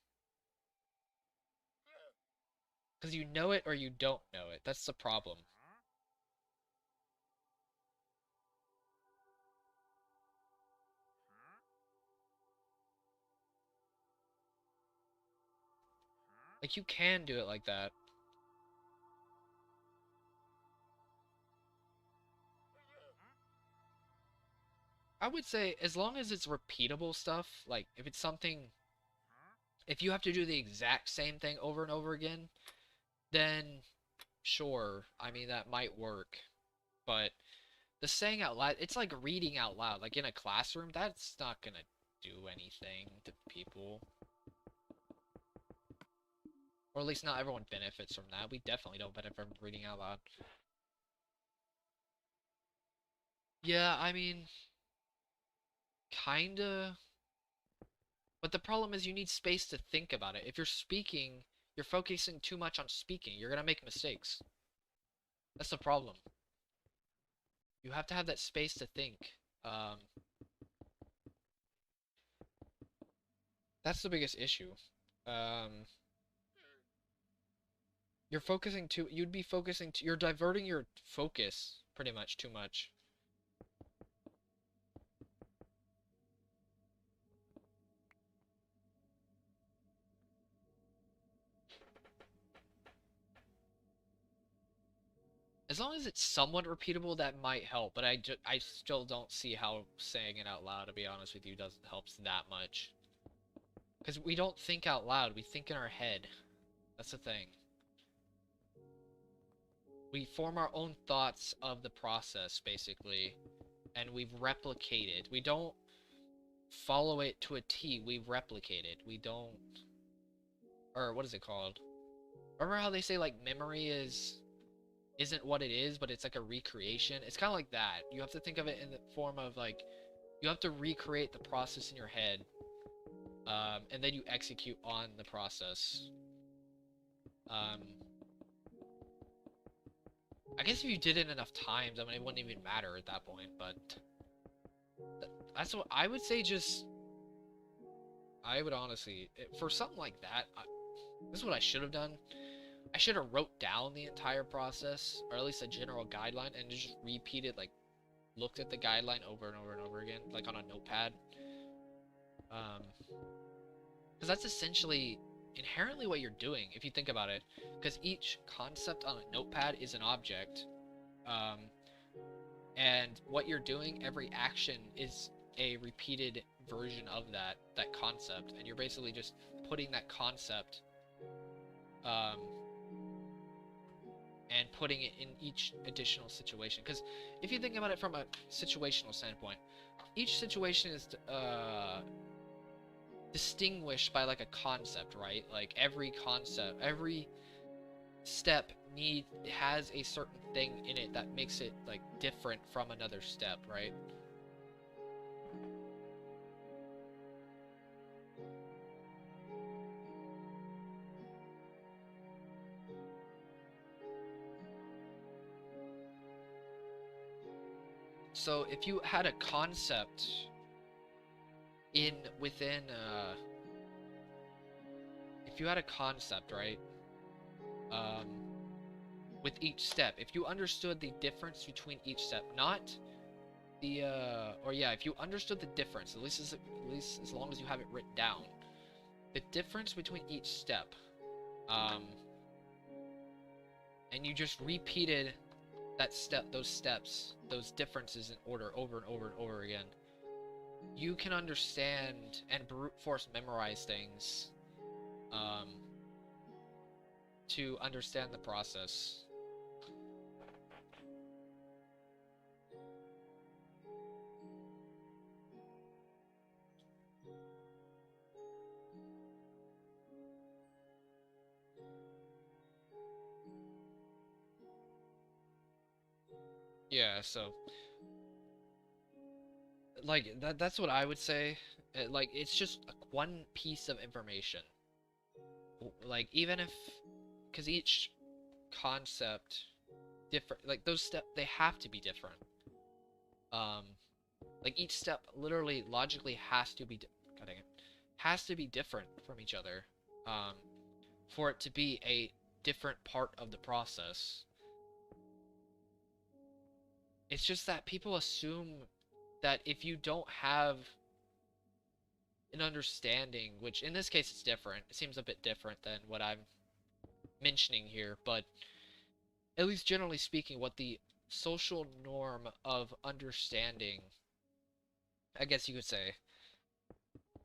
Because you know it or you don't know it. That's the problem. Like, you can do it like that. I would say as long as it's repeatable stuff, like if it's something, if you have to do the exact same thing over and over again, then sure, I mean that might work. But the saying out loud, it's like reading out loud, like in a classroom, that's not gonna do anything to people. Or at least not everyone benefits from that. We definitely don't benefit from reading out loud. Yeah, I mean, kinda. But the problem is you need space to think about it. If you're speaking, you're focusing too much on speaking. You're gonna make mistakes. That's the problem. You have to have that space to think. Um, that's the biggest issue. Um, you're focusing too. You'd be focusing. You're diverting your focus pretty much too much. As long as it's somewhat repeatable, that might help. But I still don't see how saying it out loud, to be honest with you, doesn't helps that much. Because we don't think out loud. We think in our head. That's the thing. We form our own thoughts of the process, basically, and we replicate it. We don't follow it to a T. We replicate it. We don't, or what is it called? Remember how they say like memory isn't what it is, but it's like a recreation? It's kind of like that. You have to think of it in the form of like you have to recreate the process in your head, and then you execute on the process. Um, I guess if you did it enough times, I mean, it wouldn't even matter at that point, but that's what I would say. Just, I would honestly, for something like that, this is what I should have done. I should have wrote down the entire process, or at least a general guideline, and just repeated, like, looked at the guideline over and over and over again, like on a notepad. Because that's essentially inherently what you're doing, if you think about it. Because each concept on a notepad is an object. Um, and what you're doing, every action is a repeated version of that concept, and you're basically just putting that concept um, and putting it in each additional situation. Because if you think about it from a situational standpoint, each situation is distinguished by like a concept, right? Like every concept, every step has a certain thing in it that makes it like different from another step, right? So if you had a concept in within if you had a concept, right? Um, with each step, if you understood the difference between each step, not the or yeah, if you understood the difference, at least as long as you have it written down, the difference between each step, um, and you just repeated that step, those steps, those differences in order over and over and over again, you can understand and brute force memorize things um, to understand the process. Yeah, so like that's what I would say. Like it's just one piece of information. Like even if because each concept different, like those steps, they have to be different. Um like each step literally logically has to be God dang it, has to be different from each other. Um for it to be a different part of the process. It's just that people assume that if you don't have an understanding, which in this case it's different, it seems a bit different than what I'm mentioning here, but at least generally speaking, what the social norm of understanding, I guess you could say,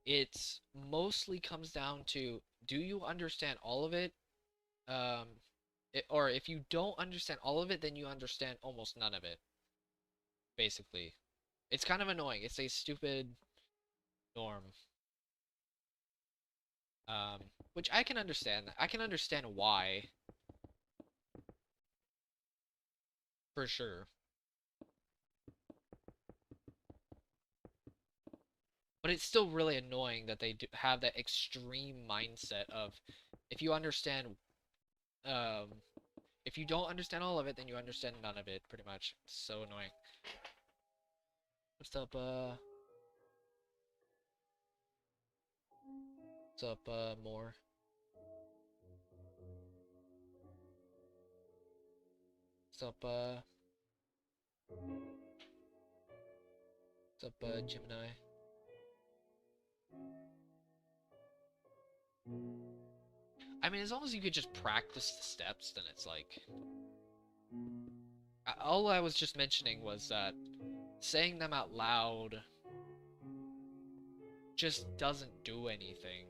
it's mostly comes down to, do you understand all of it? Um, or if you don't understand all of it, then you understand almost none of it, basically. It's kind of annoying. It's a stupid norm. Which I can understand. I can understand why, for sure. But it's still really annoying that they do have that extreme mindset of if you understand, um, if you don't understand all of it, then you understand none of it, pretty much. It's so annoying. What's up, more? What's up, Gemini? I mean, as long as you could just practice the steps, then it's like... All I was just mentioning was that saying them out loud just doesn't do anything.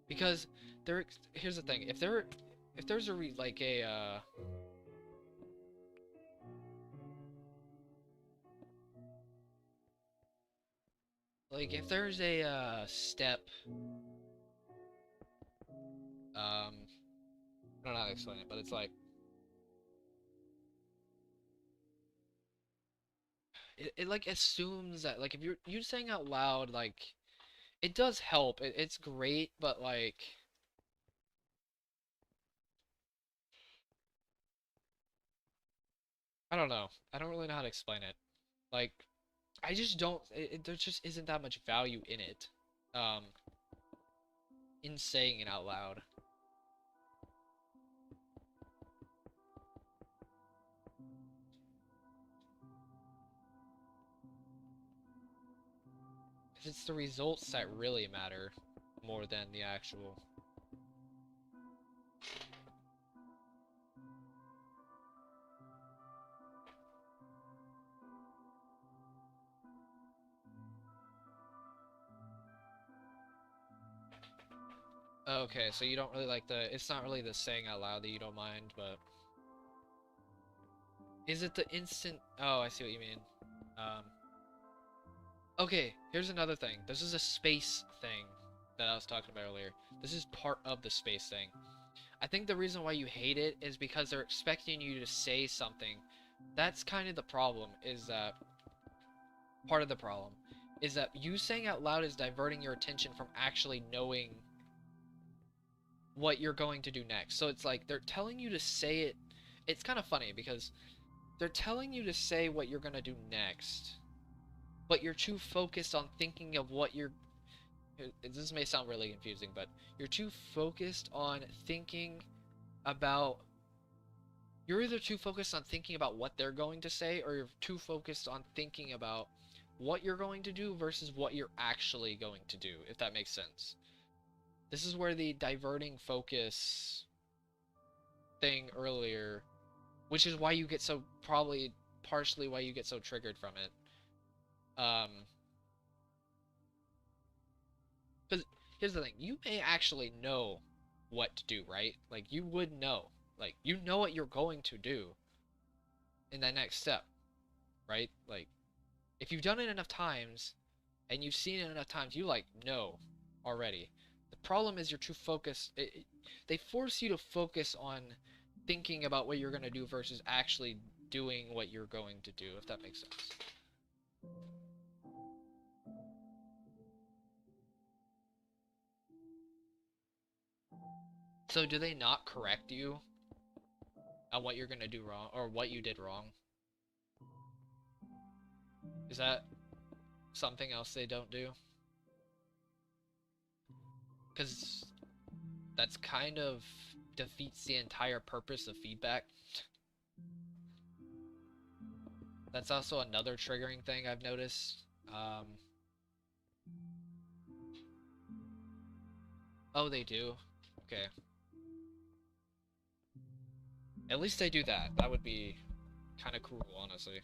Because here's the thing, if there's if there's a step, I don't know how to explain it, but it's like it like assumes that like if you saying out loud, like it does help, it's great, but like I don't know, I don't really know how to explain it. Like I just don't, there just isn't that much value in it, um in saying it out loud. Because it's the results that really matter more than the actual. Okay, so you don't really like it's not really the saying out loud that you don't mind, but is it the instant? Oh, I see what you mean. Um, okay, here's another thing. This is a space thing that I was talking about earlier. This is part of the space thing. I think the reason why you hate it is because they're expecting you to say something. That's kind of the problem, is that part of the problem is that you saying out loud is diverting your attention from actually knowing what you're going to do next. So it's like they're telling you to say it. It's kind of funny because they're telling you to say what you're going to do next, but you're too focused on thinking of what you're... This may sound really confusing, but you're too focused on thinking about... You're either too focused on thinking about what they're going to say, or you're too focused on thinking about what you're going to do versus what you're actually going to do, if that makes sense. This is where the diverting focus thing earlier, which is why you get so, probably partially why you get so triggered from it. Because here's the thing, you may actually know what to do, right? Like, you would know. Like, you know what you're going to do in that next step, right? Like, if you've done it enough times, and you've seen it enough times, you, like, know already. The problem is you're too focused. They force you to focus on thinking about what you're going to do versus actually doing what you're going to do, if that makes sense. So do they not correct you on what you're going to do wrong, or what you did wrong? Is that something else they don't do? Because that's kind of defeats the entire purpose of feedback. That's also another triggering thing I've noticed. Oh, they do? Okay. At least they do that. That would be kind of cool, honestly.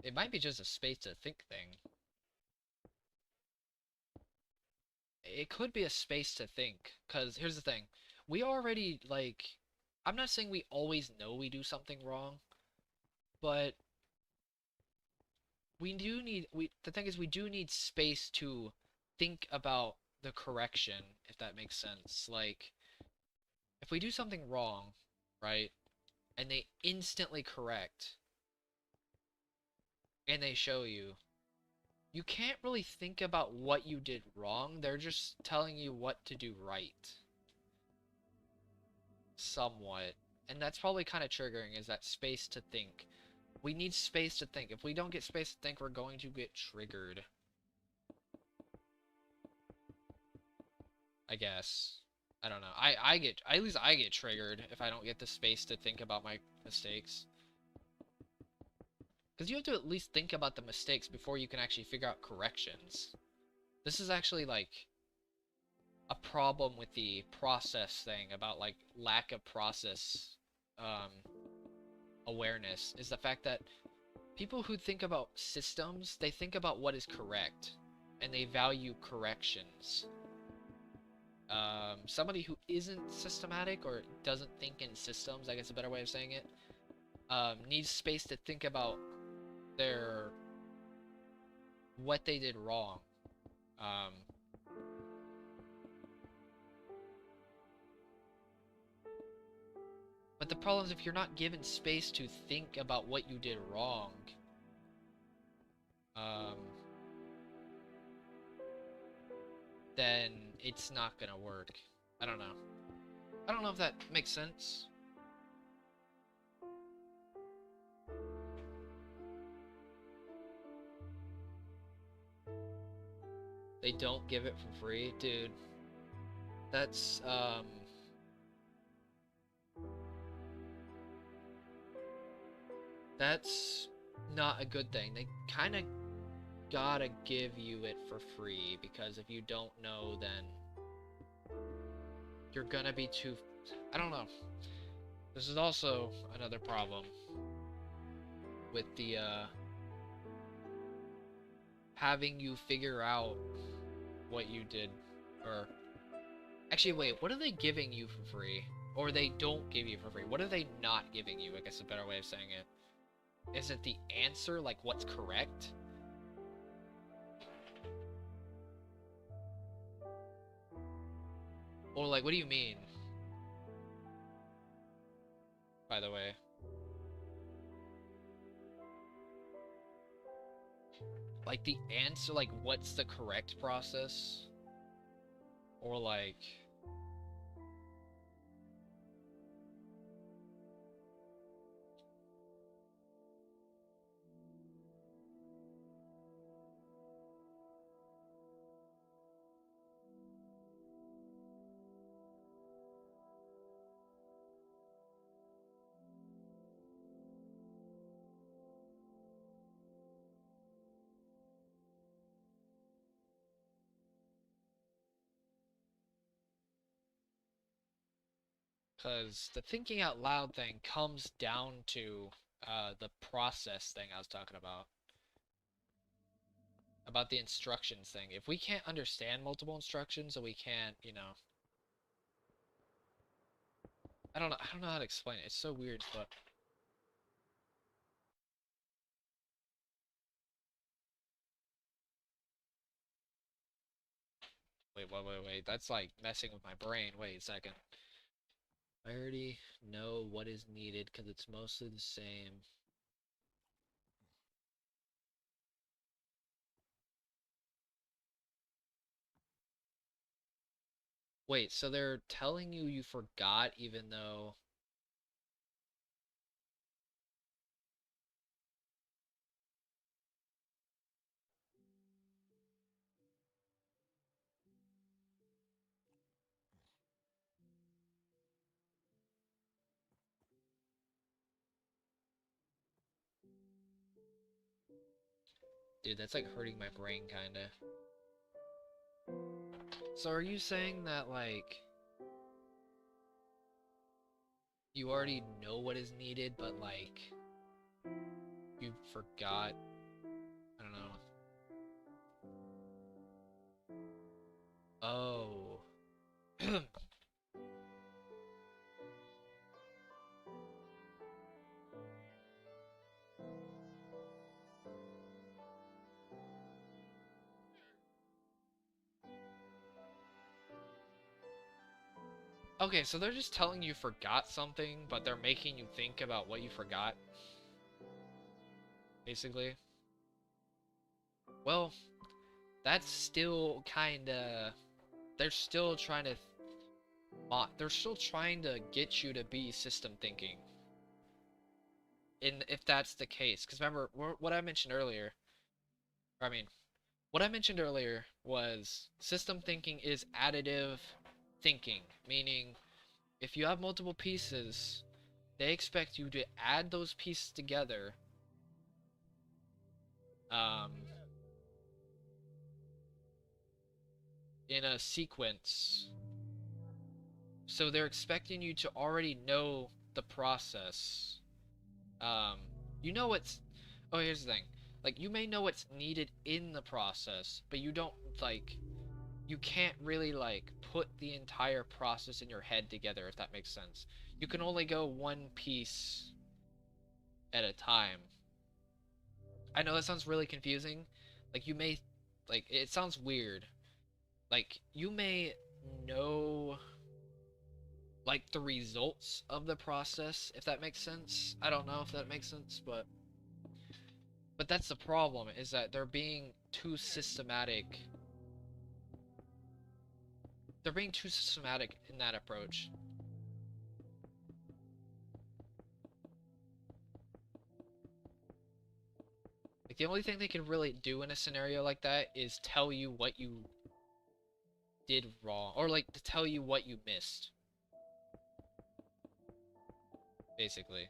It might be just a space to think thing. It could be a space to think, because here's the thing. We already, like, I'm not saying we always know we do something wrong, but the thing is we do need space to think about the correction, if that makes sense. Like, if we do something wrong, right, and they instantly correct, and they show you, you can't really think about what you did wrong, they're just telling you what to do right. Somewhat. And that's probably kind of triggering, is that space to think. We need space to think. If we don't get space to think, we're going to get triggered. I guess. I don't know. At least I get triggered if I don't get the space to think about my mistakes. Because you have to at least think about the mistakes before you can actually figure out corrections. This is actually, like, a problem with the process thing, about, like, lack of process awareness, is the fact that people who think about systems, they think about what is correct, and they value corrections. Somebody who isn't systematic, or doesn't think in systems, I guess a better way of saying it, needs space to think about what they did wrong. But the problem is, if you're not given space to think about what you did wrong, then it's not gonna work. I don't know. I don't know if that makes sense. They don't give it for free? Dude, that's, that's not a good thing. They kind of gotta give you it for free, because if you don't know, then you're gonna be too... I don't know. This is also another problem with the, having you figure out what you did, or... Actually, wait, what are they giving you for free? Or they don't give you for free? What are they not giving you? I guess a better way of saying it. Is it the answer, like what's correct? Or like, what do you mean? By the way. Like the answer, like what's the correct process? Or like... Because the thinking out loud thing comes down to the process thing I was talking about. About the instructions thing. If we can't understand multiple instructions, so we can't, you know... I don't know how to explain it. It's so weird, but... Wait. That's like messing with my brain. Wait a second. I already know what is needed because it's mostly the same. Wait, so they're telling you you forgot even though... Dude, that's like hurting my brain, kinda. So are you saying that, like... you already know what is needed, but, like... you forgot Oh. Okay, so they're just telling you forgot something, but they're making you think about what you forgot, basically. Well, that's still kinda... They're still trying to... They're still trying to get you to be system thinking. If that's the case. Because remember, what I mentioned earlier... I mean, what I mentioned earlier was system thinking is additive thinking, meaning if you have multiple pieces, they expect you to add those pieces together um, in a sequence. So they're expecting you to already know the process. Um, you know what's... Oh, here's the thing. Like, you may know what's needed in the process, but you don't, like... You can't really, like, put the entire process in your head together, if that makes sense. You can only go one piece at a time. I know that sounds really confusing. Like, you may... Like, it sounds weird. Like, you may know... like the results of the process, if that makes sense. I don't know if that makes sense, but that's the problem, is that they're being too systematic. They're being too systematic in that approach. Like, the only thing they can really do in a scenario like that is tell you what you did wrong, or like to tell you what you missed. Basically.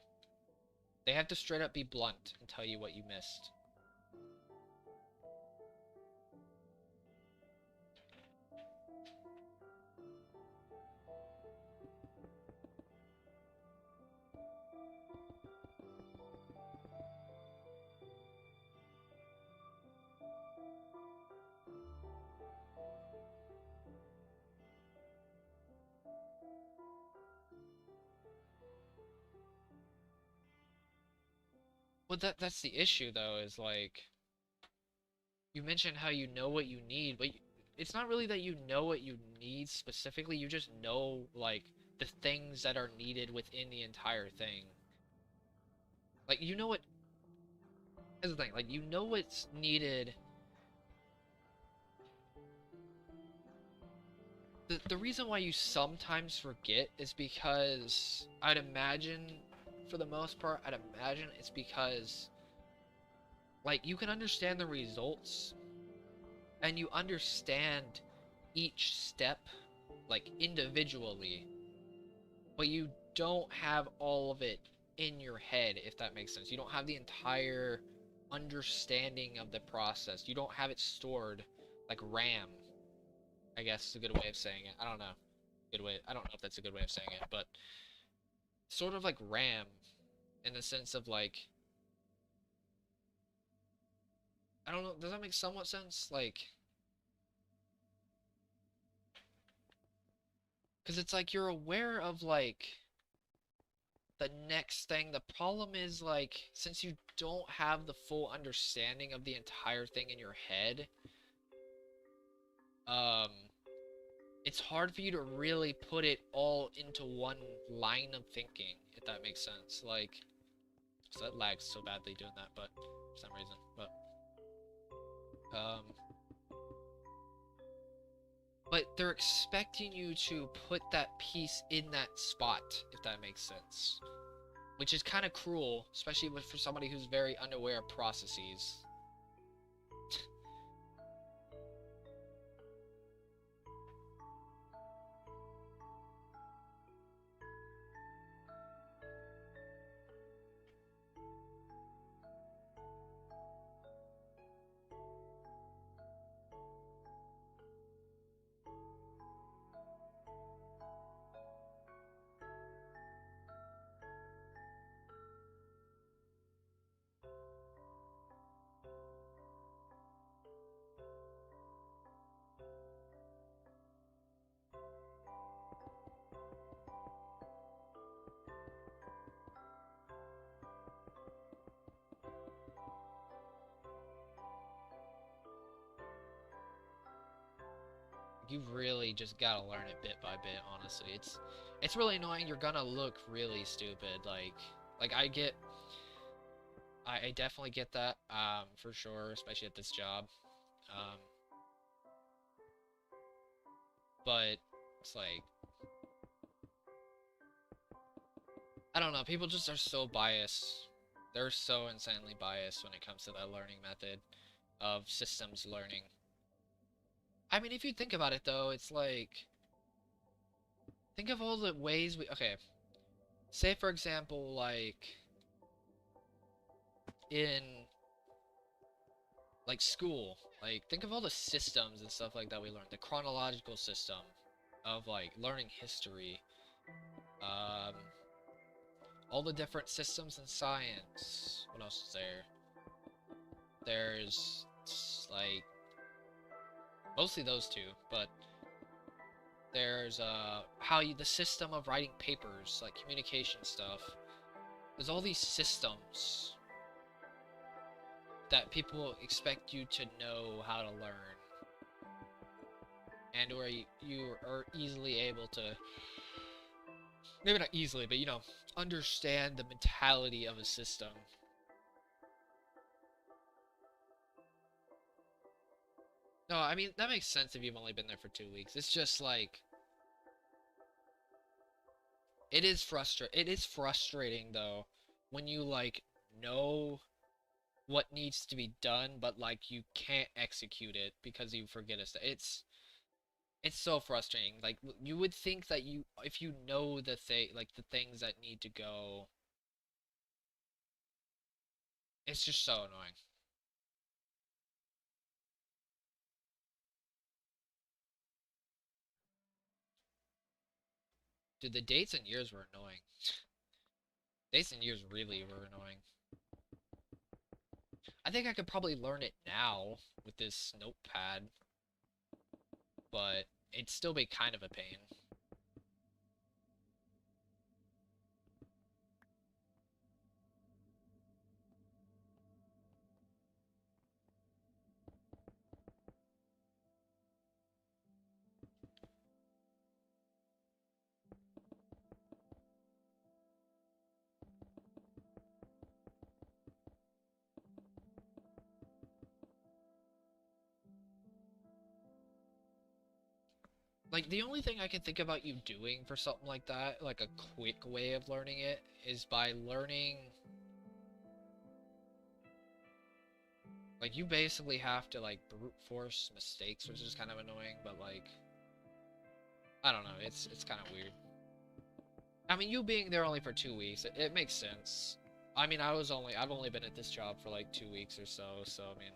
They have to straight up be blunt and tell you what you missed. Well, that's the issue, though, is like... You mentioned how you know what you need, but it's not really that you know what you need specifically, you just know, like, the things that are needed within the entire thing. Like, you know what... Here's the thing, like, you know what's needed... The reason why you sometimes forget is because, I'd imagine, for the most part, I'd imagine it's because, like, you can understand the results, and you understand each step, like, individually, but you don't have all of it in your head, if that makes sense. You don't have the entire understanding of the process. You don't have it stored like RAM, I guess is a good way of saying it. I don't know. I don't know if that's a good way of saying it, but sort of like RAM in the sense of like, I don't know, does that make somewhat sense? Like, because it's like you're aware of like the next thing. The problem is, like, since you don't have the full understanding of the entire thing in your head, it's hard for you to really put it all into one line of thinking, if that makes sense. Like, so that lags so badly doing that, but for some reason, but they're expecting you to put that piece in that spot, if that makes sense. Which is kind of cruel, especially for somebody who's very unaware of processes. You really just gotta learn it bit by bit, honestly. It's really annoying. You're gonna look really stupid. Like I definitely get that, for sure, especially at this job. Um, but it's like, I don't know, people just are so biased. They're so insanely biased when it comes to that learning method of systems learning. I mean, if you think about it, though, it's like, think of all the ways we, okay, say, for example, like, in, like, school, like, think of all the systems and stuff like that we learned, the chronological system of, like, learning history, um, all the different systems in science. What else is there? There's, like, mostly those two, but there's, the system of writing papers, like communication stuff. There's all these systems that people expect you to know how to learn. And where you are easily able to, maybe not easily, but, you know, understand the mentality of a system. No, I mean, that makes sense if you've only been there for 2 weeks. It's just like, it is frustrating, though, when you, like, know what needs to be done, but, like, you can't execute it because you forget it. It's so frustrating. Like, you would think that if you know the things that need to go, it's just so annoying. Dude, the dates and years were annoying. Dates and years really were annoying. I think I could probably learn it now with this notepad, but it'd still be kind of a pain. Like, the only thing I can think about you doing for something like that, like a quick way of learning it, is by learning... Like, you basically have to, like, brute force mistakes, which is kind of annoying, but, like... I don't know, it's kind of weird. I mean, you being there only for 2 weeks, it makes sense. I mean, I've only been at this job for, like, 2 weeks or so, I mean...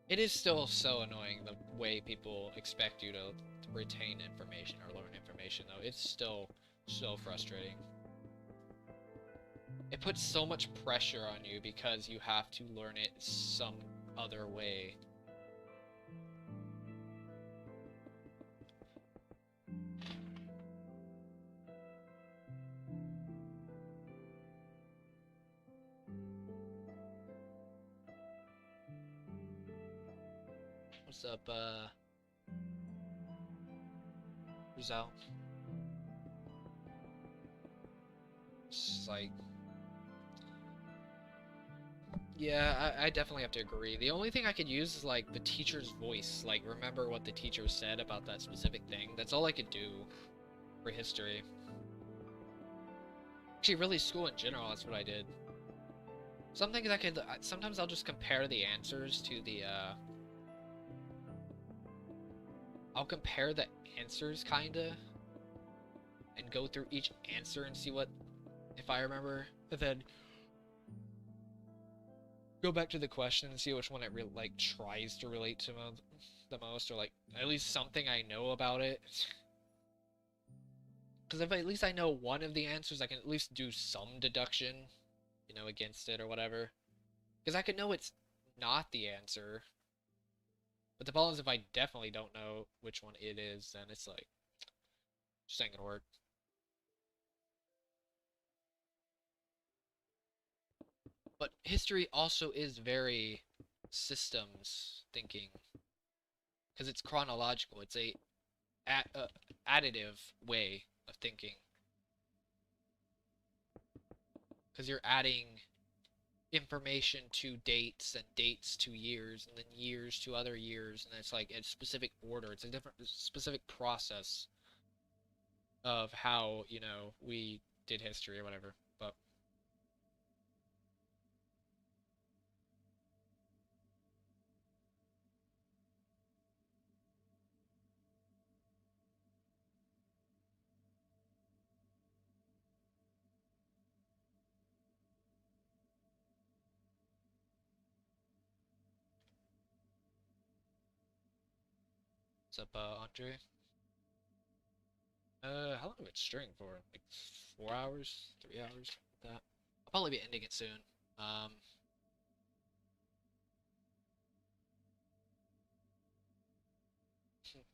It is still so annoying the way people expect you to retain information or learn information, though. It's still so frustrating. It puts so much pressure on you because you have to learn it some other way. What's up, who's out? It's like... Yeah, I definitely have to agree. The only thing I could use is, like, the teacher's voice. Like, remember what the teacher said about that specific thing. That's all I could do for history. Actually, really, school in general, that's what I did. Some things sometimes I'll just compare the answers to the, I'll compare the answers, kinda, and go through each answer and see if I remember, and then go back to the question and see which one it like tries to relate to the most, or like at least something I know about it. Because if at least I know one of the answers, I can at least do some deduction, you know, against it or whatever. Because I could know it's not the answer. But the problem is if I definitely don't know which one it is, then it's like, just ain't gonna work. But history also is very systems thinking because it's chronological. It's a additive way of thinking because you're adding information to dates and dates to years and then years to other years, and it's like a specific order. It's a different specific process of how, you know, we did history or whatever. But what's up, Andre? How long have I been streaming for? Like 4 hours, 3 hours, like that. I'll probably be ending it soon. Um,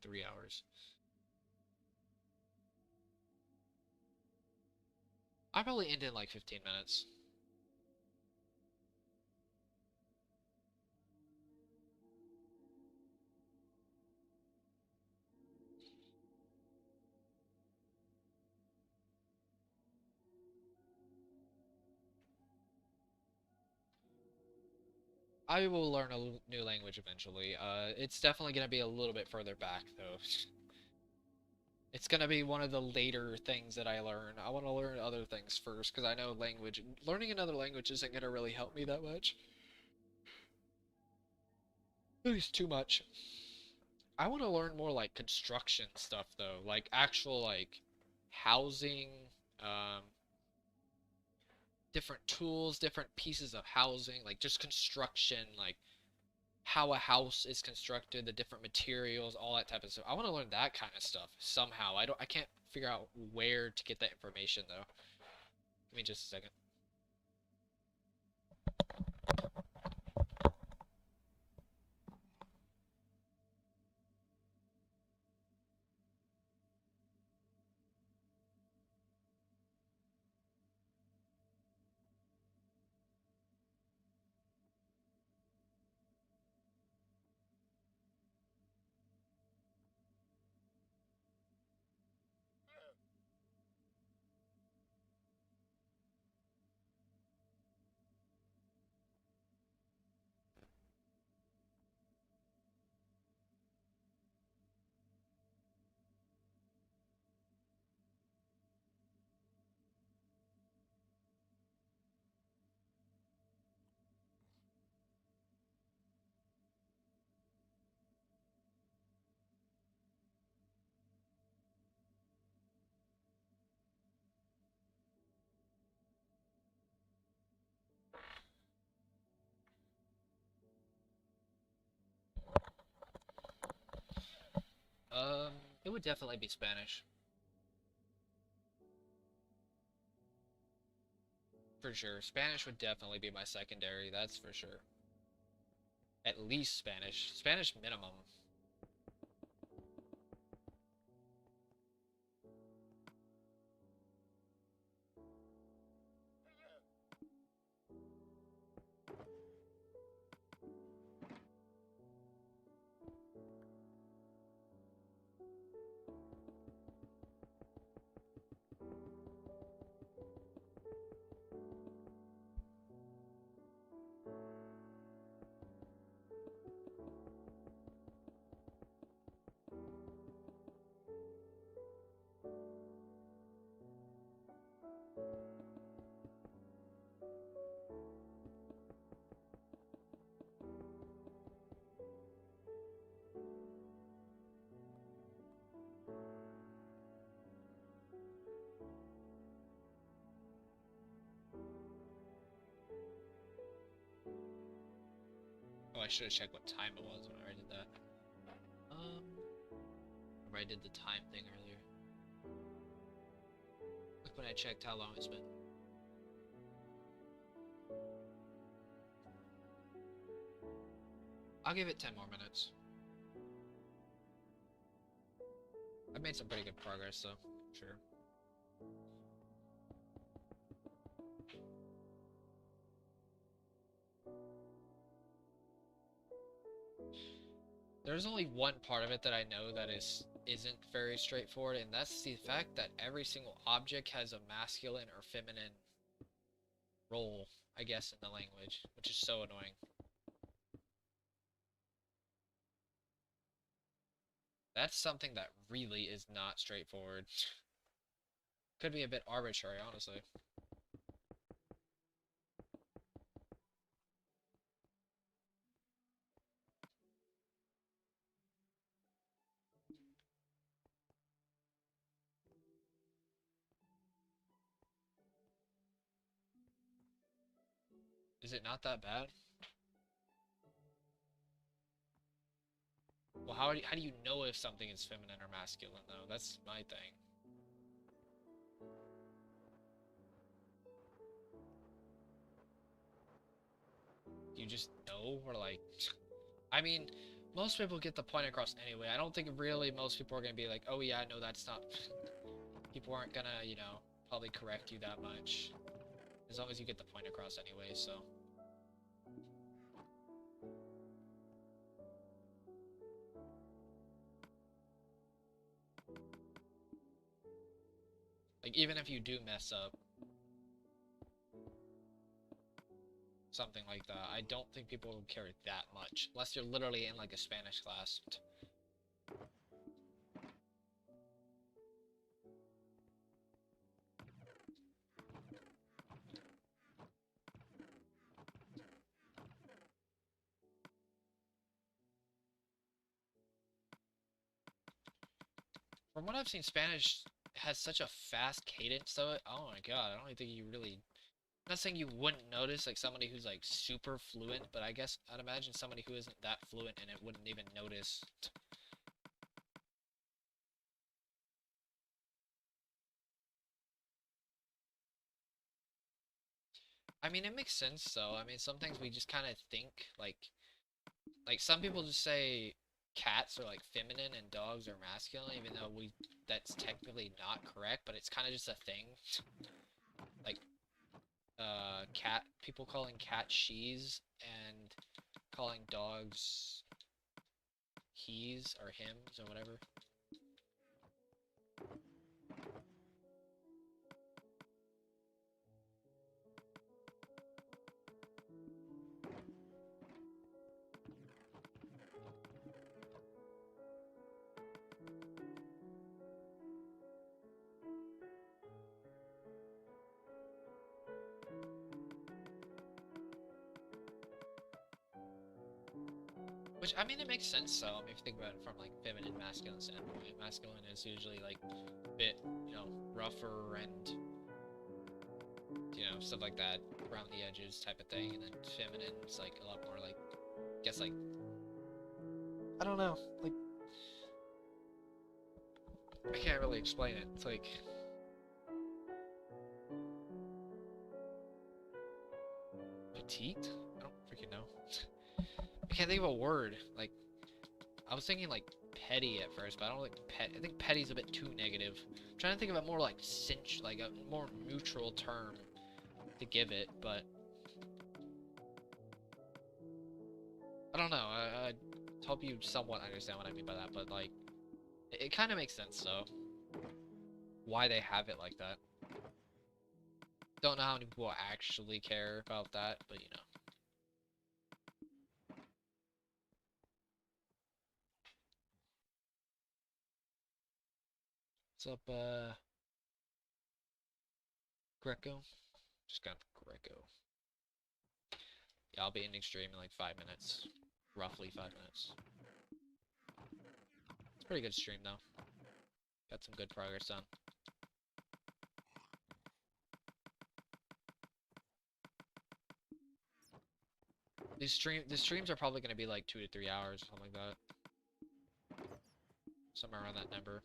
3 hours. I'll probably end in like 15 minutes. I will learn a new language eventually. It's definitely gonna be a little bit further back though. It's gonna be one of the later things that I learn. I want to learn other things first because I know learning another language isn't gonna really help me that much. At least too much. I want to learn more like construction stuff though, like actual like housing, um, different tools, different pieces of housing, like just construction, like how a house is constructed, the different materials, all that type of stuff. I want to learn that kind of stuff somehow. I can't figure out where to get that information though. Give me just a second. Um, it would definitely be Spanish. For sure. Spanish would definitely be my secondary, that's for sure. At least Spanish. Spanish minimum. Oh, I should have checked what time it was when I did that. Remember I did the time thing earlier. Look when I checked how long it's been. I'll give it 10 more minutes. I've made some pretty good progress, though. Sure. There's only one part of it that I know that isn't very straightforward, and that's the fact that every single object has a masculine or feminine role, I guess, in the language, which is so annoying. That's something that really is not straightforward. Could be a bit arbitrary, honestly. Is it not that bad? Well, how do you know if something is feminine or masculine, though? That's my thing. You just know, or like, I mean, most people get the point across anyway. I don't think really most people are gonna be like, oh yeah, no, that's not. People aren't gonna, you know, probably correct you that much, as long as you get the point across anyway. So. Like, even if you do mess up something like that, I don't think people will care that much. Unless you're literally in, like, a Spanish class. From what I've seen, Spanish has such a fast cadence to it. Oh my god, I don't even think you really... I'm not saying you wouldn't notice, like, somebody who's, like, super fluent, but I guess I'd imagine somebody who isn't that fluent in it wouldn't even notice. I mean, it makes sense, though. I mean, some things we just kind of think, like, some people just say cats are, like, feminine and dogs are masculine, even though that's technically not correct, but it's kind of just a thing. Like, people calling cats she's and calling dogs he's or hims or whatever. Which, I mean, it makes sense, though. I mean, if you think about it from, like, feminine, masculine standpoint. Masculine is usually, like, a bit, you know, rougher and, you know, stuff like that, around the edges type of thing, and then feminine is, like, a lot more, like, I guess, like, I don't know, like, I can't really explain it. It's like, petite? I don't freaking know. I can't think of a word. Like, I was thinking, like, petty at first, but I don't think I think petty's a bit too negative. I'm trying to think of a more, like, cinch, like, a more neutral term to give it, but I don't know. I hope you somewhat understand what I mean by that, but, like, it kind of makes sense, though. Why they have it like that. Don't know how many people actually care about that, but, you know. What's up, Greco? Just got Greco. Yeah, I'll be ending stream in like 5 minutes. Roughly 5 minutes. It's a pretty good stream, though. Got some good progress done. The streams are probably going to be like 2 to 3 hours, something like that. Somewhere around that number.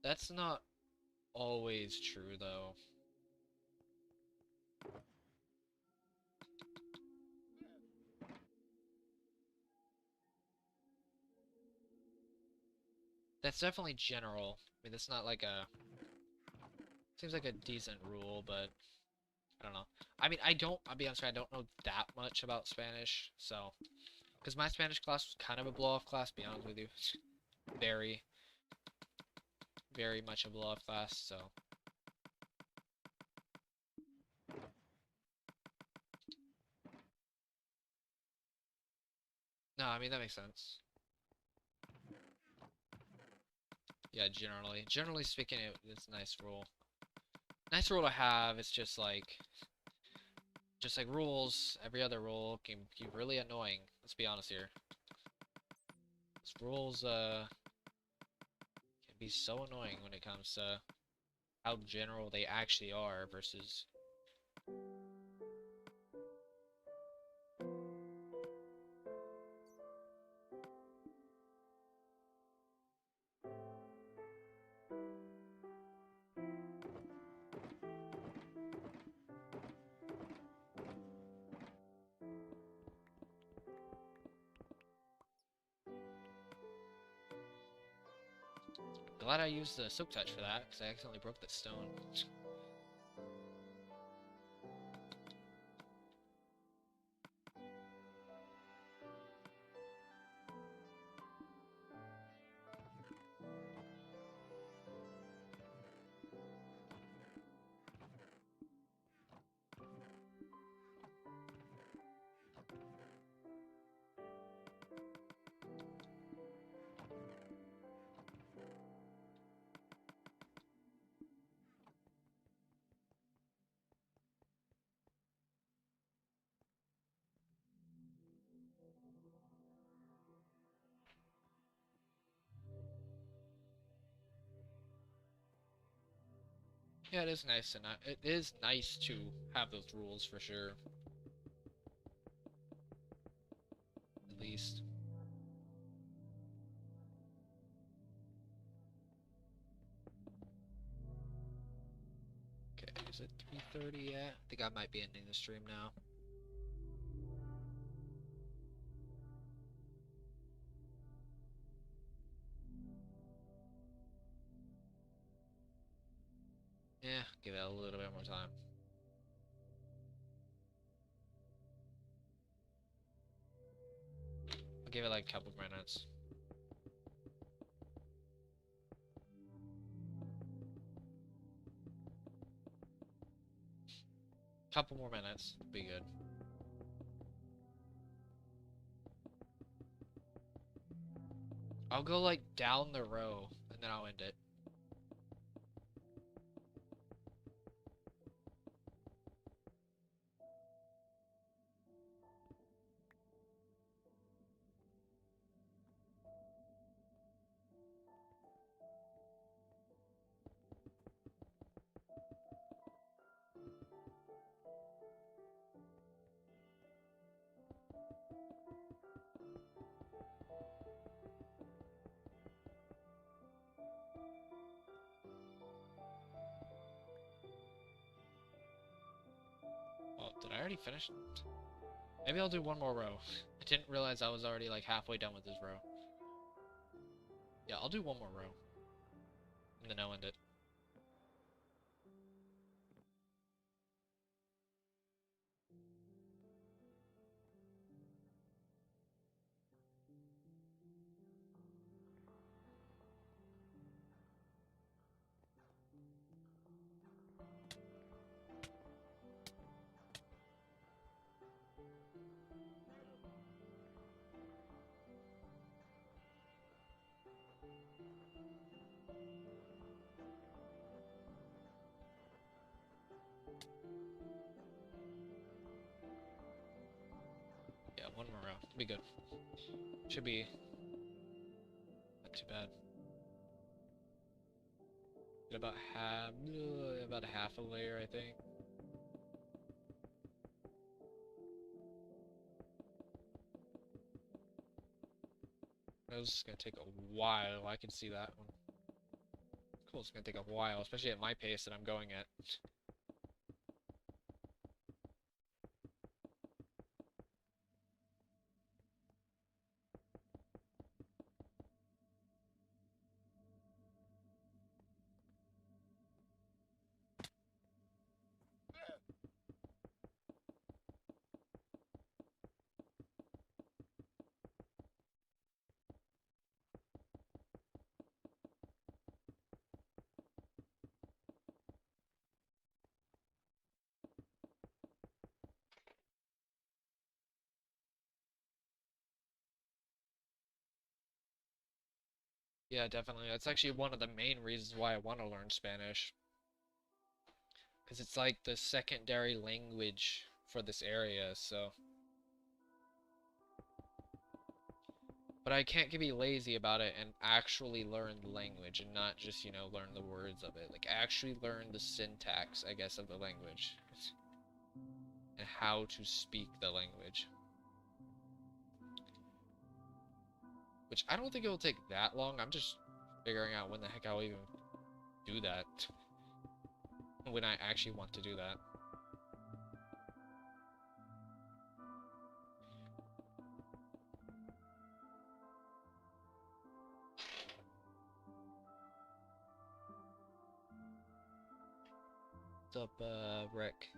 That's not always true, though. That's definitely general. I mean, that's not like a... Seems like a decent rule, but I don't know. I mean, I'll be honest, I don't know that much about Spanish, so... Because my Spanish class was kind of a blow-off class, to be honest with you. Very, very much a blow-off class, so... No, I mean, that makes sense. Yeah, generally speaking, it's a nice rule. Nice rule to have. It's just like rules. Every other rule can be really annoying. Let's be honest here. These rules can be so annoying when it comes to how general they actually are versus. Glad I used the silk touch for that because I accidentally broke that stone. Yeah, it is nice, and it is nice to have those rules for sure. At least. Okay, is it 3:30 yet? I think I might be ending the stream now. Yeah, give it a little bit more time. I'll give it like a couple minutes. Couple more minutes, be good. I'll go like down the row, and then I'll end it. Oh, did I already finish? Maybe I'll do one more row. I didn't realize I was already like halfway done with this row. Yeah, I'll do one more row. And then I'll end it. Yeah, one more row. Be good. Should be not too bad. Get about half a layer, I think. This is gonna take a while. I can see that one. Cool, it's gonna take a while, especially at my pace that I'm going at. Yeah, definitely. That's actually one of the main reasons why I want to learn Spanish. Because it's like the secondary language for this area, so. But I can't be lazy about it and actually learn the language and not just, learn the words of it. Like, actually learn the syntax, I guess, of the language. And how to speak the language. Which I don't think it will take that long. I'm just figuring out when the heck I'll even do that. When I actually want to do that. What's up, Rick?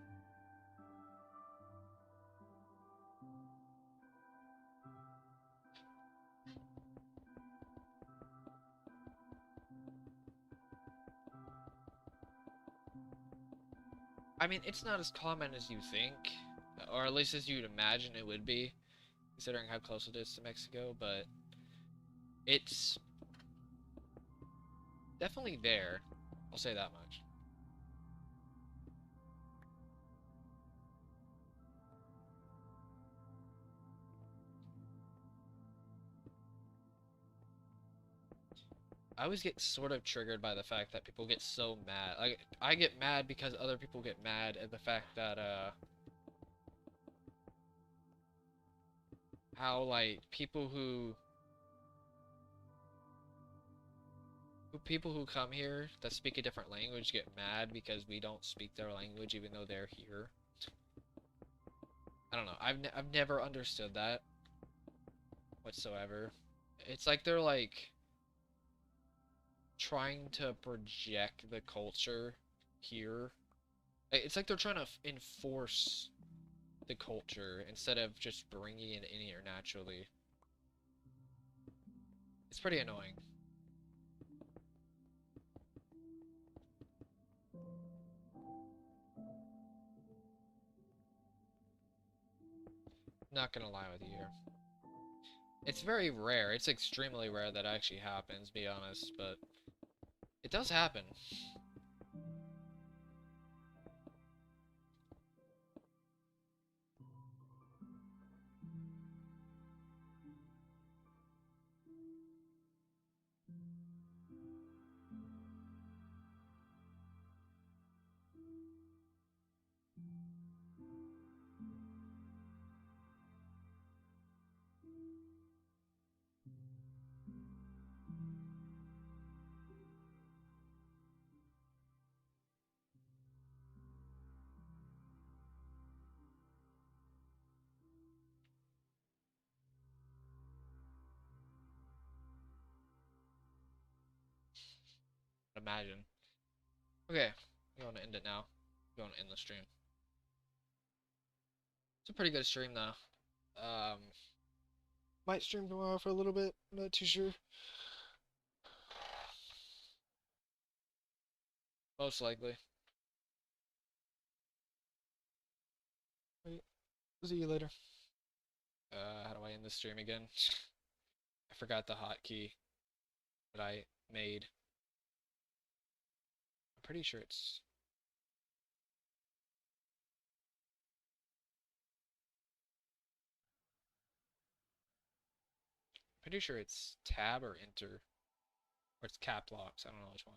I mean, it's not as common as you think, or at least as you'd imagine it would be, considering how close it is to Mexico, but it's definitely there. I'll say that much. I always get sort of triggered by the fact that people get so mad. Like, I get mad because other people get mad at the fact that, how, like, people who come here that speak a different language get mad because we don't speak their language even though they're here. I don't know. I've never understood that whatsoever. It's like they're like trying to project the culture here. It's like they're trying to enforce the culture instead of just bringing it in here naturally. It's pretty annoying. Not gonna lie with you here. It's very rare. It's extremely rare that actually happens, be honest, but it does happen. Imagine. Okay, I'm going to end it now. I'm going to end the stream. It's a pretty good stream though. Might stream tomorrow for a little bit. I'm not too sure. Most likely. Wait, see you later. How do I end the stream again? I forgot the hotkey that I made. I'm pretty sure it's... Pretty sure it's tab or enter. Or it's cap locks. I don't know which one.